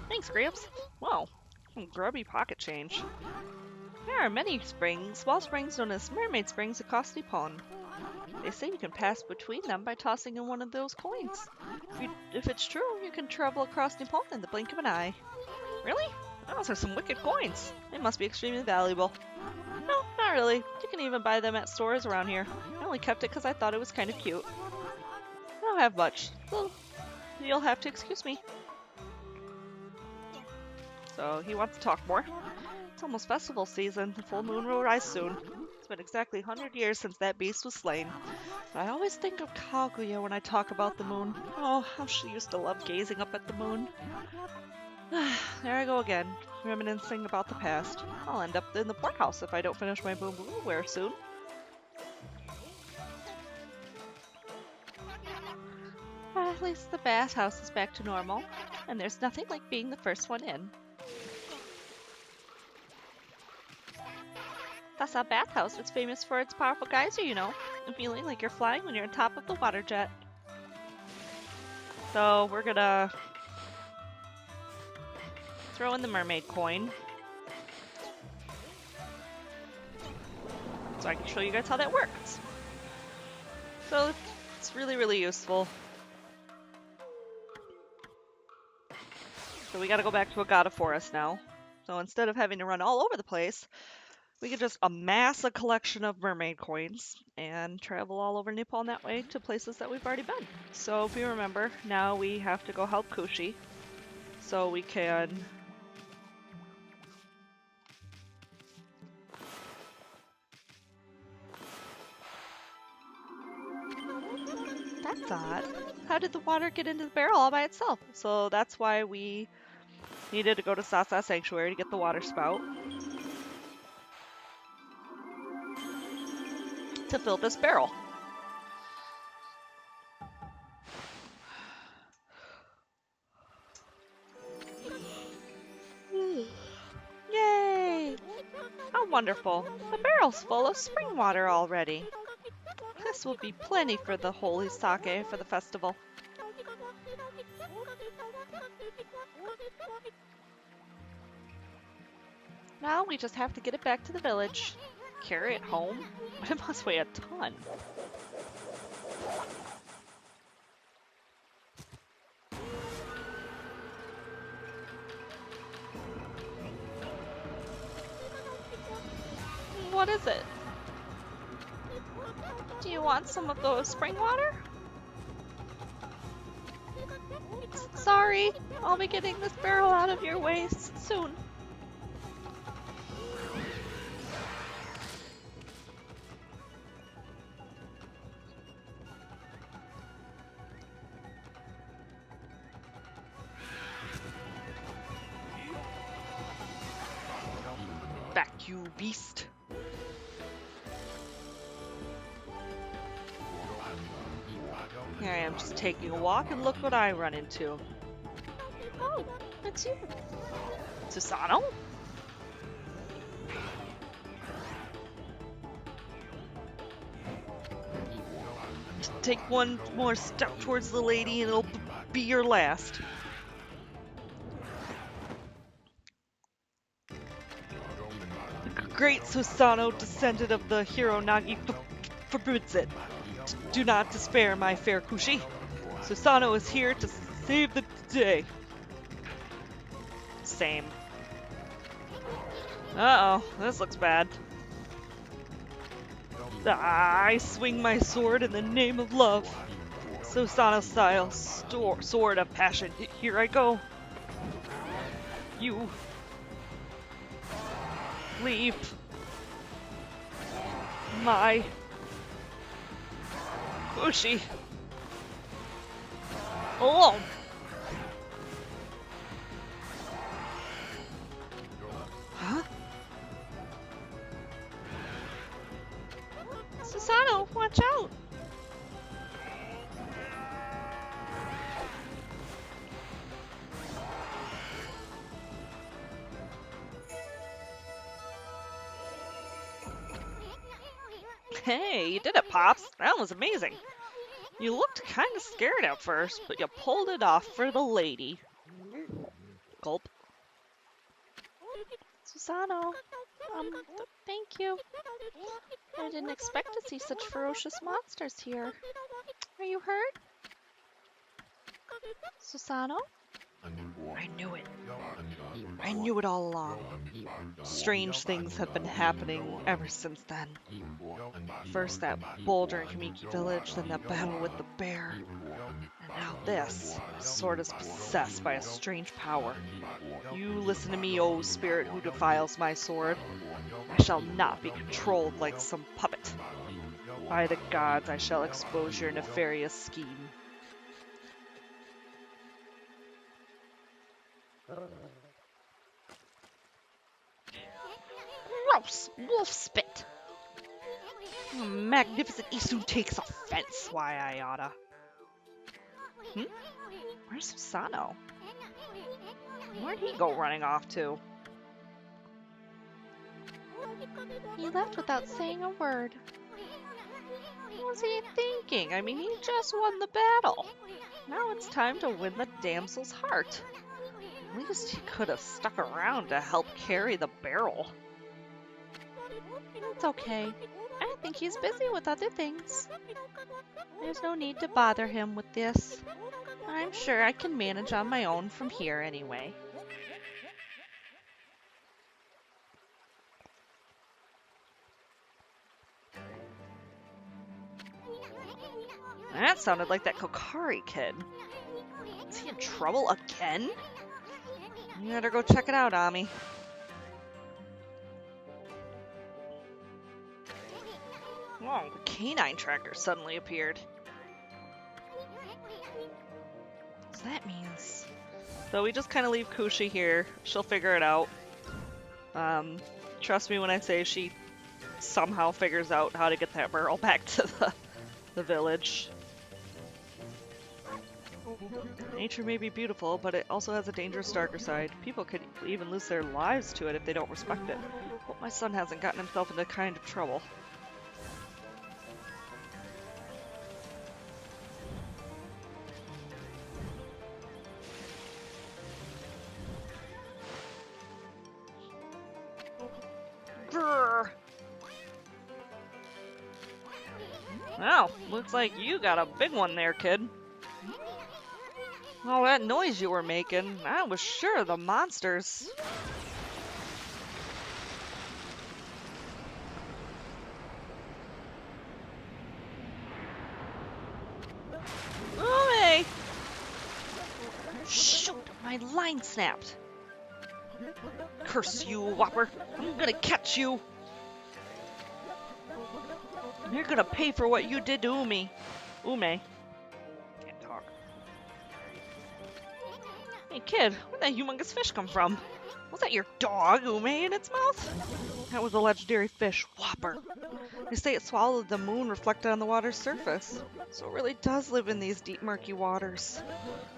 Thanks, Gramps. Wow, some grubby pocket change. There are many springs, small springs known as mermaid springs across Nippon. They say you can pass between them by tossing in one of those coins. If it's true, you can travel across Nippon in the blink of an eye. Really? Those are some wicked coins. They must be extremely valuable. No, not really. You can even buy them at stores around here. I only kept it because I thought it was kind of cute. I don't have much, so you'll have to excuse me. So he wants to talk more. It's almost festival season. The full moon will rise soon. It's been exactly 100 years since that beast was slain. But I always think of Kaguya when I talk about the moon. Oh, how she used to love gazing up at the moon. There I go again, reminiscing about the past. I'll end up in the poorhouse if I don't finish my bamboo ware soon. At least the bathhouse is back to normal, and there's nothing like being the first one in. That's our bathhouse. It's famous for its powerful geyser, you know, and feeling like you're flying when you're on top of the water jet. So we're gonna throw in the mermaid coin, so I can show you guys how that works. So it's really, really useful. So we gotta go back to Agata Forest now. So instead of having to run all over the place, we could just amass a collection of mermaid coins and travel all over Nippon that way to places that we've already been. So if you remember, now we have to go help Kushi so we can That's odd. How did the water get into the barrel all by itself? So that's why we needed to go to Sasa Sanctuary to get the water spout to fill this barrel. Yay! How wonderful. The barrel's full of spring water already. This will be plenty for the holy sake for the festival. Now we just have to get it back to the village. Carry it home? It must weigh a ton. What is it? Do you want some of the spring water? Sorry, I'll be getting this barrel out of your way soon. Back, you beast. Here I am just taking a walk, and look what I run into. Oh, it's you. Susano? Just take one more step towards the lady and it'll be your last. The great Susano, descendant of the hero Nagi, forbids it. Do not despair, my fair Kushi. Susano is here to save the day. Same. Uh-oh, this looks bad. I swing my sword in the name of love. Susano style, sword of passion. Here I go. You leave my Kushi alone. Huh? Susano, watch out! Hey, you did it, Pops. That was amazing. You looked kind of scared at first, but you pulled it off for the lady. Gulp. Susano, thank you. I didn't expect to see such ferocious monsters here. Are you hurt? Susano? I knew it. I knew it all along. Strange things have been happening ever since then. First that boulder in Kamiki village, then that battle with the bear. And now this. Sword is possessed by a strange power. You listen to me, O spirit who defiles my sword. I shall not be controlled like some puppet. By the gods, I shall expose your nefarious scheme. Gross! Wolf spit! Magnificent Isu takes offense. Why, I oughta. Where's Susano? Where'd he go running off to? He left without saying a word. What was he thinking? I mean, he just won the battle. Now it's time to win the damsel's heart. At least he could have stuck around to help carry the barrel. It's okay. I think he's busy with other things. There's no need to bother him with this. I'm sure I can manage on my own from here anyway. That sounded like that Kokari kid. Is he in trouble again? You better go check it out, Ami. Whoa, the canine tracker suddenly appeared. So that means... So we just kind of leave Kushi here. She'll figure it out. Trust me when I say she somehow figures out how to get that barrel back to the village. Nature may be beautiful, but it also has a dangerous darker side. People could even lose their lives to it if they don't respect it. Hope my son hasn't gotten himself into kind of trouble. Grrr. Well, looks like you got a big one there, kid. All that noise you were making, I was sure the monsters. Umi! Shoot, my line snapped. Curse you, Whopper. I'm gonna catch you. You're gonna pay for what you did to Umi. Ume. Can't talk. Hey kid, where'd that humongous fish come from? Was that your dog, Ume, in its mouth? That was a legendary fish, Whopper. They say it swallowed the moon reflected on the water's surface. So it really does live in these deep, murky waters.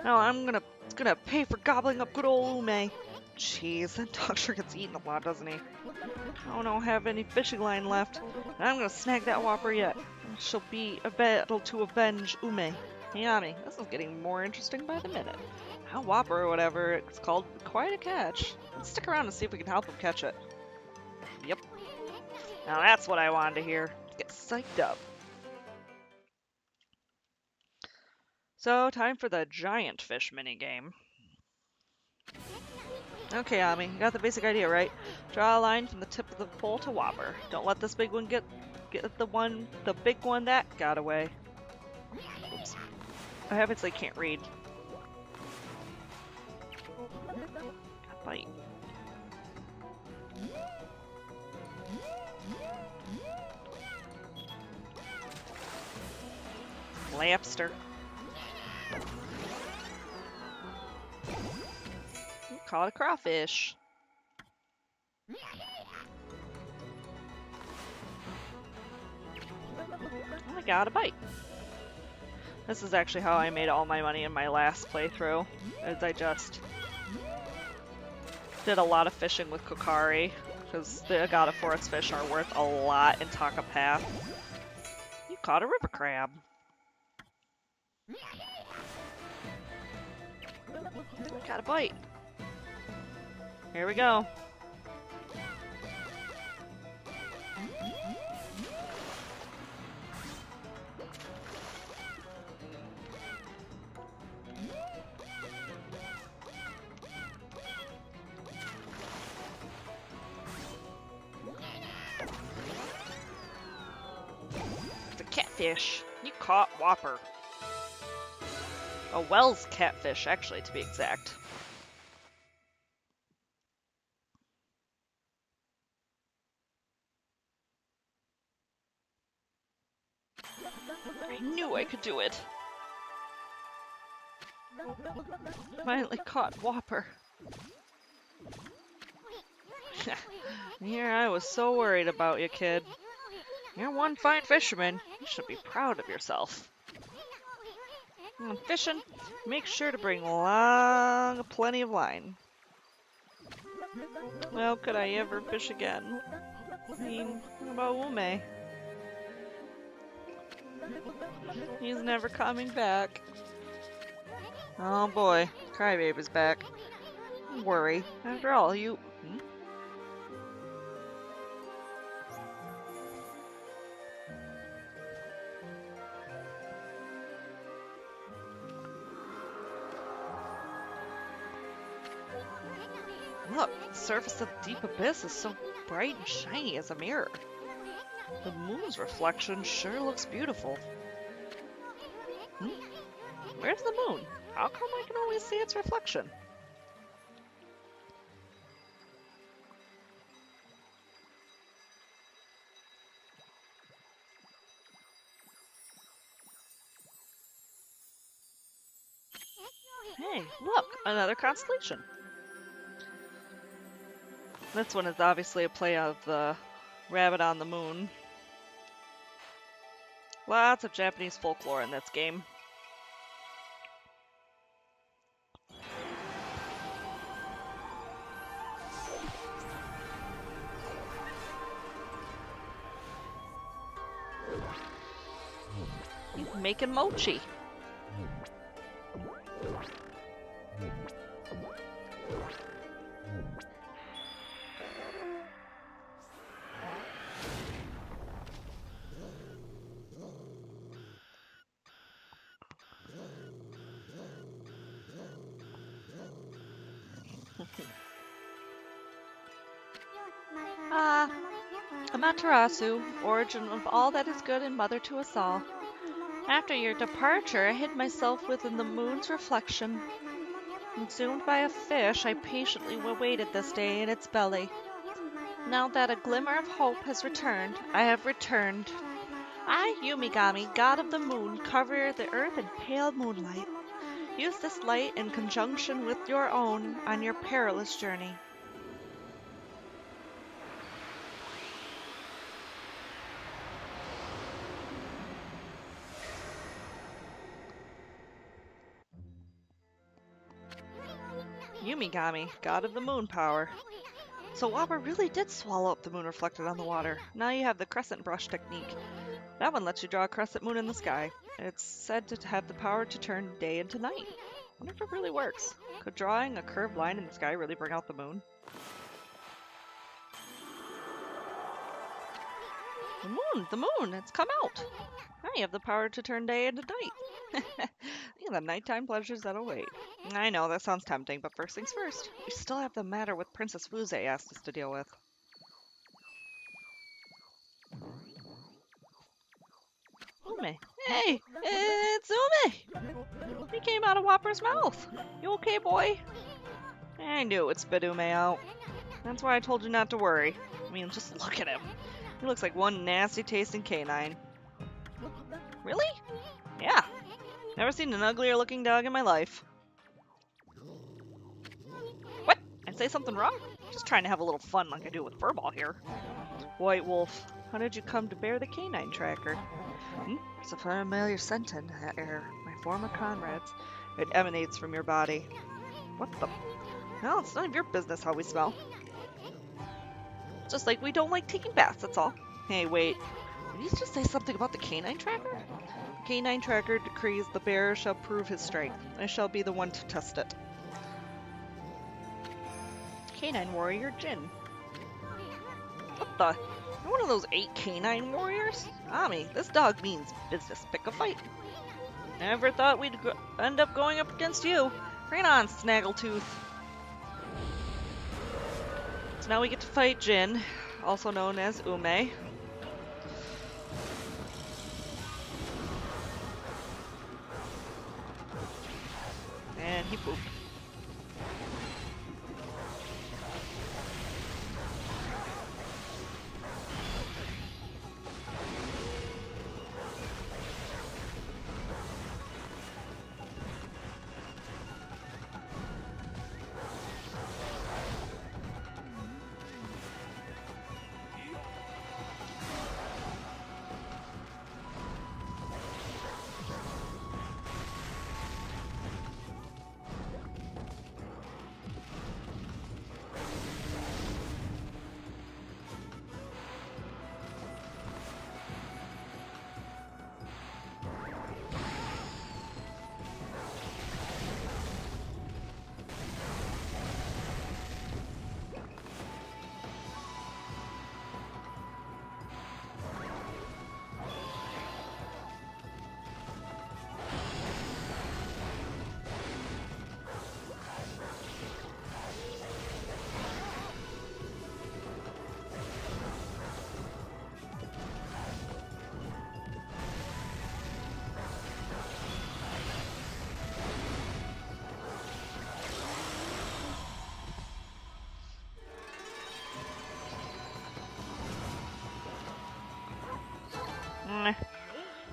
Now I'm gonna pay for gobbling up good old Ume. Jeez, that dog sure gets eaten a lot, doesn't he? I don't have any fishing line left. And I'm gonna snag that Whopper yet. She'll be a battle to avenge Ume. Hey, Ami, this is getting more interesting by the minute. That Whopper or whatever it's called, quite a catch. Let's stick around and see if we can help him catch it. Yep. Now that's what I wanted to hear. Get psyched up. So, time for the giant fish minigame. Okay, Ami, you got the basic idea, right? Draw a line from the tip of the pole to Whopper. Don't let this big one get the big one that got away. Oops. I obviously can't read. Got bite. Lapster. Caught a crawfish. I got a bite. This is actually how I made all my money in my last playthrough, as I just did a lot of fishing with Kokari, because the Agata Forest fish are worth a lot in Taka Path. You caught a river crab. Got a bite. Here we go. The catfish. You caught Whopper. A Wells catfish, actually, to be exact. I knew I could do it. Finally caught Whopper. Here, I was so worried about you, kid. You're one fine fisherman. You should be proud of yourself. When fishing, make sure to bring plenty of line. Well, could I ever fish again? I mean, what about Ume? He's never coming back. Oh boy, Crybaby's back. Don't worry. After all, you... Look, the surface of the deep abyss is so bright and shiny as a mirror. The moon's reflection sure looks beautiful. Where's the moon? How come I can always see its reflection? Hey, look! Another constellation! This one is obviously a play of the rabbit on the moon. Lots of Japanese folklore in this game. He's making mochi. Amaterasu, origin of all that is good and mother to us all. After your departure, I hid myself within the moon's reflection. Consumed by a fish, I patiently awaited this day in its belly. Now that a glimmer of hope has returned, I have returned. I, Yumigami, god of the moon, cover the earth in pale moonlight. Use this light in conjunction with your own on your perilous journey. Yumigami, god of the moon power. So Whopper really did swallow up the moon reflected on the water. Now you have the crescent brush technique. That one lets you draw a crescent moon in the sky. It's said to have the power to turn day into night. I wonder if it really works. Could drawing a curved line in the sky really bring out the moon? The moon, it's come out! Now you have the power to turn day into night. and the nighttime pleasures that await. I know, that sounds tempting, but first things first. We still have the matter with Princess Fuze asked us to deal with. Ume. Hey, it's Ume! He came out of Whopper's mouth. You okay, boy? I knew it'd spit Ume out. That's why I told you not to worry. I mean, just look at him. He looks like one nasty tasting canine. Really? Yeah. Never seen an uglier looking dog in my life. What? I say something wrong? Just trying to have a little fun like I do with Furball here. White Wolf, how did you come to bear the canine tracker? It's a familiar scent in that air. My former comrades. It emanates from your body. What the? Well, it's none of your business how we smell. Just like we don't like taking baths, that's all. Hey, wait. Did you just say something about the canine tracker? The canine tracker decrees the bearer shall prove his strength. I shall be the one to test it. Canine warrior Jin. What the? You're one of those 8 canine warriors? Ami, this dog means business. Pick a fight. Never thought we'd end up going up against you. Bring it on, Snaggletooth. So now we get to fight Jin, also known as Ume. And he pooped.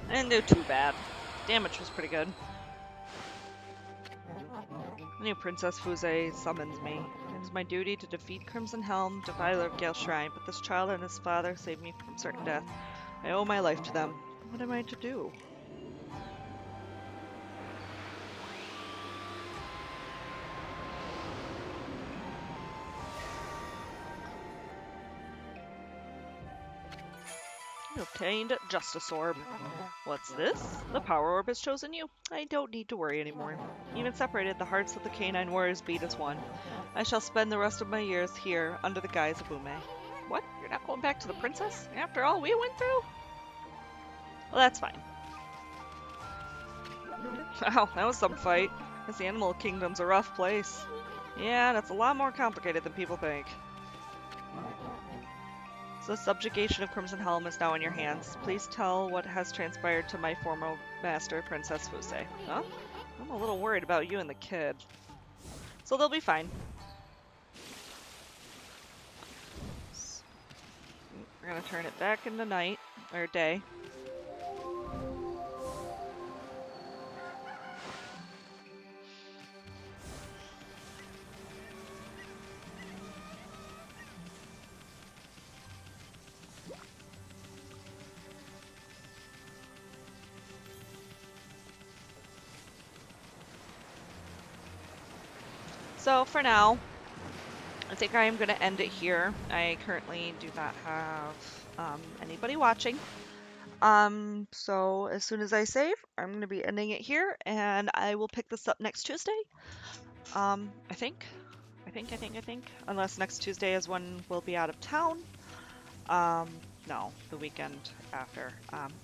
I didn't do too bad. Damage was pretty good. I knew Princess Fuze summons me. It is my duty to defeat Crimson Helm, defiler of Gale Shrine, but this child and his father saved me from certain death. I owe my life to them. What am I to do? You obtained Justice Orb. What's this? The Power Orb has chosen you. I don't need to worry anymore. Even separated, the hearts of the canine warriors beat as one. I shall spend the rest of my years here under the guise of Ume. What? You're not going back to the princess? After all we went through? Well, that's fine. Wow, that was some fight. This animal kingdom's a rough place. Yeah, that's a lot more complicated than people think. So the subjugation of Crimson Helm is now in your hands. Please tell what has transpired to my former master, Princess Fuze. Huh? I'm a little worried about you and the kid. So they'll be fine. We're gonna turn it back into night, or day. So for now, I think I am going to end it here. I currently do not have anybody watching. So as soon as I save, I'm going to be ending it here, and I will pick this up next Tuesday. I think. Unless next Tuesday is when we'll be out of town. No, the weekend after.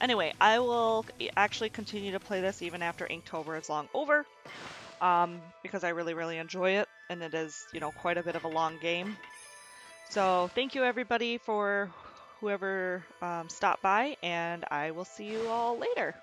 Anyway, I will actually continue to play this even after Inktober is long over, because I really, really enjoy it, and it is, you know, quite a bit of a long game. So thank you everybody for whoever stopped by, and I will see you all later.